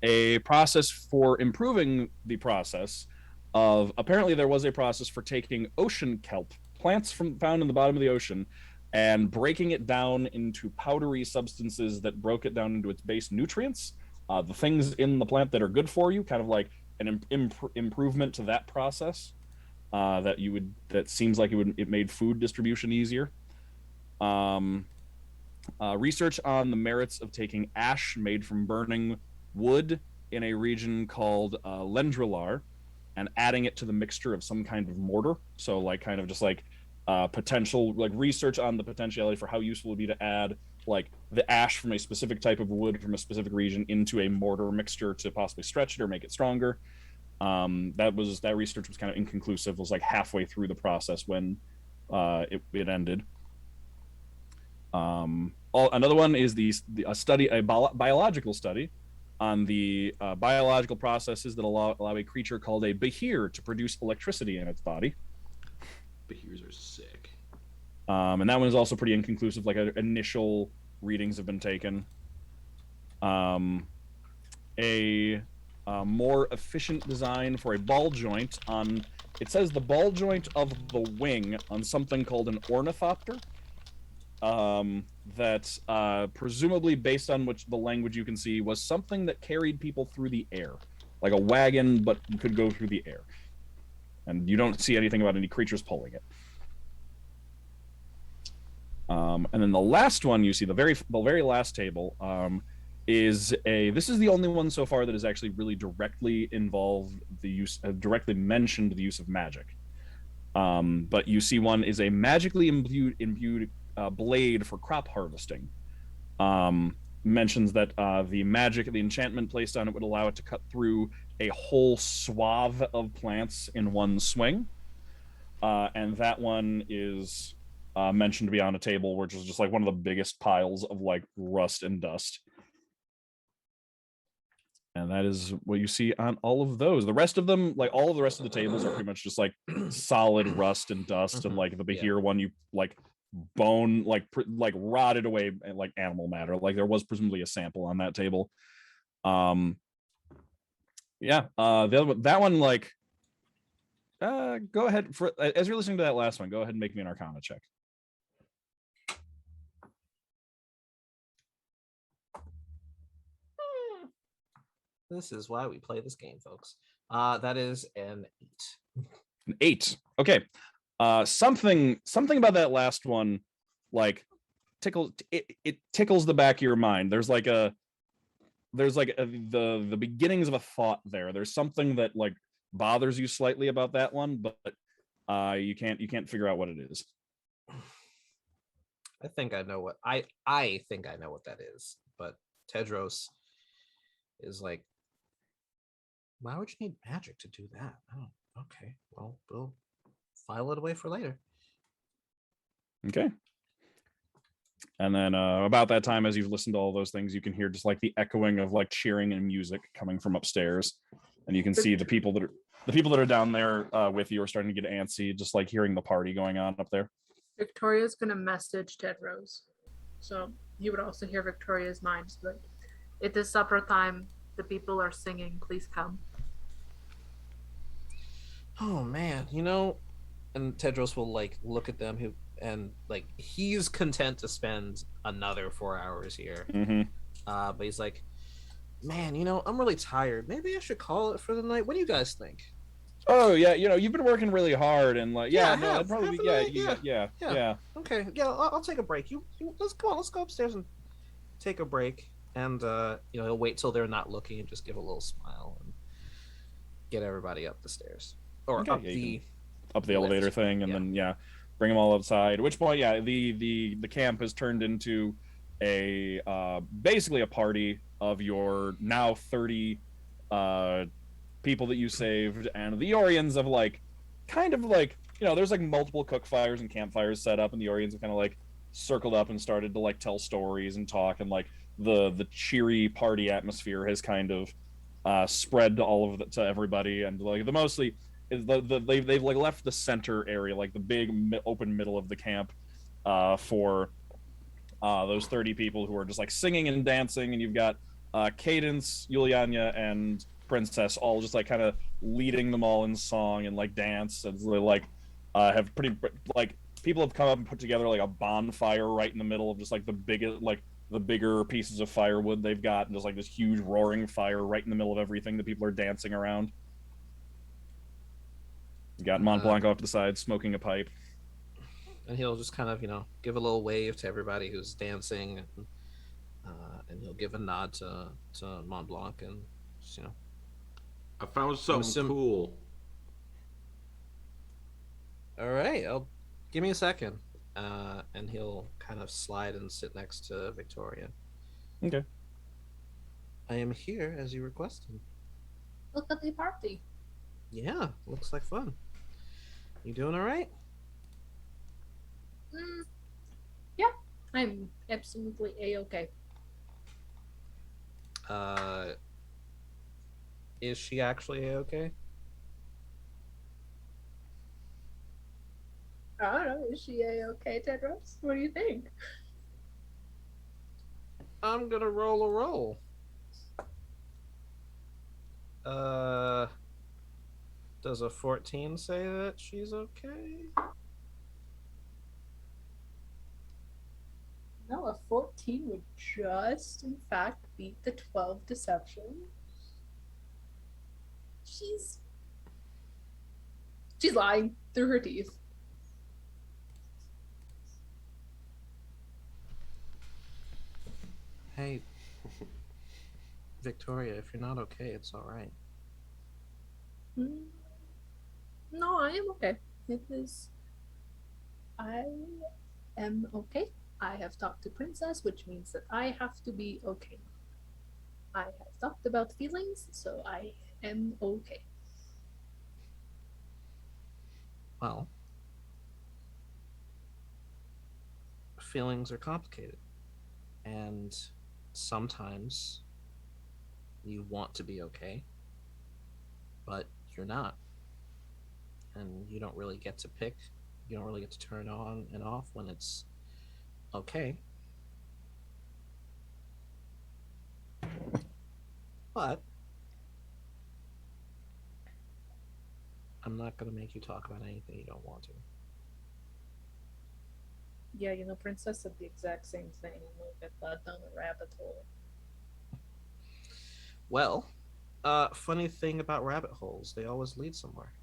S1: A process for improving the process of, apparently there was a process for taking ocean kelp, plants found in the bottom of the ocean, and breaking it down into powdery substances that broke it down into its base nutrients, the things in the plant that are good for you, kind of like an improvement to that process. That seems like it made food distribution easier. Research on the merits of taking ash made from burning wood in a region called Lendralar and adding it to the mixture of some kind of mortar. So, like, kind of just like potential, like, research on the potentiality for how useful it would be to add like the ash from a specific type of wood from a specific region into a mortar mixture to possibly stretch it or make it stronger. That research was kind of inconclusive. It was like halfway through the process when it ended. Another one is a biological study on the biological processes that allow a creature called a behir to produce electricity in its body.
S2: Behirs are sick.
S1: And that one is also pretty inconclusive. Like, initial readings have been taken. A more efficient design for a ball joint on. It says the ball joint of the wing on something called an ornithopter. That presumably, based on which the language you can see, was something that carried people through the air, like a wagon, but could go through the air. And you don't see anything about any creatures pulling it. And then the last one you see, the very last table, is this is the only one so far that has actually really directly directly mentioned the use of magic. But you see one is a magically imbued blade for crop harvesting. Mentions that the enchantment placed on it would allow it to cut through a whole swath of plants in one swing. And that one is mentioned to be on a table, which is just like one of the biggest piles of like rust and dust. And that is what you see on all of those. The rest of them, like all of the rest of the tables, are pretty much just like solid rust and dust. And like the Behir one, you like bone, like rotted away like animal matter. Like there was presumably a sample on that table. That one, like, go ahead as you're listening to that last one, go ahead and make me an Arcana check.
S5: This is why we play this game, folks. That is an 8.
S1: An 8. Okay. Something about that last one, like, it tickles the back of your mind. There's the beginnings of a thought there. There's something that like bothers you slightly about that one, but you can't figure out what it is.
S5: I think I know what think I know what that is, but Tedros is like, why would you need magic to do that? Oh, okay. Well, we'll file it away for later.
S1: Okay. And then about that time, as you've listened to all those things, you can hear just like the echoing of like cheering and music coming from upstairs, and you can see the people that are down there with you are starting to get antsy, just like hearing the party going on up there.
S3: Victoria's gonna message Tedros, so he would also hear Victoria's mind. But it is supper time. The people are singing. Please come.
S5: Oh man, and Tedros will like look at them and like he's content to spend another 4 hours here.
S1: Mm-hmm.
S5: But he's like, man, I'm really tired. Maybe I should call it for the night. What do you guys think?
S1: Oh yeah, you've been working really hard, and like I'd probably
S5: yeah. Okay, yeah, I'll take a break. You let's go upstairs and take a break. And he'll wait till they're not looking and just give a little smile and get everybody up the stairs or
S1: up the elevator thing, and then bring them all outside. At which point, the camp has turned into a basically a party of your now 30 people that you saved, and the Orions of like kind of like there's like multiple cook fires and campfires set up, and the Orions have kind of like circled up and started to like tell stories and talk, and like the cheery party atmosphere has kind of spread to everybody, and like the mostly is they've like left the center area, like the big open middle of the camp, for those 30 people who are just like singing and dancing, and you've got Cadence, Yulyanya, and Princess all just like kind of leading them all in song and like dance, and they like have pretty like people have come up and put together like a bonfire right in the middle of just like the bigger pieces of firewood they've got, and just like this huge roaring fire right in the middle of everything that people are dancing around. You got Montblanc off to the side smoking a pipe.
S5: And he'll just kind of, give a little wave to everybody who's dancing, and he'll give a nod to Montblanc, and just,
S2: I found something cool.
S5: All right, give me a second, and he'll kind of slide and sit next to Viktoria.
S1: Okay.
S5: I am here as you requested.
S3: Look at the party.
S5: Yeah, looks like fun. You doing all right?
S3: Yeah, I'm absolutely a-okay.
S5: Is she actually okay?
S3: I don't know. Is she a-okay, Tedros? What do you think?
S5: I'm gonna roll a roll. Does a 14 say that she's okay?
S3: No, a 14 would just, in fact, beat the 12 deception. She's lying through her teeth.
S5: Hey, Viktoria, if you're not okay, it's all right.
S3: No, I am okay. I am okay. I have talked to Princess, which means that I have to be okay. I have talked about feelings, so I am okay.
S5: Well, feelings are complicated, and sometimes you want to be okay, but you're not. And you don't really get to pick, you don't really get to turn on and off when it's okay. But I'm not going to make you talk about anything you don't want to.
S3: Yeah, Princess said the exact same thing. We'll get that down a rabbit hole.
S5: Well, funny thing about rabbit holes, they always lead somewhere.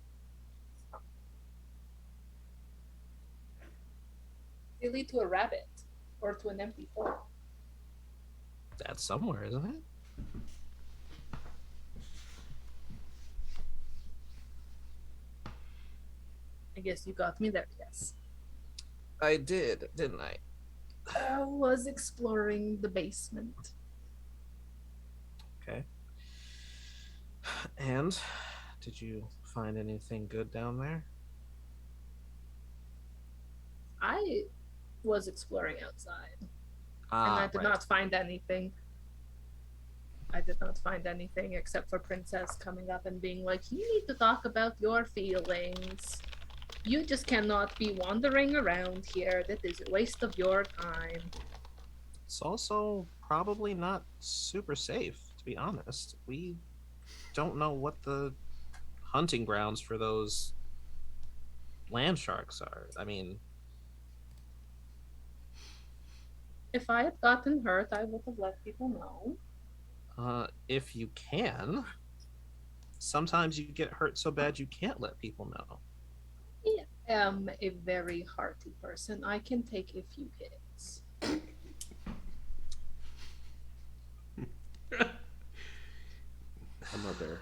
S3: They lead to a rabbit or to an empty hole.
S5: That's somewhere, isn't it?
S3: I guess you got me there, yes.
S5: I did, didn't I?
S3: I was exploring the basement.
S5: Okay. And did you find anything good down there?
S3: I was exploring outside. And I did not find anything. I did not find anything except for Princess coming up and being like, you need to talk about your feelings. You just cannot be wandering around here. That is a waste of your time.
S5: It's also probably not super safe, to be honest. We don't know what the hunting grounds for those land sharks are. I mean,
S3: if I had gotten hurt, I would have let people know.
S5: If you can. Sometimes you get hurt so bad you can't let people know.
S3: I am a very hearty person. I can take a few hits.
S2: I'm not there.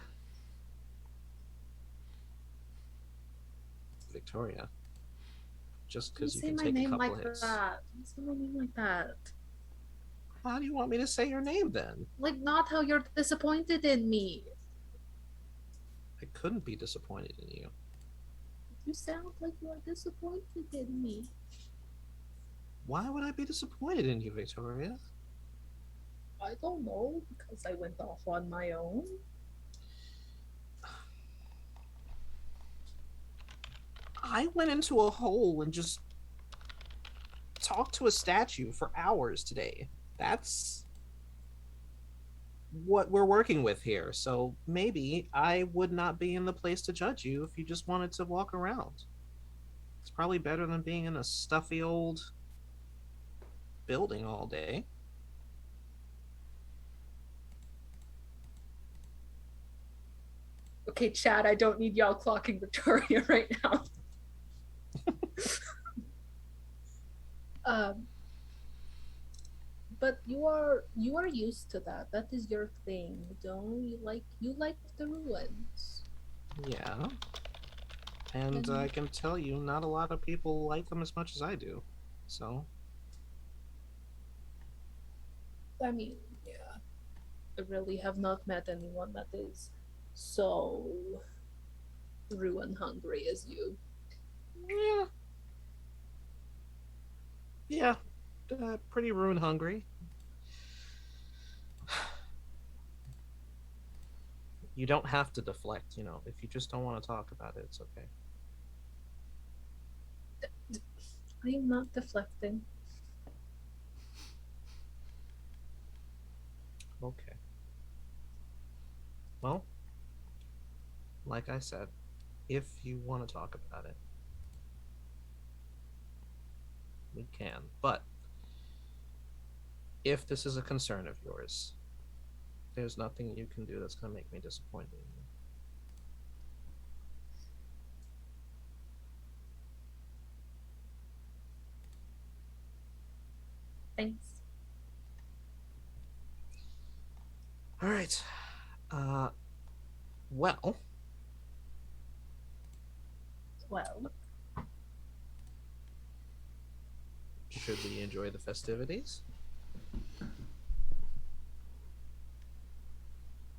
S5: Viktoria. Just
S3: Don't
S5: because you
S3: say
S5: can
S3: my
S5: take a
S3: name
S5: couple
S3: like
S5: hits.
S3: that. Don't say my name like that.
S5: How do you want me to say your name then?
S3: Like, not how you're disappointed in me.
S5: I couldn't be disappointed in you.
S3: You sound like you are disappointed in me.
S5: Why would I be disappointed in you, Viktoria?
S3: I don't know, because I went off on my own.
S5: I went into a hole and just talked to a statue for hours today. That's what we're working with here. So maybe I would not be in the place to judge you if you just wanted to walk around. It's probably better than being in a stuffy old building all day.
S3: Okay, Chad, I don't need y'all clocking Victoria right now. Um, but you are used to that. That is your thing. Don't you like the ruins?
S5: Yeah. And I can tell you, not a lot of people like them as much as I do. So,
S3: I mean, yeah. I really have not met anyone that is so ruin hungry as you.
S5: yeah. Yeah. Pretty ruin hungry. You don't have to deflect, you know. If you just don't want to talk about it, it's okay.
S3: I am not deflecting.
S5: Okay. Well, like I said, if you want to talk about it, we can. But if this is a concern of yours, there's nothing you can do that's going to make me disappointed in you.
S3: Thanks.
S5: All right. Well,
S3: Well,
S5: should we enjoy the festivities?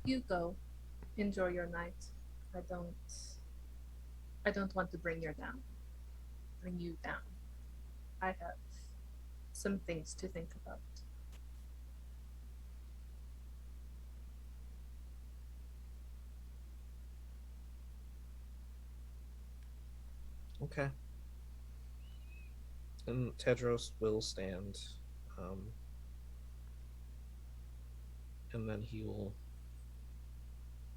S3: you go. Enjoy your night. I don't want to bring you down. I have some things to think about.
S5: Okay. And Tedros will stand, and then he will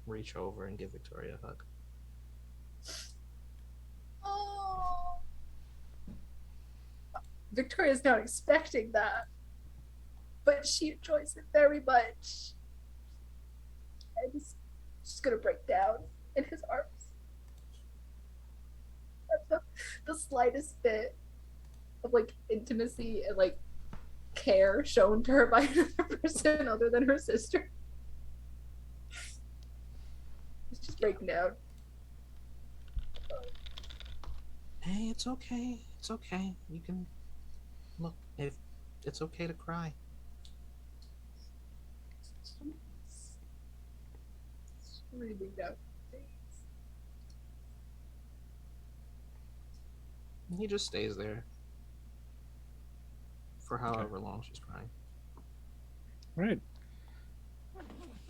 S5: reach over and give Viktoria a hug.
S3: Oh, Victoria's not expecting that, but she enjoys it very much. And she's gonna break down in his arms. The slightest bit of like intimacy and like care shown to her by another person other than her sister. It's just breaking down.
S5: Hey, it's okay. It's okay. You can look. If it's okay to cry.
S3: It's really down.
S5: He just stays there for however long she's crying.
S1: Right.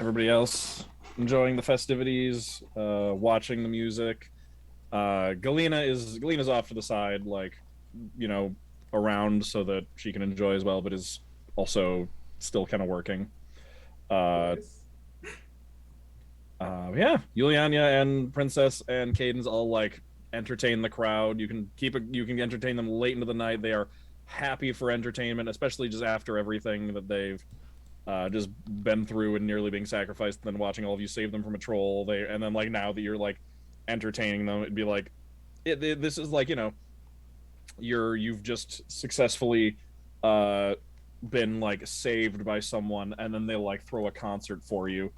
S1: Everybody else enjoying the festivities, watching the music. Galina's off to the side, like, you know, around so that she can enjoy as well, but is also still kind of working. Yeah, Yulyanya and Princess and Cadence all like entertain the crowd. You can entertain them late into the night. They are happy for entertainment, especially just after everything that they've just been through and nearly being sacrificed, and then watching all of you save them from a troll. And then like now that you're like entertaining them, it'd be like this is like, you know, you've just successfully been like saved by someone, and then they like throw a concert for you.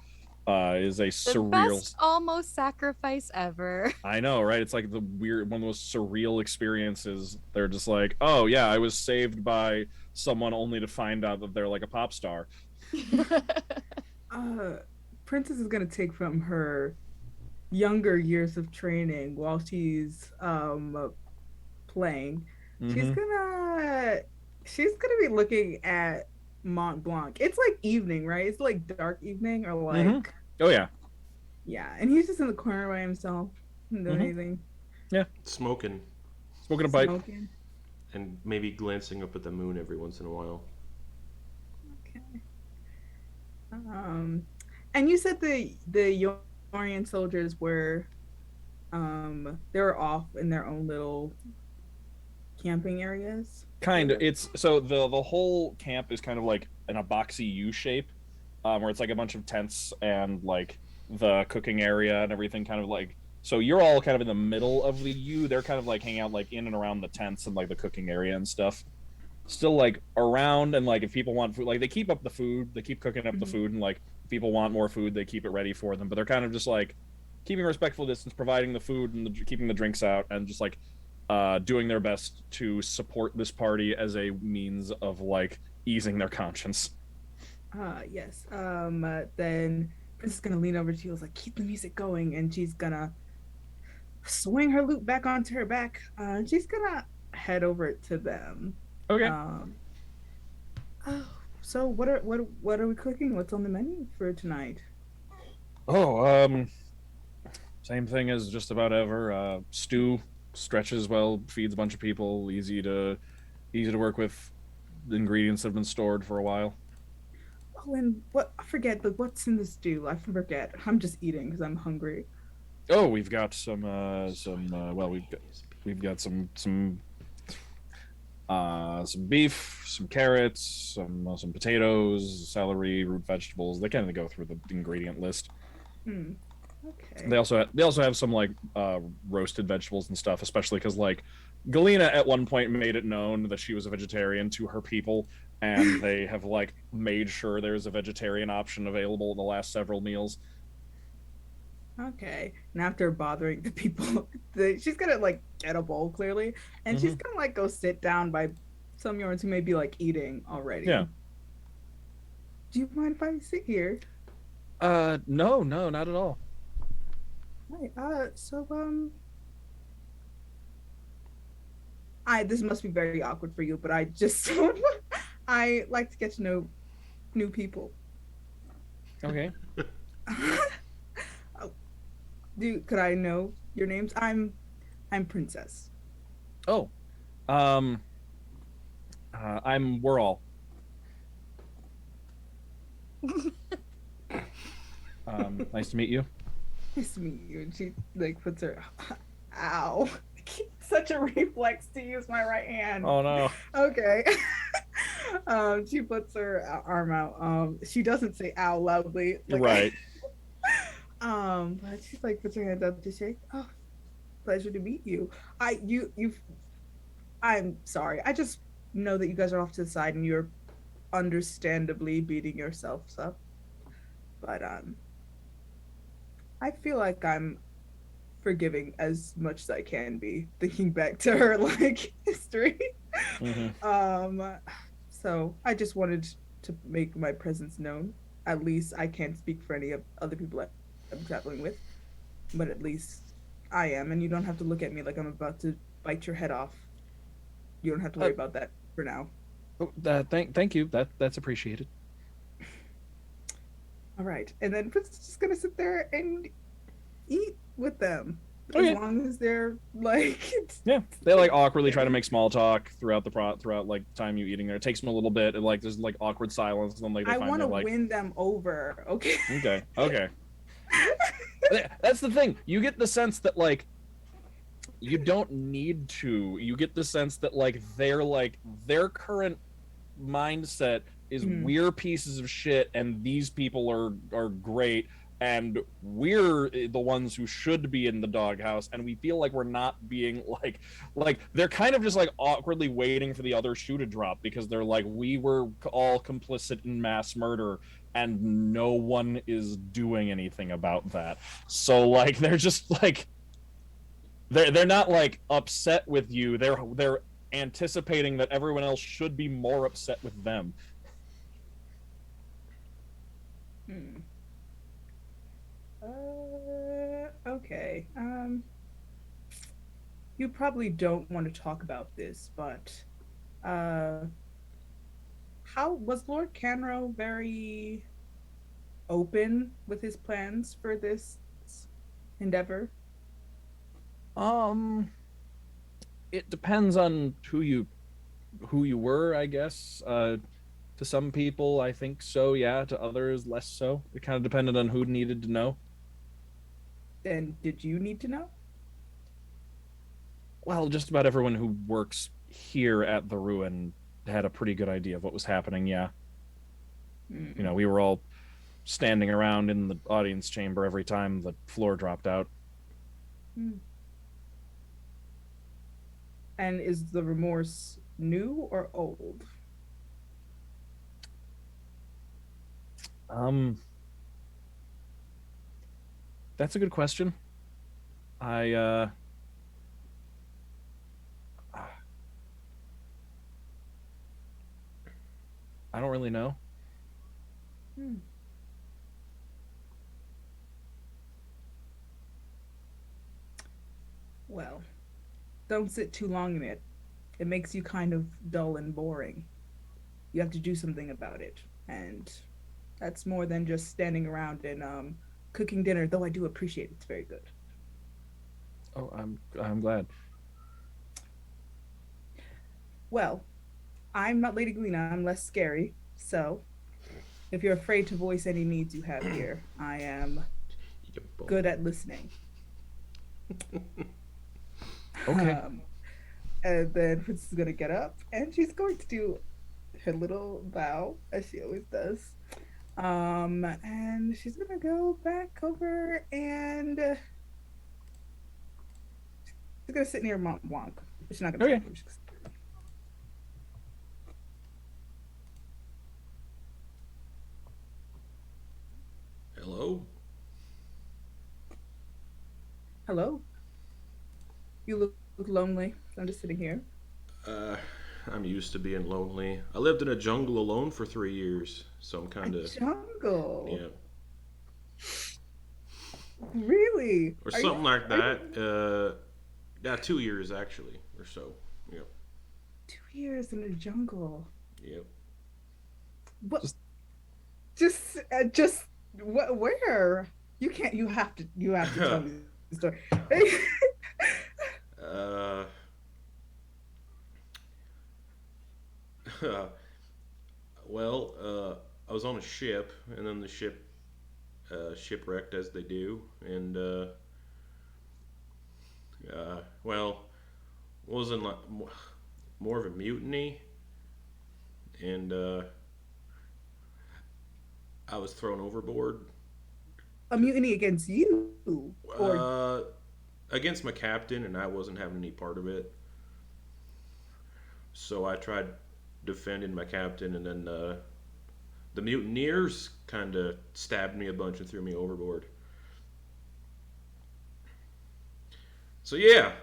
S1: Is a
S4: The
S1: surreal
S4: best almost sacrifice ever.
S1: I know, right? It's like the weird one of those surreal experiences. They're just like, oh yeah, I was saved by someone only to find out that they're like a pop star.
S6: Princess is gonna take from her younger years of training while she's playing. She's
S1: Mhm.
S6: gonna be looking at Montblanc. It's like evening, right? It's like dark evening or like
S1: Mhm. Oh yeah.
S6: yeah, and he's just in the corner by himself, not doing
S1: Mhm.
S6: anything,
S2: Smoking
S1: Smoking a pipe.
S6: smoking.
S2: and maybe glancing up at the moon every once in a while.
S6: Okay. And you said the Yorian soldiers were they were off in their own little camping areas.
S1: Kind of. It's so the whole camp is kind of like in a boxy U shape, where it's like a bunch of tents and like the cooking area and everything kind of like, so you're all kind of in the middle of the U. They're kind of like hanging out like in and around the tents and like the cooking area and stuff. still like around, and like if people want food, like they keep up the food, they keep cooking up the
S6: Mhm.
S1: food, and like if people want more food, they keep it ready for them. But they're kind of just like keeping a respectful distance, providing the food and keeping the drinks out, and just like doing their best to support this party as a means of like easing their conscience.
S6: Yes. Then Princess is gonna lean over to you, like, keep the music going, and she's gonna swing her loop back onto her back. And she's gonna head over to them.
S1: Okay.
S6: Um, oh, so what are we cooking? What's on the menu for tonight?
S1: Oh, same thing as just about ever. Stew stretches well, feeds a bunch of people, easy to work with. The ingredients have been stored for a while.
S6: Oh, and what? I forget, but what's in the stew? I forget. I'm just eating because I'm hungry.
S1: Oh, we've got well, we've got some beef, some carrots, some potatoes, celery, root vegetables. They kind of go through the ingredient list.
S6: Hmm. Okay.
S1: They also have some like roasted vegetables and stuff, especially because like Galina at one point made it known that she was a vegetarian to her people, and they have like made sure there's a vegetarian option available in the last several meals.
S6: Okay. And after bothering the people, she's gonna like get a bowl clearly, and she's
S1: Hmm.
S6: gonna like go sit down by some Yorns who may be like eating
S1: Yeah.
S6: already. Do you mind if I sit here?
S1: No, no, not at all.
S6: Right. I this must be very awkward for you, but I just I like to get to know new people.
S1: Okay.
S6: Oh, could I know your names? I'm Princess.
S1: Oh, um, we're all. Nice to meet you.
S6: Nice to meet you. And she like puts her ow. Such a reflex to use my right hand.
S1: Oh no.
S6: Okay. She puts her arm out. She doesn't say ow loudly. Like
S1: Right.
S6: but she's like puts her hand up to shake. Oh, pleasure to meet you. I'm sorry. I just know that you guys are off to the side and you're understandably beating yourselves up. But I feel like I'm forgiving as much as I can be, thinking back to her like history.
S1: Hmm.
S6: Um so I just wanted to make my presence known. At least I can't speak for any of other people I'm traveling with, but at least I am, and you don't have to look at me like I'm about to bite your head off. You don't have to worry about that for now.
S1: Thank you. That's appreciated.
S6: All right. And then Prince is just gonna sit there and eat with them.
S1: Oh
S6: As
S1: yeah.
S6: long as they're like
S1: Yeah, they like awkwardly try to make small talk throughout throughout like the time you eating there. It takes them a little bit, and like there's like awkward silence, and then like they
S6: I want
S1: finally
S6: to
S1: like,
S6: win them over. Okay.
S1: okay. That's the thing. You get the sense that like you don't need to. You get the sense that like their current mindset is
S6: Mhm.
S1: we're pieces of shit, and these people are great, and we're the ones who should be in the doghouse, and we feel like we're not being like they're kind of just like awkwardly waiting for the other shoe to drop, because they're like, we were all complicit in mass murder and no one is doing anything about that. So like they're just like they're not like upset with you. They're anticipating that everyone else should be more upset with them.
S6: Hmm. Okay. You probably don't want to talk about this, but uh, how was Lord Canrow very open with his plans for this endeavor?
S1: Um, it depends on who you were, I guess. To some people, I think so. Yeah. To others, less so. It kind of depended on who needed to know.
S6: Then did you need to know?
S1: Well, just about everyone who works here at the ruin had a pretty good idea of what was happening. Yeah.
S6: Hmm.
S1: We were all standing around in the audience chamber every time the floor dropped out.
S6: Hmm. And is the remorse new or old?
S1: Um, that's a good question. I I don't really know.
S6: Hmm. Well, don't sit too long in it. It makes you kind of dull and boring. You have to do something about it. And that's more than just standing around and cooking dinner, though I do appreciate it's very good.
S1: Oh, I'm glad.
S6: Well, I'm not Lady Galina, I'm less scary. So, if you're afraid to voice any needs you have here, I am
S2: Yep.
S6: good at listening.
S1: Okay.
S6: And then Princess is gonna get up and she's going to do her little bow as she always does. And she's gonna go back over and she's gonna sit near Montblanc. She's not gonna
S1: Okay.
S6: talk to her.
S2: Hello.
S6: Hello. You look lonely. I'm just sitting here.
S2: Uh, I'm used to being lonely. I lived in a jungle alone for 3 years, so I'm
S6: A
S2: kind of
S6: jungle.
S2: yeah,
S6: Really?
S2: or
S6: Are you?
S2: something like
S6: Are you?
S2: that. Yeah, 2 years actually, or so. Yep,
S6: 2 years in a jungle.
S2: yep.
S6: What?
S1: Just
S6: Just what? Where? You can't. You have to. You have to tell me the story.
S2: uh, well, I was on a ship, and then the ship shipwrecked as they do, and well, wasn't like more of a mutiny, and I was thrown overboard.
S6: A mutiny against you, or
S2: Uh, Against my captain, and I wasn't having any part of it. So I tried defending my captain, and then the mutineers kind of stabbed me a bunch and threw me overboard. So yeah,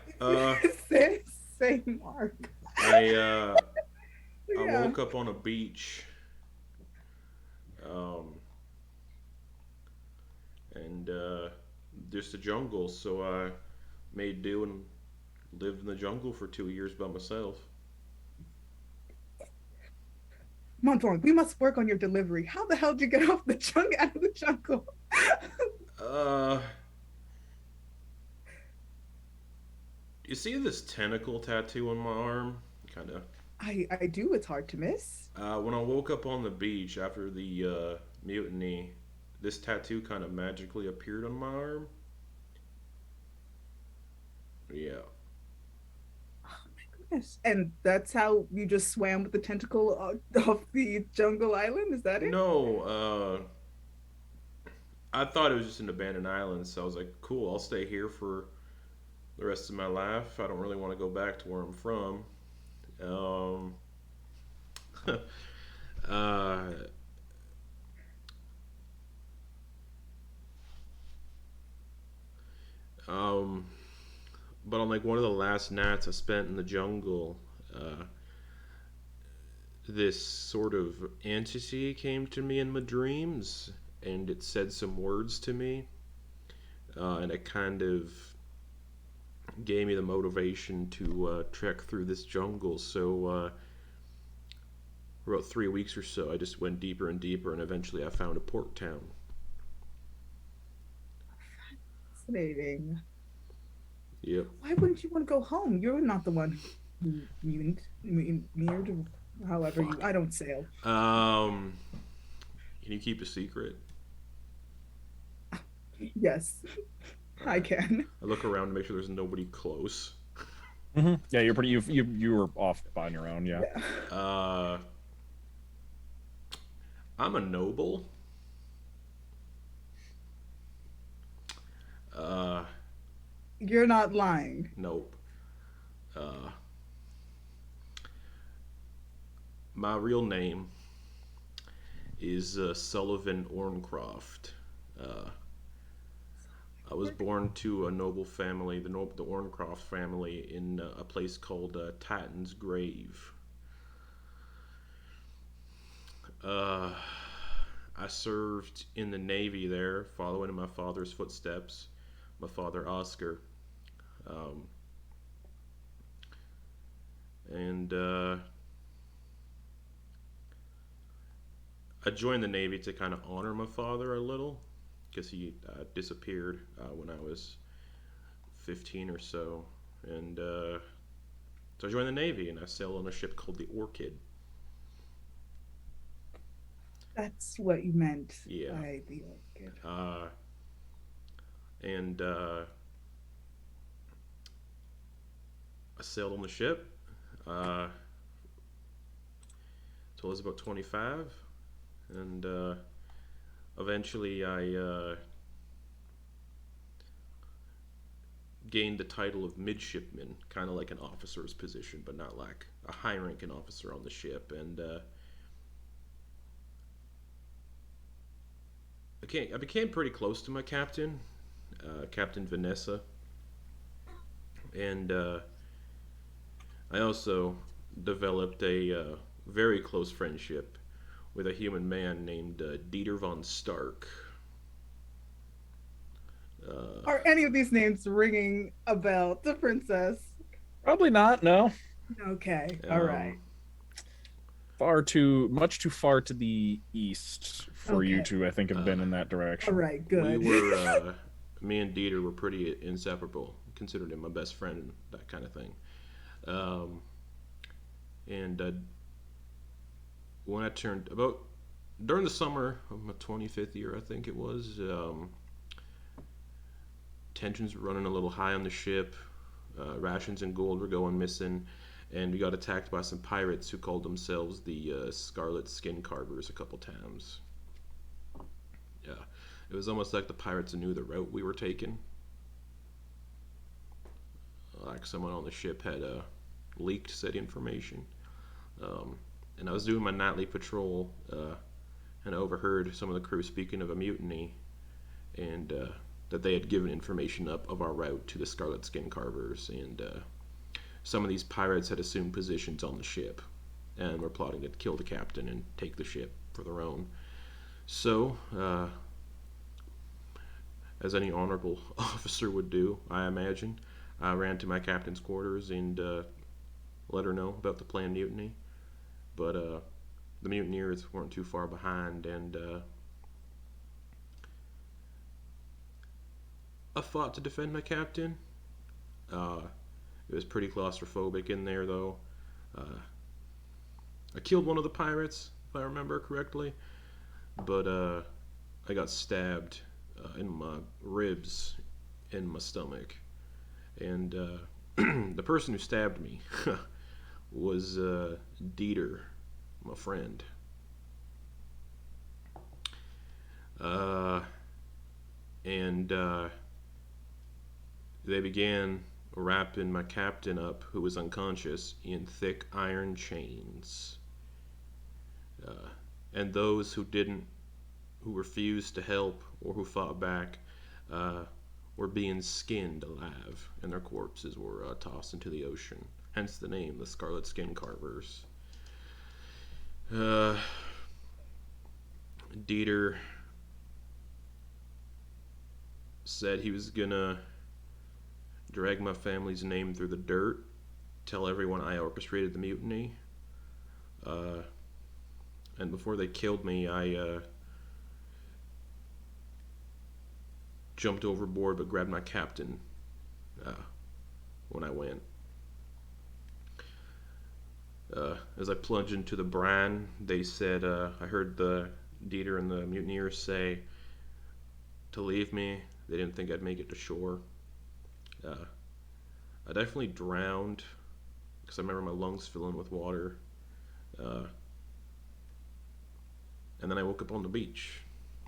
S6: same, same mark.
S2: I I
S6: Yeah.
S2: woke up on a beach, um, and just a jungle. So I made do and lived in the jungle for 2 years by myself.
S6: Montblanc, we must work on your delivery. How the hell did you get off the out of the jungle?
S2: Uh, you see this tentacle tattoo on my arm? Kind of.
S6: I do. It's hard to miss.
S2: When I woke up on the beach after the mutiny, this tattoo kind of magically appeared on my arm. Yeah.
S6: Yes. And that's how you just swam with the tentacle off the jungle island. Is that it?
S2: No, I thought it was just an abandoned island, so I was like, cool, I'll stay here for the rest of my life. I don't really want to go back to where I'm from. Um, uh, um, but on like one of the last nights I spent in the jungle, uh, this sort of entity came to me in my dreams, and it said some words to me, and it kind of gave me the motivation to trek through this jungle. So, for about 3 weeks or so, I just went deeper and deeper, and eventually I found a port town.
S6: Fascinating.
S2: Yep.
S6: Why wouldn't you want to go home? You're not the one who mirrored, however you.
S2: Fuck.
S6: I don't sail.
S2: Can you keep a secret?
S6: Yes, I can.
S2: I look around to make sure there's nobody close.
S1: Yeah, you're pretty. You were off on your own. Yeah.
S6: Yeah.
S2: I'm a noble. Uh,
S6: You're not lying.
S2: nope. Uh, My real name is Sullivan Orncroft. Uh, I was born to a noble family, the Orncroft family, in a place called Titan's Grave. Uh, I served in the Navy there, following in my father's footsteps. My father, Oscar. Um, and I joined the Navy to kind of honor my father a little because he disappeared when I was 15 or so. And so I joined the Navy and I sailed on a ship called the Orchid.
S6: That's what you meant
S2: Yeah.
S6: by the orchid.
S2: And I sailed on the ship till I was about 25. And eventually I gained the title of midshipman, kind of like an officer's position, but not like a high-ranking officer on the ship. And I became pretty close to my captain, Captain Vanessa, and I also developed a very close friendship with a human man named Dieter von Stark.
S6: Are any of these names ringing a bell to Princess?
S1: Probably not. No.
S6: Okay, all right.
S1: Much too far to the east for you
S6: Okay.
S1: to, I think, have been in that
S6: All
S1: direction.
S6: right, good.
S2: Me and Dieter were pretty inseparable. Considered him my best friend, that kind of thing. And when I turned during the summer of my 25th year, I think it was, tensions were running a little high on the ship. Rations and gold were going missing, and we got attacked by some pirates who called themselves the Scarlet Skin Carvers a couple times. Yeah, it was almost like the pirates knew the route we were taking. Like someone on the ship had leaked said information. And I was doing my nightly patrol, and I overheard some of the crew speaking of a mutiny, and that they had given information up of our route to the Scarlet Skin Carvers, and some of these pirates had assumed positions on the ship, and were plotting to kill the captain and take the ship for their own. So, as any honorable officer would do, I imagine, I ran to my captain's quarters and let her know about the planned mutiny. But the mutineers weren't too far behind, and I fought to defend my captain. It was pretty claustrophobic in there, though. I killed one of the pirates, if I remember correctly, but I got stabbed in my ribs and my stomach. And the person who stabbed me was Dieter, my friend. And they began wrapping my captain up, who was unconscious, in thick iron chains. And those who refused to help or who fought back, were being skinned alive, and their corpses were tossed into the ocean. Hence the name, the Scarlet Skin Carvers. Dieter said he was gonna drag my family's name through the dirt, tell everyone I orchestrated the mutiny. And before they killed me, I jumped overboard but grabbed my captain when I went. As I plunged into the brine, they said, I heard the Dieter and the mutineers say to leave me. They didn't think I'd make it to shore. I definitely drowned because I remember my lungs filling with water. And then I woke up on the beach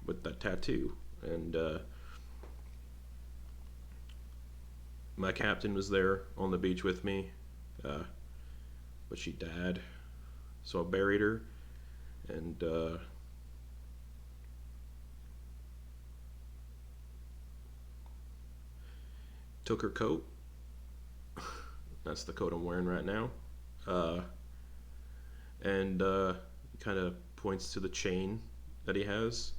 S2: with that tattoo, and my captain was there on the beach with me, but she died So I buried her, and took her coat. That's the coat I'm wearing right now. Uh, and kind of points to the chain that he has.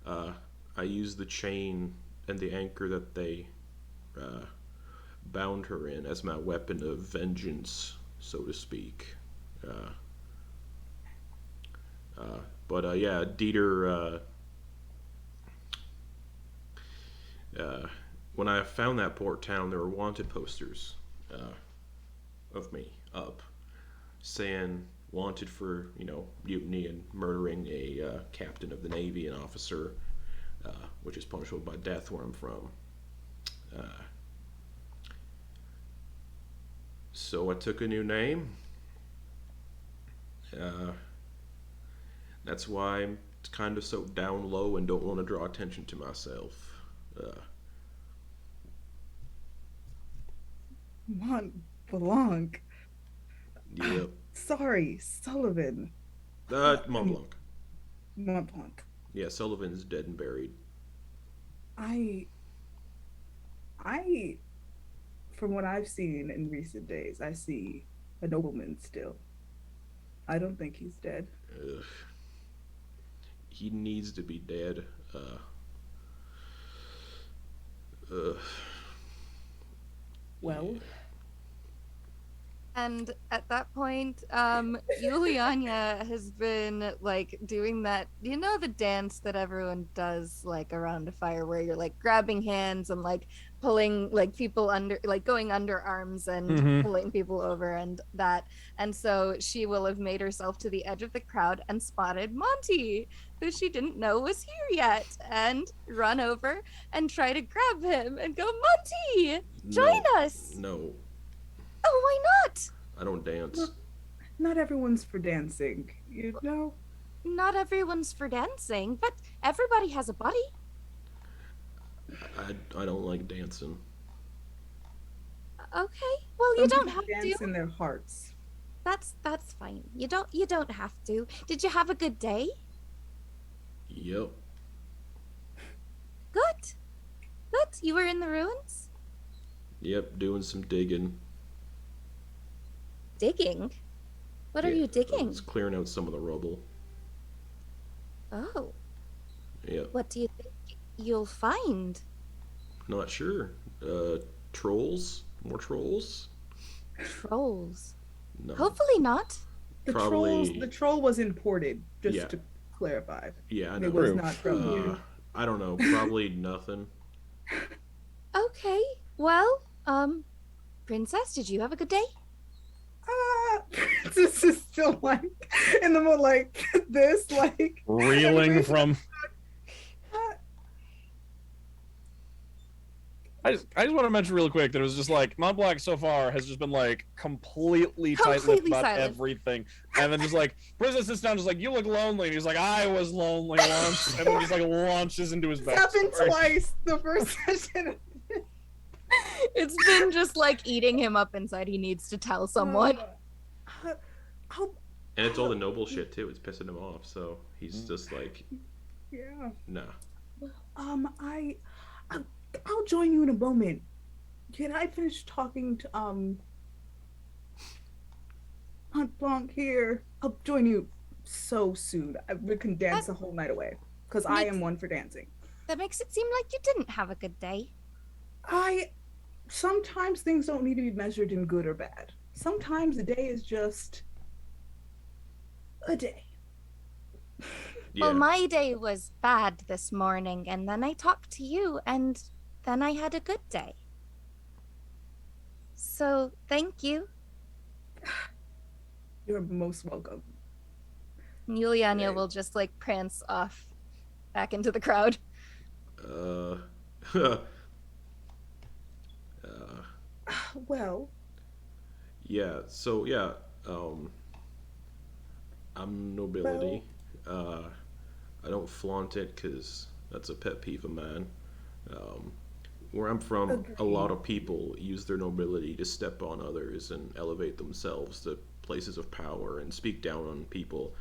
S2: I used the chain and the anchor that they bound her in as my weapon of vengeance, so to speak. Uh, yeah, Dieter. When I found that port town, there were wanted posters of me up, saying wanted for mutiny and murdering a captain of the navy, an officer, which is punishable by death where I'm from. So I took a new name. That's why I'm kind of so down low and don't want to draw attention to myself.
S6: Montblanc.
S2: Yep.
S6: Sorry, Sullivan.
S2: Montblanc.
S6: Montblanc.
S2: Yeah, Sullivan's dead and buried.
S6: I, from what I've seen in recent days, I see a nobleman still. I don't think he's dead.
S2: Ugh. He needs to be dead.
S6: Well,
S2: Yeah.
S4: And at that point, Yulyanya has been like doing that, the dance that everyone does like around a fire where you're like grabbing hands and like pulling like people under, like going under arms and
S1: Mhm.
S4: pulling people over and that. And so she will have made herself to the edge of the crowd and spotted Monty, who she didn't know was here yet, and run over and try to grab him and go, Monty, join us.
S2: No,
S4: Oh, why not?
S2: I don't dance.
S6: not everyone's for dancing, you know?
S4: Not everyone's for dancing, but everybody has a body.
S2: I don't like dancing.
S4: Okay. Well, you
S6: Some
S4: don't
S6: people
S4: have
S6: dance
S4: to.
S6: in their hearts.
S4: That's fine. You don't have to. Did you have a good day?
S2: Yep.
S4: Good. Good. You were in the ruins?
S2: Yep, doing some digging.
S4: Digging? What are
S2: Yeah,
S4: you digging?
S2: It's clearing out some of the rubble.
S4: Oh,
S2: Yep.
S4: what do you think you'll find?
S2: Not sure. Trolls? More trolls?
S4: Trolls.
S2: No.
S4: Hopefully not.
S6: The troll was imported, just
S2: Yeah.
S6: to clarify.
S2: Yeah, I
S6: It
S2: know.
S6: was
S1: True.
S6: not from here.
S2: I don't know. Probably nothing.
S4: Okay. Well, Princess, did you have a good day?
S6: This is still like in the middle, like this, like
S1: Reeling from. I just want to mention real quick that it was just like Montblanc so far has just been like completely tight-lipped
S4: Completely
S1: about
S4: silent.
S1: everything, and then just like Princess sits down, just like, you look lonely, and he's like, I was lonely once, and then just like launches into his
S6: It's happened
S1: backstory.
S6: twice. The first session.
S4: It's been just like eating him up inside. He needs to tell someone.
S6: I'll,
S2: And it's all the noble shit too. It's pissing him off. So he's just like,
S6: yeah.
S2: nah.
S6: I'll join you in a moment. Can I finish talking to Montblanc here? I'll join you so soon. We can dance the whole night away because I am one for dancing.
S4: That makes it seem like you didn't have a good day.
S6: Sometimes things don't need to be measured in good or bad. Sometimes a day is just a day.
S2: Yeah.
S4: Well, my day was bad this morning, and then I talked to you, and then I had a good day. So, thank you.
S6: You're most welcome.
S4: Yulyanya will just like prance off back into the crowd.
S6: Well,
S2: Yeah. So yeah. I'm nobility. I don't flaunt it because that's a pet peeve of mine. Where I'm from, a lot of people use their nobility to step on others and elevate themselves to places of power and speak down on people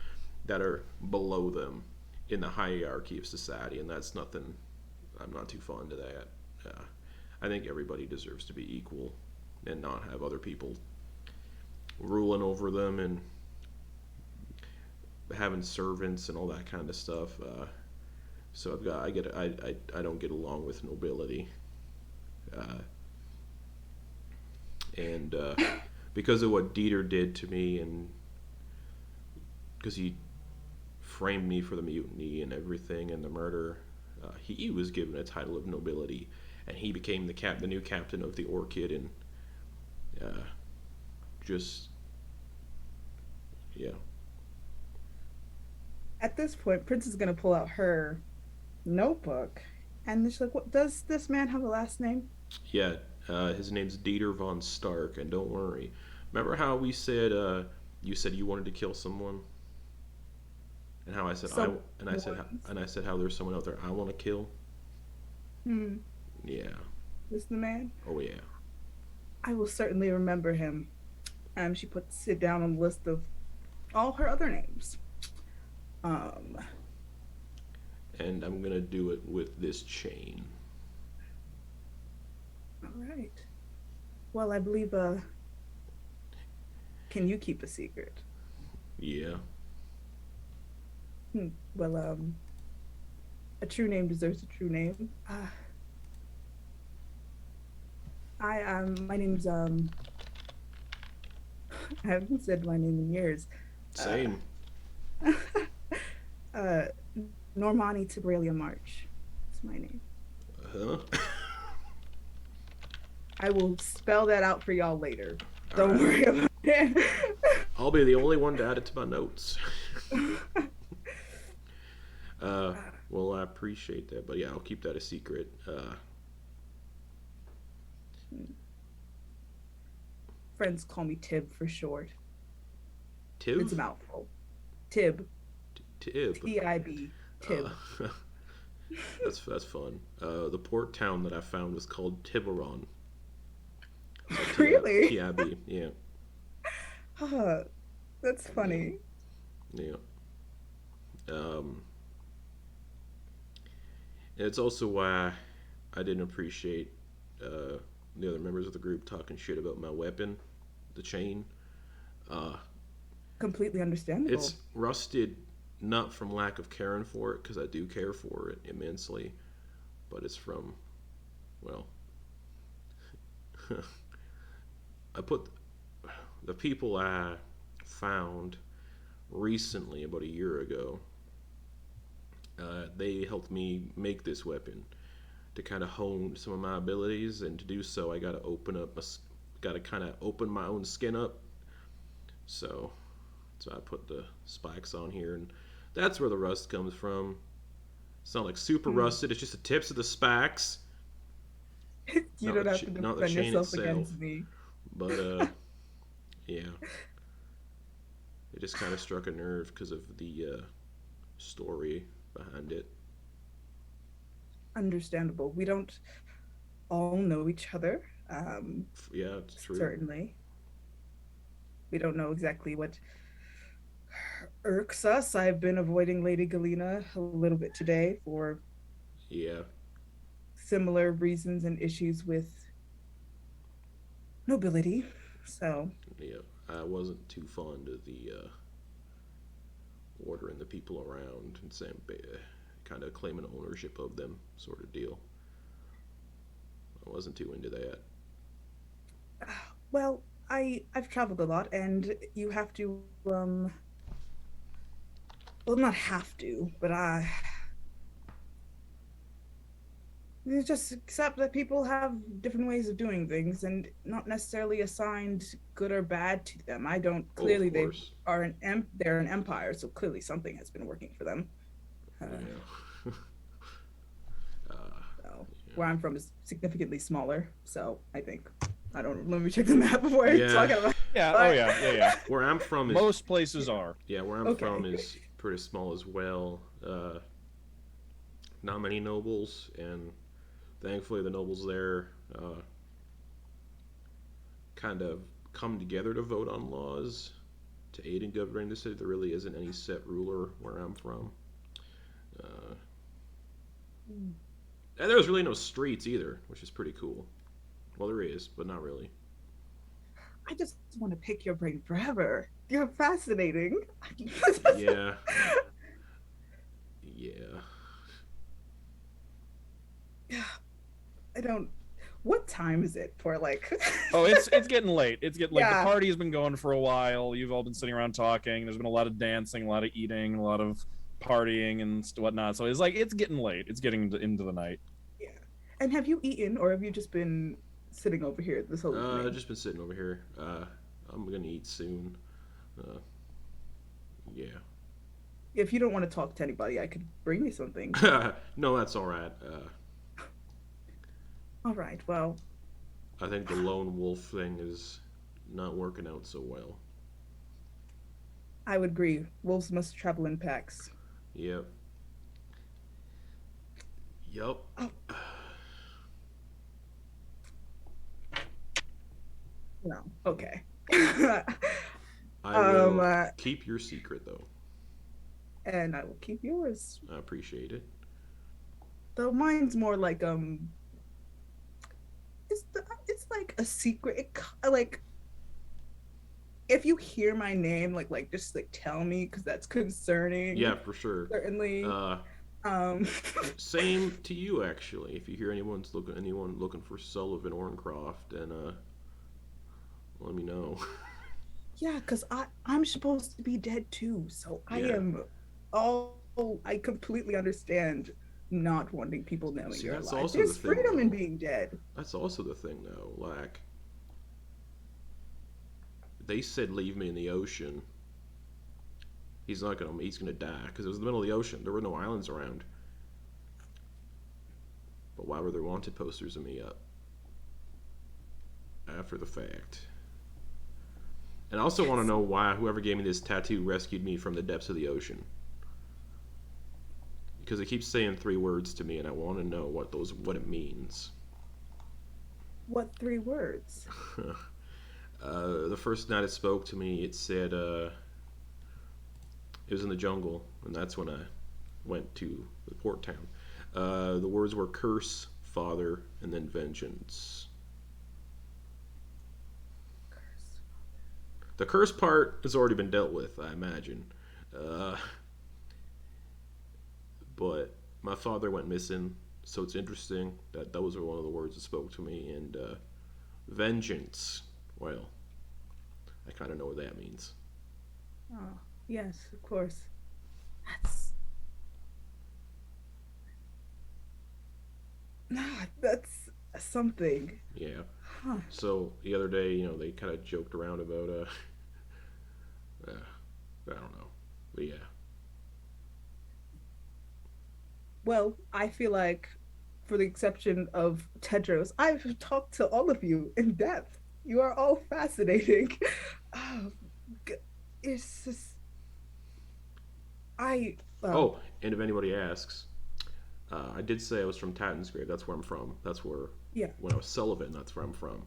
S2: that are below them in the hierarchy of society, and that's nothing. I'm not too fond of that. I think everybody deserves to be equal and not have other people ruling over them and having servants and all that kind of stuff. So I don't get along with nobility, and because of what Dieter did to me, and because he framed me for the mutiny and everything and the murder, he was given a title of nobility, and he became the new captain of the Orchid, and just yeah.
S6: At this point, Prince is gonna pull out her notebook, and she's like, "What does this man have a last name?"
S2: Yeah, his name's Dieter von Stark, and don't worry. Remember how we said you said you wanted to kill someone, and how I said I said how there's someone out there I want to kill.
S6: Hmm.
S2: Yeah.
S6: This is the man.
S2: Oh yeah.
S6: I will certainly remember him. She puts it down on the list of all her other names.
S2: And I'm gonna do it with this chain.
S6: All right. Well, I believe. Can you keep a secret?
S2: Yeah.
S6: Well, a true name deserves a true name. My name's I haven't said my name in years.
S2: Same.
S6: Normani Tibralia March. That's my name.
S2: Huh?
S6: I will spell that out for y'all later. Don't
S2: Alright.
S6: worry about it.
S2: I'll be the only one to add it to my notes. Well, I appreciate that, but yeah, I'll keep that a secret.
S6: Friends call me Tib for short.
S2: Tib?
S6: It's a mouthful. Tib.
S2: Tib.
S6: T-I-B. Tib.
S2: That's fun. The port town that I found was called Tiburon. So
S6: Really?
S2: T-I-B, yeah.
S6: That's funny.
S2: Yeah. And it's also why I didn't appreciate the other members of the group talking shit about my weapon, the chain.
S6: Completely understandable.
S2: It's rusted, not from lack of caring for it, because I do care for it immensely, but it's from, well, I put the people I found recently, about a year ago, they helped me make this weapon to kind of hone some of my abilities, and to do so, I got to kind of open my own skin up. So I put the spikes on here, and that's where the rust comes from. It's not like super rusted; it's just the tips of the spikes.
S6: You don't have to
S2: not the
S6: defend
S2: chain
S6: yourself
S2: itself.
S6: against me.
S2: But yeah, it just kind of struck a nerve because of the story behind it.
S6: Understandable. We don't all know each other.
S2: Yeah, it's true.
S6: Certainly. We don't know exactly what irks us. I've been avoiding Lady Galina a little bit today for
S2: Yeah.
S6: similar reasons and issues with nobility. So
S2: Yeah, I wasn't too fond of the ordering the people around and saying, kind of claiming ownership of them, sort of deal. I wasn't too into that.
S6: well, I've traveled a lot, and you have to well, not have to, but you just accept that people have different ways of doing things, and not necessarily assigned good or bad to them. I don't. Clearly, they are they're an empire, so clearly something has been working for them.
S2: Yeah.
S6: So, where I'm from is significantly smaller, so I think I don't. Let me check the map before I talk about.
S1: Yeah.
S6: But,
S1: Oh yeah.
S2: Where I'm from is
S1: Most places are.
S2: yeah. Where I'm from is pretty small as well. Not many nobles, and thankfully the nobles there kind of come together to vote on laws, to aid in governing the city. There really isn't any set ruler where I'm from. And there's really no streets either, which is pretty cool. Well, there is, but not really.
S6: I just want to pick your brain forever. You're fascinating.
S2: Yeah. Yeah.
S6: I don't. What time is it for like?
S1: Oh, it's getting late. It's getting like
S6: Yeah.
S1: the party's been going for a while. You've all been sitting around talking. There's been a lot of dancing, a lot of eating, a lot of partying and whatnot. So it's like it's getting late. It's getting into the night.
S6: Yeah. And have you eaten, or have you just been sitting over here this whole evening?
S2: I've just been sitting over here. I'm gonna eat soon. Yeah.
S6: If you don't want to talk to anybody, I could bring you something.
S2: No, that's all right.
S6: All right. Well,
S2: I think the lone wolf thing is not working out so well.
S6: I would agree. Wolves must travel in packs.
S2: Yep. Yep.
S6: Oh. No. Okay.
S2: I will keep your secret though.
S6: And I will keep yours.
S2: I appreciate it.
S6: Though mine's more like it's like a secret. Like if you hear my name, like just like tell me, because that's concerning.
S2: Yeah, for sure.
S6: Certainly.
S2: Same to you actually. If you hear anyone looking for Sullivan Orncroft, then let me know.
S6: Yeah, because I'm supposed to be dead too, so I
S2: Yeah.
S6: am. Oh, I completely understand not wanting people knowing
S2: See,
S6: you're
S2: that's
S6: alive.
S2: also
S6: There's
S2: the thing,
S6: freedom in
S2: though.
S6: being dead.
S2: That's also the thing though. Like they said, leave me in the ocean. He's gonna die because it was the middle of the ocean. There were no islands around. But why were there wanted posters of me up after the fact? And I also want to know why whoever gave me this tattoo rescued me from the depths of the ocean. Because it keeps saying 3 words to me, and I want to know what it means.
S6: What 3 words?
S2: The first night it spoke to me, it said it was in the jungle, and that's when I went to the port town. The words were curse, father, and then vengeance.
S6: Curse.
S2: The curse part has already been dealt with, I imagine. But my father went missing, so it's interesting that those are one of the words that spoke to me. And vengeance, well, I kind of know what that means.
S6: Oh, yes, of course. That's something.
S2: Yeah.
S6: Huh.
S2: So the other day, they kind of joked around about I don't know, but yeah.
S6: Well, I feel like, for the exception of Tedros, I've talked to all of you in depth. You are all fascinating. Oh, it's just
S2: Oh, and if anybody asks, I did say I was from Tatton's Grave. That's where I'm from. That's where,
S6: yeah.
S2: when I was Sullivan, that's where I'm from.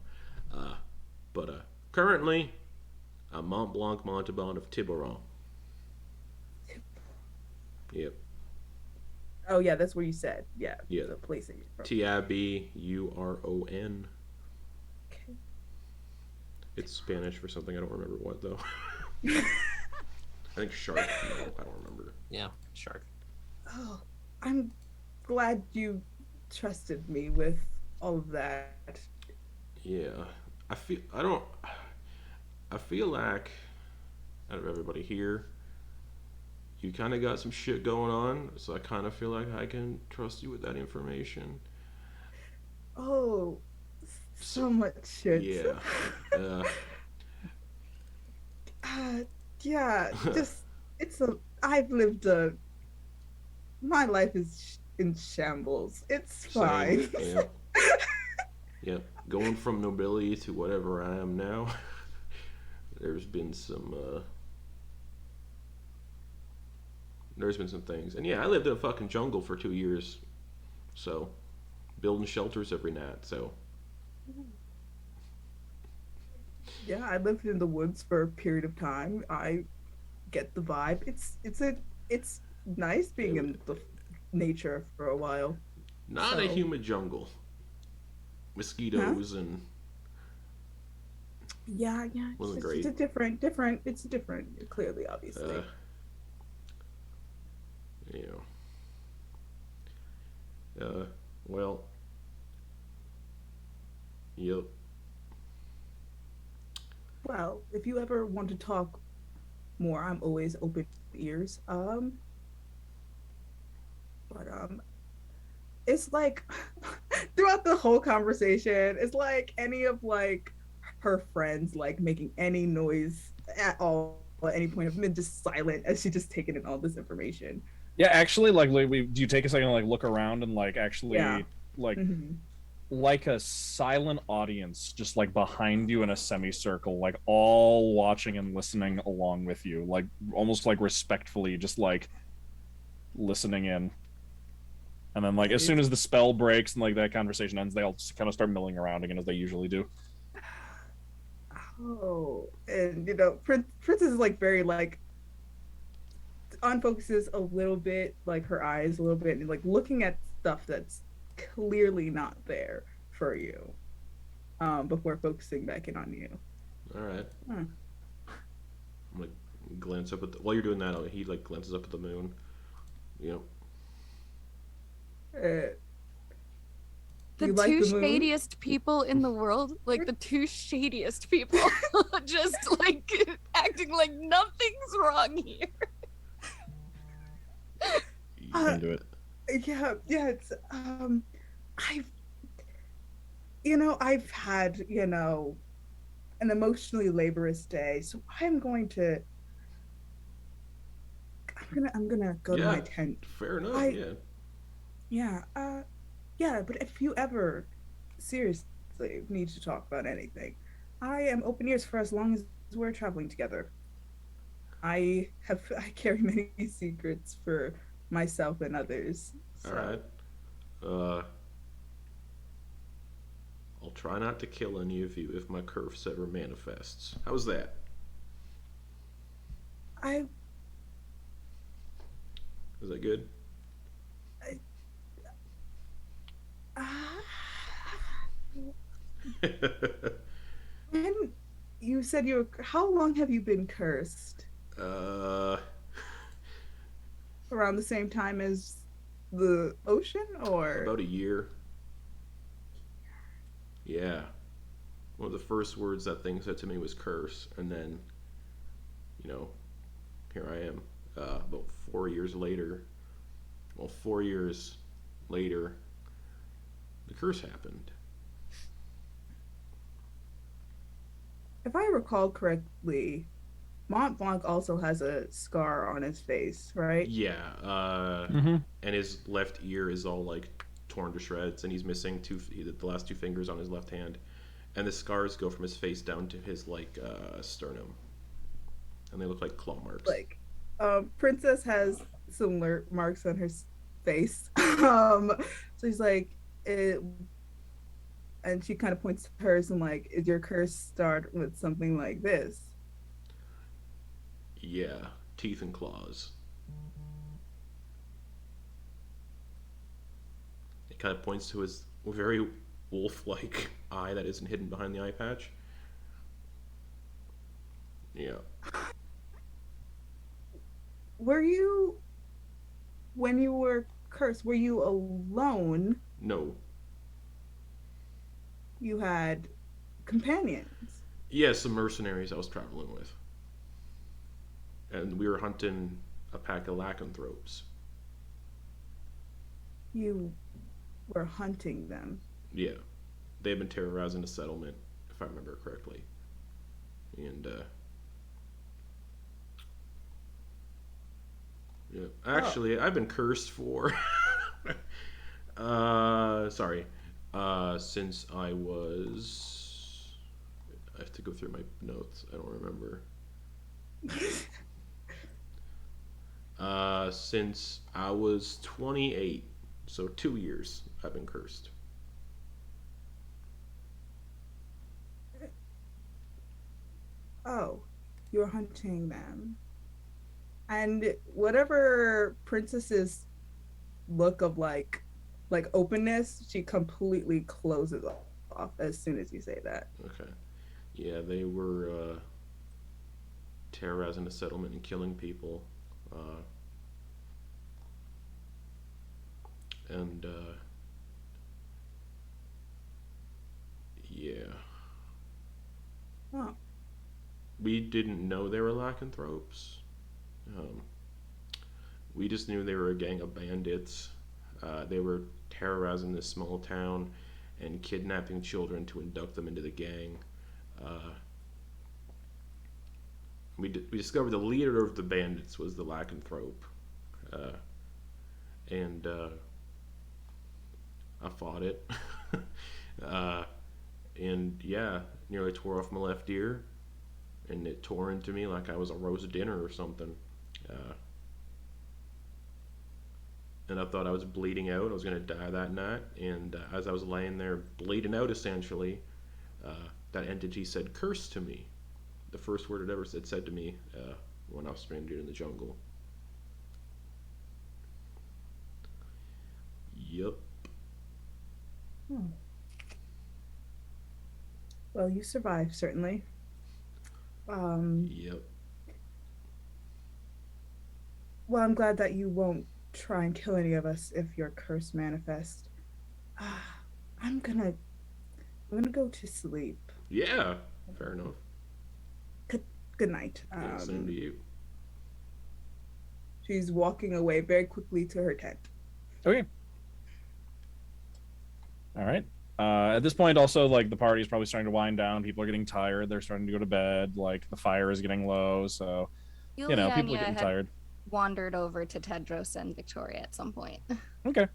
S2: But currently, I'm Montblanc Montauban of Tiburon. Yep.
S6: Oh yeah, that's where you said. Yeah.
S2: Yeah.
S6: The place that you're from.
S2: Tiburon.
S6: Okay.
S2: It's Spanish for something. I don't remember what, though. I think shark. No, I don't remember.
S5: Yeah, shark.
S6: Oh, I'm glad you trusted me with all of that.
S2: Yeah. I feel like out of everybody here, you kind of got some shit going on, so I kind of feel like I can trust you with that information.
S6: Oh, so much shit.
S2: Yeah.
S6: Yeah, just I've lived my life is in shambles. It's fine.
S2: Same. Yep. Yep. Going from nobility to whatever I am now, there's been some things. And yeah, I lived in a fucking jungle for 2 years, so building shelters every night. So
S6: Yeah, I lived in the woods for a period of time. I get the vibe. It's nice being
S2: It,
S6: in the nature for a while.
S2: not a
S6: So,
S2: humid jungle.
S6: huh?
S2: Mosquitoes and
S6: Yeah.
S2: wasn't
S6: It's
S2: great.
S6: a different. It's different. Clearly,
S2: Uh,
S6: obviously.
S2: you know. Well, yep.
S6: Well, if you ever want to talk more, I'm always open ears. But it's like throughout the whole conversation, it's like any of like her friends like making any noise at all at any point have been just silent as she just taken in all this information.
S1: Yeah, actually, like, do you take a second to like look around and like
S6: Yeah.
S1: actually like
S6: Hmm.
S1: like a silent audience, just like behind you in a semicircle, like all watching and listening along with you, like almost like respectfully, just like listening in. And then like
S6: That
S1: as soon
S6: is.
S1: as the spell breaks and like that conversation ends, they all just kind of start milling around again as they usually do.
S6: Oh, and Princess is like very like unfocuses a little bit, like her eyes a little bit, and like looking at stuff that's clearly not there for you. Before focusing back in on you.
S2: All right.
S6: Hmm.
S2: I'm like glance up at while you're doing that. He like glances up at the moon. Yep.
S6: Uh,
S4: The
S6: you like
S4: two
S6: the moon?
S4: shadiest people in the world, like the two shadiest people, just like acting like nothing's wrong here.
S2: You
S6: Uh,
S2: into it?
S6: yeah. It's I've I've had an emotionally laborious day, so I'm gonna go to
S2: Yeah.
S6: my tent.
S2: Fair enough.
S6: I
S2: Yeah.
S6: Yeah. Yeah. But if you ever seriously need to talk about anything, I am open ears for as long as we're traveling together. I carry many secrets for myself and others.
S2: All right.
S6: So
S2: Uh, I'll try not to kill any of you if my curse ever manifests. How's that?
S6: I,
S2: Is that good?
S6: I when you said how long have you been cursed?
S2: uh,
S6: Around the same time as the ocean, or
S2: about a year. Yeah. One of the first words that thing said to me was curse, and then, you know, here I am. About 4 years later. Well, 4 years later, the curse happened.
S6: if I recall correctly, Montblanc also has a scar on his face, right?
S2: Yeah.
S1: Mm-hmm.
S2: And his left ear is all like torn to shreds, and he's missing the last two fingers on his left hand, and the scars go from his face down to his like sternum, and they look like claw marks.
S6: Like, Princess has similar marks on her face. So he's like, and she kind of points to hers and like, is your curse start with something like this?
S2: Yeah, teeth and claws. It kind of points to his very wolf-like eye that isn't hidden behind the eye patch. Yeah.
S6: Were you, when you were cursed, were you alone?
S2: No.
S6: You had companions.
S2: Yeah, some mercenaries I was traveling with, and we were hunting a pack of lycanthropes.
S6: You were hunting them.
S2: Yeah, they've been terrorizing the settlement, if I remember correctly. And yeah,
S6: Oh,
S2: actually, I've been cursed for. Sorry. Since I was, I have to go through my notes. I don't remember. Since I was 28, so 2 years, I've been cursed.
S6: Oh, you're hunting them. And whatever princess's look of like openness, she completely closes off as soon as you say that.
S2: Okay. Yeah, they were terrorizing the settlement and killing people. Uh, and yeah,
S6: Oh,
S2: we didn't know they were lycanthropes. Um, we just knew they were a gang of bandits. They were terrorizing this small town and kidnapping children to induct them into the gang. Uh, we discovered the leader of the bandits was the lycanthrope, uh, and I fought it. uh, and yeah, nearly tore off my left ear, and it tore into me like I was a roast dinner or something. Uh, and I thought I was bleeding out. I was going to die that night. And as I was laying there bleeding out, essentially, that entity said "curse" to me. The first word it ever said to me when I was stranded in the jungle. Yup.
S6: hmm. Well, you survived certainly. Um,
S2: Yep.
S6: well, I'm glad that you won't try and kill any of us if your curse manifests. Ah, I'm gonna I'm gonna go to sleep.
S2: Yeah. Fair enough.
S6: Good good night.
S2: Yeah, same to you.
S6: She's walking away very quickly to her tent.
S1: Okay. All right. At this point, also, like, the party's probably starting to wind down. People are getting tired. They're starting to go to bed. Like, the fire is getting low. So, people are
S4: Yulyanya
S1: getting
S4: had
S1: tired.
S4: wandered over to Tedros and Viktoria at some point.
S1: Okay.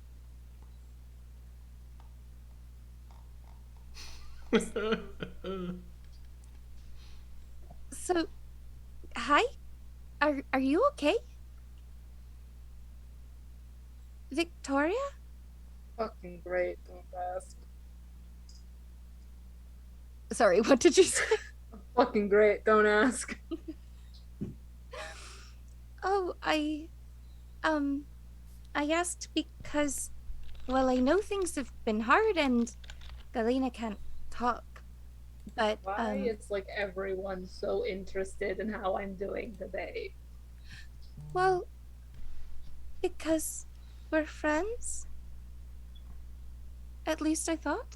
S4: So, hi? Are you okay? Victoria?
S3: Fucking great. Don't ask.
S4: Sorry, what did you say?
S3: Fucking great. Don't ask.
S4: Oh, I asked because, well, I know things have been hard and Galina can't talk, but,
S3: Why it's like everyone's so interested in how I'm doing today.
S4: well, because we're friends? At least I thought.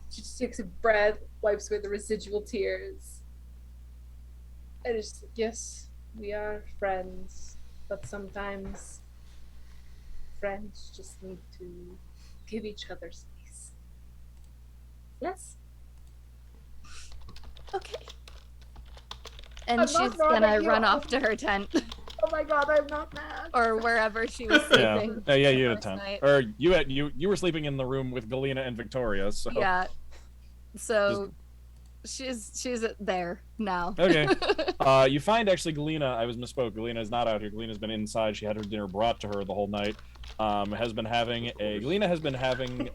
S3: She just takes a breath, wipes away the residual tears. And it's just like, yes, we are friends, but sometimes friends just need to give each other space. Yes?
S4: Okay. And
S3: I'm
S4: she's
S3: not mad
S4: gonna
S3: at you.
S4: run off to her tent
S3: Oh my god, I'm not mad.
S4: or wherever she was
S1: Yeah.
S4: sleeping.
S1: Yeah, you had a
S4: last
S1: tent.
S4: night.
S1: Or you were sleeping in the room with Galina and Viktoria. So
S4: Yeah. So she's there now.
S1: Okay. You find actually Galina. I was misspoke. Galina is not out here. Galina's been inside. She had her dinner brought to her the whole night. Galina has been having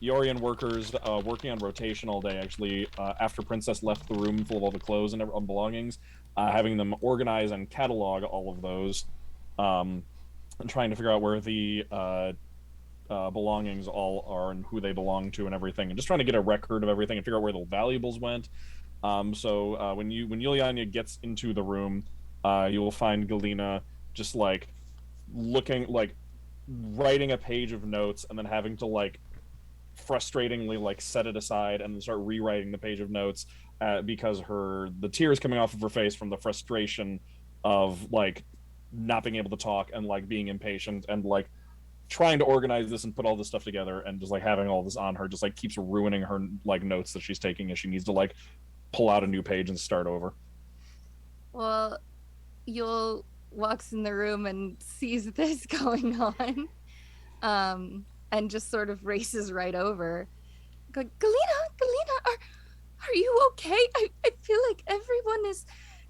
S1: Yorian workers working on rotation all day. Actually, after Princess left the room full of all the clothes and belongings, having them organize and catalog all of those, and trying to figure out where the belongings all are and who they belong to and everything, and just trying to get a record of everything and figure out where the valuables went. So when Yulyanya gets into the room, you will find Galina just like looking like writing a page of notes and then having to like frustratingly like set it aside and then start rewriting the page of notes because the tears coming off of her face from the frustration of like not being able to talk and like being impatient and like trying to organize this and put all this stuff together, and just like having all this on her just like keeps ruining her like notes that she's taking as she needs to like pull out a new page and start over.
S4: Well, Yul walks in the room and sees this going on, and just sort of races right over. Going, Galina, are you okay? I feel like everyone is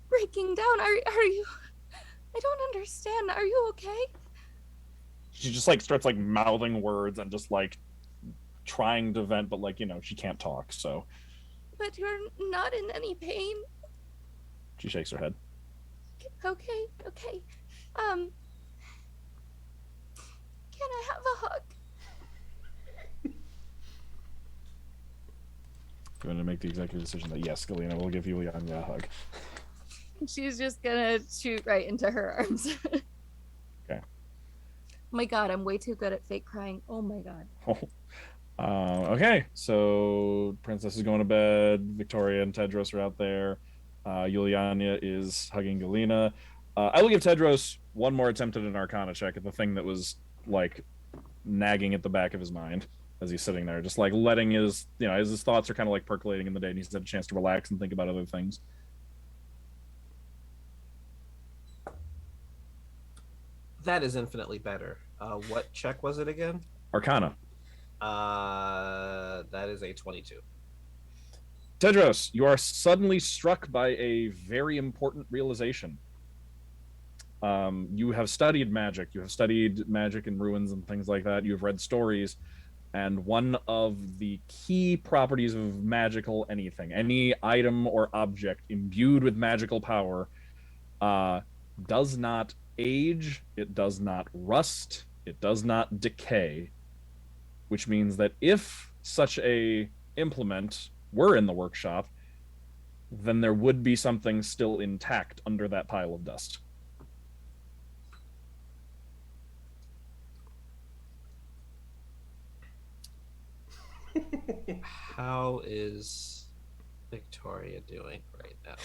S4: breaking down. Are you? I don't understand. Are you okay?
S1: She just like starts like mouthing words and just like trying to vent, but like she can't talk. So
S4: but you're not in any pain.
S1: She shakes her head.
S4: Okay. Can I have a hug?
S1: I'm going to make the executive decision that yes, Galina will give Yulyanya a hug.
S4: She's just gonna shoot right into her arms.
S1: Okay.
S4: Oh my god, I'm way too good at fake crying. Oh my god.
S1: Okay, so Princess is going to bed. Viktoria and Tedros are out there. Yulyanya is hugging Galina. I will give Tedros one more attempt at an Arcana check at the thing that was like nagging at the back of his mind as he's sitting there, just like letting his, as his thoughts are kind of like percolating in the day, and he's had a chance to relax and think about other things.
S5: That is infinitely better. What check was it again?
S1: Arcana.
S5: That is a 22.
S1: Tedros, you are suddenly struck by a very important realization. You have studied magic. You have studied magic in ruins and things like that. You have read stories. And one of the key properties of magical anything, any item or object imbued with magical power, does not age, it does not rust, it does not decay, which means that if such a implement were in the workshop, then there would be something still intact under that pile of dust.
S5: How is Viktoria doing right now?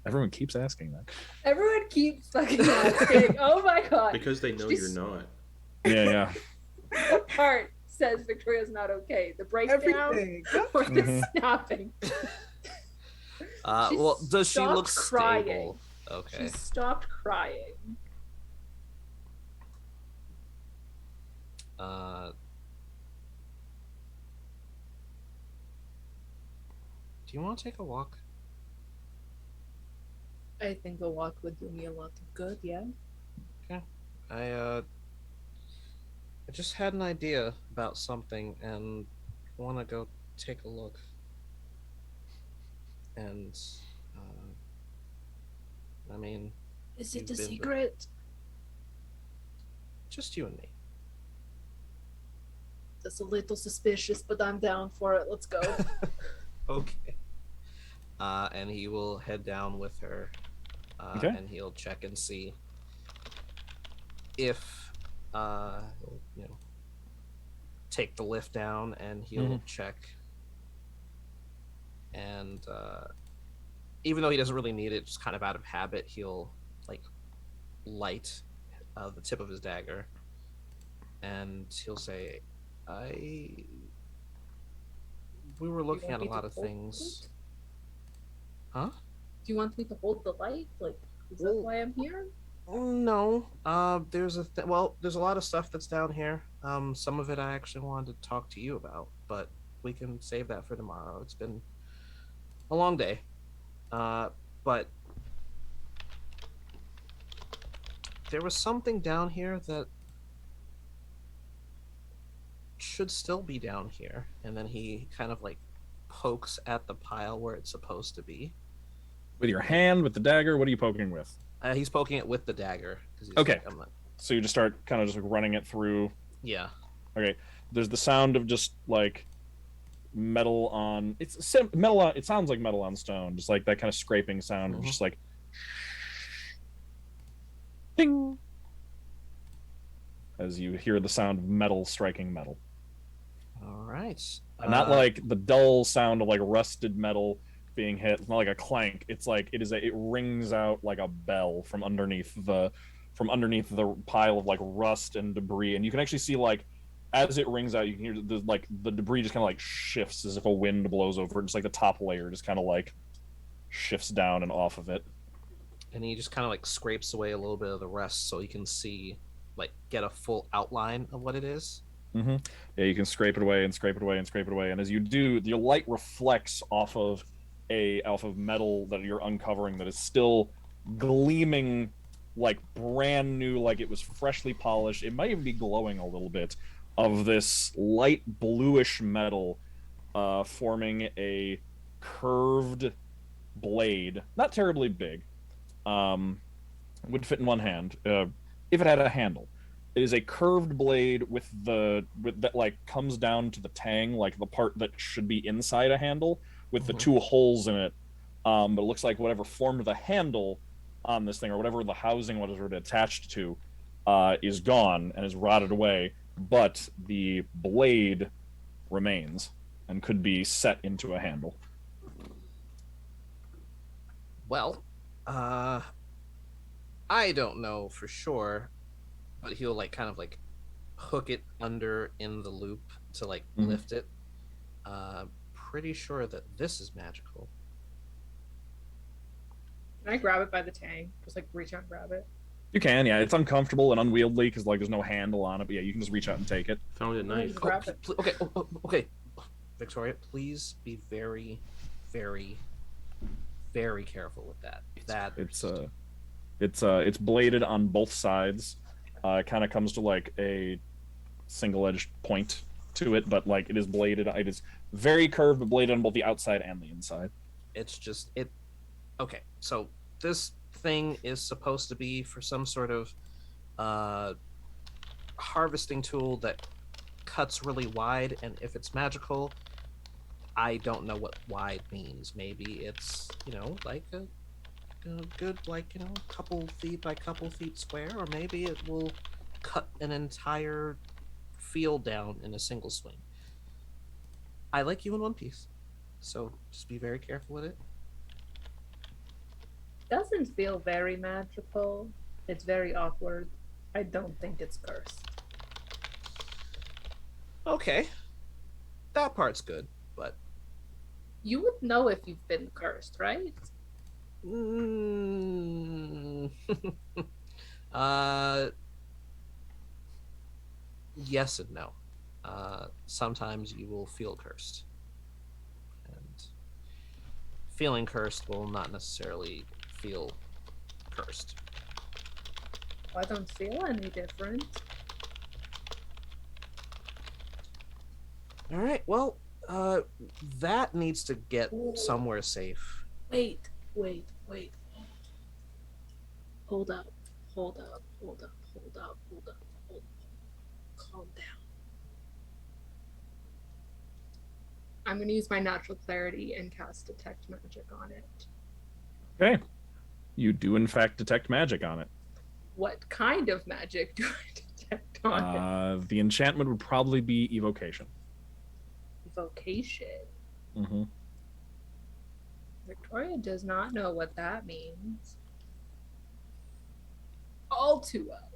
S1: Everyone keeps asking that.
S3: Everyone keeps fucking asking. Oh my god.
S2: Because they know you're not.
S1: Yeah.
S3: What part says Victoria's not okay? The breakdown
S6: Everything.
S3: or the snapping?
S5: Well, does she look
S3: crying.
S5: stable? Okay.
S3: She stopped crying.
S5: Do you want to take a walk?
S3: I think a walk would do me a lot of good, yeah.
S5: Okay. I just had an idea about something and want to go take a look. And, I mean...
S3: Is it
S5: You've
S3: a
S5: been
S3: secret?
S5: Just you and me.
S3: That's a little suspicious, but I'm down for it. Let's go.
S5: Okay. And he will head down with her.
S1: Okay.
S5: And he'll check and see if he'll, take the lift down, and he'll check. And even though he doesn't really need it, just kind of out of habit, he'll light the tip of his dagger, and he'll say, we were looking at a lot of things. Huh?
S3: Do you want me to hold the light? Is that why I'm here?
S5: No. There's a lot of stuff that's down here. Some of it I actually wanted to talk to you about, but we can save that for tomorrow. It's been a long day. But there was something down here that should still be down here. And then he kind of pokes at the pile where it's supposed to be.
S1: With your hand, with the dagger, what are you poking with?
S5: He's poking it with the dagger.
S1: Okay. So you just start kind of just running it through.
S5: Yeah.
S1: Okay. There's the sound of just metal on. Metal on. It sounds like metal on stone, just like that kind of scraping sound, just like. Ding. As you hear the sound of metal striking metal.
S5: All right.
S1: And not like the dull sound of rusted metal being hit. It's not like a clank. It's it rings out like a bell from underneath the pile of rust and debris, and you can actually see as it rings out, you can hear the debris just kind of shifts as if a wind blows over it. Just the top layer just kind of shifts down and off of it.
S5: And he just kind of scrapes away a little bit of the rest so you can see get a full outline of what it is.
S1: Yeah, you can scrape it away and scrape it away and scrape it away, and as you do, your light reflects off of metal that you're uncovering that is still gleaming brand new, it was freshly polished. It might even be glowing a little bit, of this light bluish metal, forming a curved blade, not terribly big, would fit in one hand if it had a handle. It is a curved blade with that like comes down to the tang, like the part that should be inside a handle, with the two holes in it. But it looks like whatever formed the handle on this thing, or whatever the housing was attached to, is gone and is rotted away. But the blade remains and could be set into a handle.
S5: Well, I don't know for sure, but he'll like kind of like hook it under in the loop to like lift it. Pretty sure that this is magical.
S3: Can I grab it by the tang? Just like reach out and grab it.
S1: You can, yeah. It's uncomfortable and unwieldy because like there's no handle on it, but yeah, you can just reach out and take it.
S2: Found a knife.
S3: Grab it.
S5: Okay, okay. Victoria, please be very, very, very careful with that.
S1: It's bladed on both sides. It kind of comes to like a single-edged point to it, but like it is bladed. It is very curved, but bladed on both the outside and the inside.
S5: It's just it. Okay, so this thing is supposed to be for some sort of harvesting tool that cuts really wide, and if it's magical, I don't know what wide means. Maybe it's, you know, like a good, like, you know, couple feet by couple feet square, or maybe it will cut an entire field down in a single swing. I like you in One Piece, so just be very careful with it.
S3: Doesn't feel very magical. It's very awkward. I don't think it's cursed.
S5: Okay, that part's good, but
S3: You would know if you've been cursed, right?
S5: Yes and no. Sometimes you will feel cursed, and feeling cursed will not necessarily feel cursed.
S3: I don't feel any different.
S5: All right, well, that needs to get somewhere safe.
S3: Wait. Hold up. Calm down. I'm going to use my natural clarity and cast detect magic on it.
S1: Okay. You do in fact detect magic on it.
S3: What kind of magic do I detect on it?
S1: The enchantment would probably be evocation.
S3: Evocation.
S1: Mm-hmm.
S3: Victoria does not know what that means. All too well.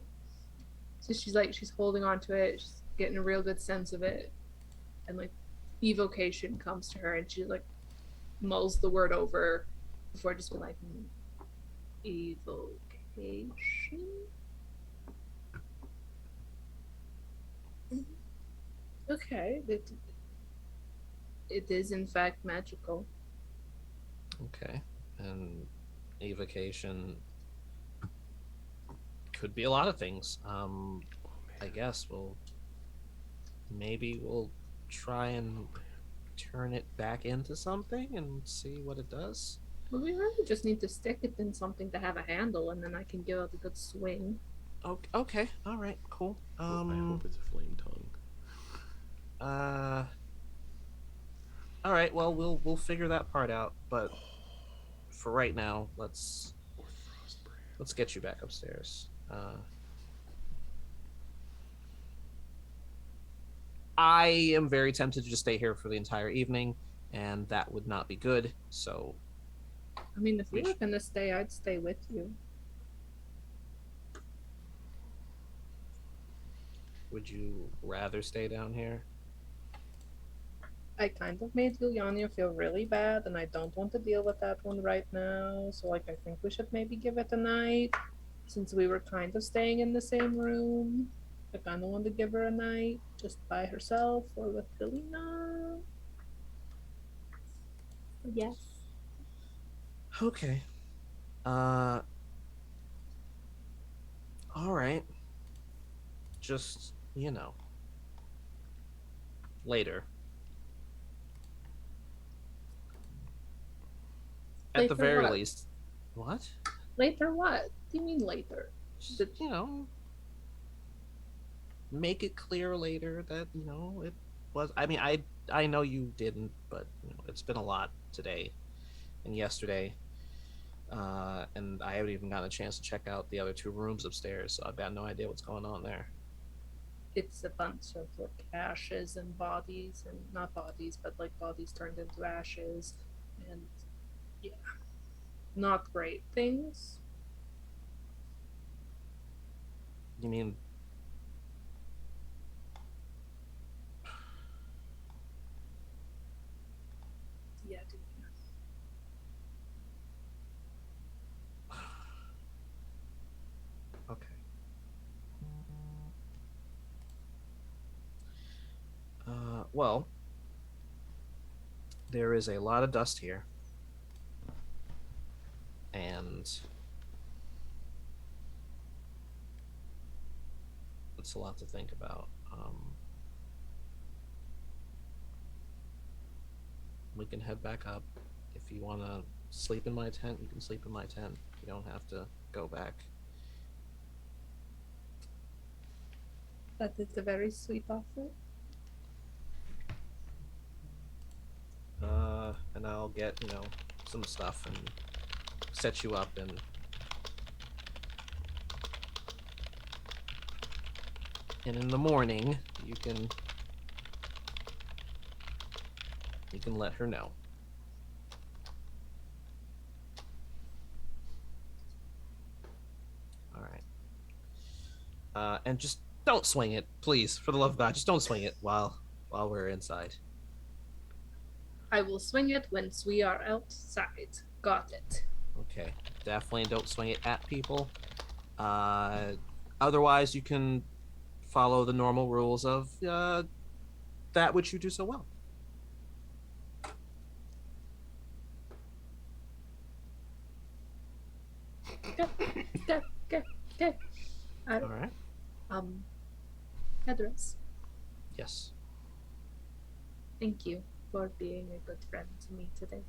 S3: So she's holding on to it. She's getting a real good sense of it. And like evocation comes to her and she like mulls the word over before just being like, evocation? Okay. It is in fact magical.
S5: Okay, and evocation could be a lot of things. I guess maybe we'll try and turn it back into something and see what it does.
S3: Well, we really just need to stick it in something to have a handle, and then I can give it a good swing.
S5: Okay, all right, cool.
S2: I hope it's a flame tongue.
S5: All right, well, we'll figure that part out, but for right now, let's get you back upstairs. I am very tempted to just stay here for the entire evening, and that would not be good. So,
S3: I mean, if you were gonna stay, I'd stay with you.
S5: would you rather stay down here?
S3: I kind of made Yulyanya feel really bad, and I don't want to deal with that one right now. So, like, I think we should maybe give it a night, since we were kind of staying in the same room. I kind of want to give her a night, just by herself or with Galina. Yes.
S5: Okay. All right. Just, later.
S3: Late
S5: the
S3: for
S5: very
S3: what?
S5: least. What?
S3: Later what? What do you mean later?
S5: Just, make it clear later that it was. I mean, I know you didn't, but it's been a lot today and yesterday, and I haven't even gotten a chance to check out the other 2 rooms upstairs, so I've got no idea what's going on there.
S3: It's a bunch of like ashes and bodies, and not bodies, but like bodies turned into ashes, and yeah, not great things.
S5: You mean?
S3: Yeah, dude.
S5: Okay. Well, there is a lot of dust here, and it's a lot to think about. We can head back up. If you want to sleep in my tent, you can sleep in my tent. You don't have to go back.
S3: That is a very sweet offer.
S5: And I'll get, some stuff and set you up, and in the morning you can let her know. All right. And just don't swing it, please, for the love of God. Just don't swing it while we're inside.
S3: I will swing it once we are outside. Got it.
S5: Okay. Definitely don't swing it at people. Otherwise, you can follow the normal rules of that which you do so well.
S3: Okay.
S5: All right.
S3: Tedros,
S5: Yes.
S3: thank you for being a good friend to me today.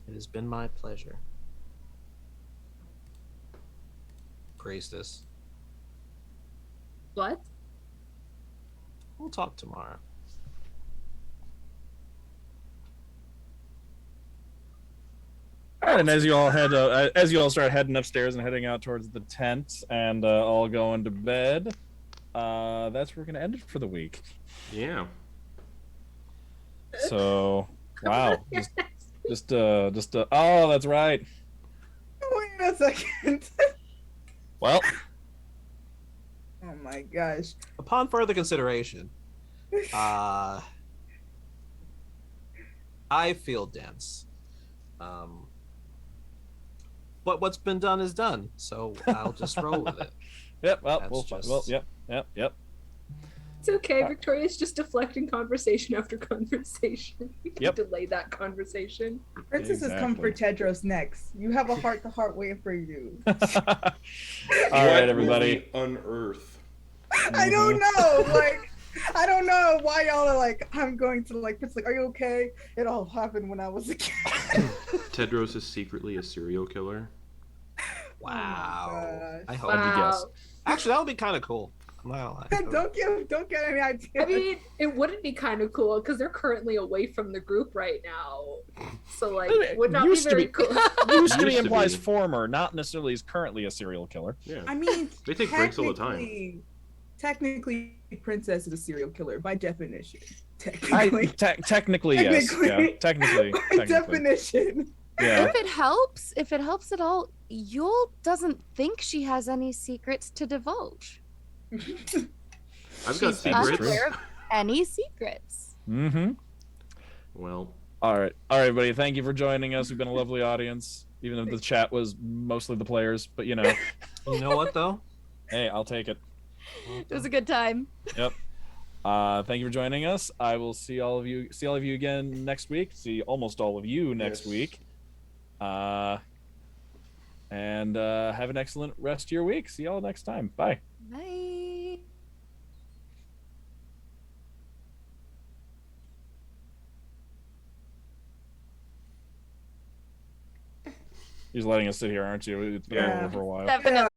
S5: It has been my pleasure. Priestess.
S3: What?
S5: We'll talk tomorrow.
S1: All right, and as you all start heading upstairs and heading out towards the tent, and all going to bed, that's where we're gonna end it for the week.
S2: Yeah.
S1: So, wow, just oh, that's right.
S6: Wait a second.
S1: Well,
S6: Oh my gosh.
S5: Upon further consideration, I feel dense. But what's been done is done, so I'll just roll with it.
S1: yep. Well,
S5: That's
S1: well,
S5: just-
S1: yep.
S3: It's okay. Victoria's just deflecting conversation after conversation. You can
S1: Yep.
S3: delay that conversation.
S6: Princesses come for Tedros next. You have a heart-to-heart waiting for you.
S1: All right, everybody.
S2: Unearth.
S6: I don't know. Like, I don't know why y'all are like, I'm going to like, it's like, are you okay? It all happened when I was a kid.
S2: Tedros is secretly a serial killer.
S5: Wow.
S6: gosh.
S5: I hope.
S1: What'd you guess?
S5: Actually, that would be kind of cool. I'm not gonna lie.
S6: don't get any ideas.
S3: I mean, it wouldn't be kind of cool because they're currently away from the group right now. So, like, it would not be
S1: Used to
S3: very
S1: be-
S3: cool.
S1: Used to be
S2: Used to
S1: implies
S2: be.
S1: former, not necessarily is currently a serial killer.
S2: Yeah.
S6: I mean,
S2: They take breaks all the time.
S6: Technically, Princess is a serial killer by definition.
S1: Technically, yes. Yeah, technically.
S6: By definition.
S1: Yeah.
S4: If it helps at all, Yule doesn't think she has any secrets to divulge.
S2: I've got
S4: She's
S2: secrets.
S4: unaware of any secrets.
S1: Mm-hmm.
S2: Well,
S1: All right, everybody. Thank you for joining us. We've been a lovely audience, even if the chat was mostly the players. But you
S5: know what though?
S1: hey, I'll take it.
S4: It was a good time.
S1: Yep. Thank you for joining us. I will see all of you again next week. See almost all of you next
S2: Yes.
S1: week. And have an excellent rest of your week. See y'all next time. Bye.
S4: Bye.
S1: You're just letting us sit here, aren't you? It's been
S2: Yeah.
S1: over for a while.
S4: Definitely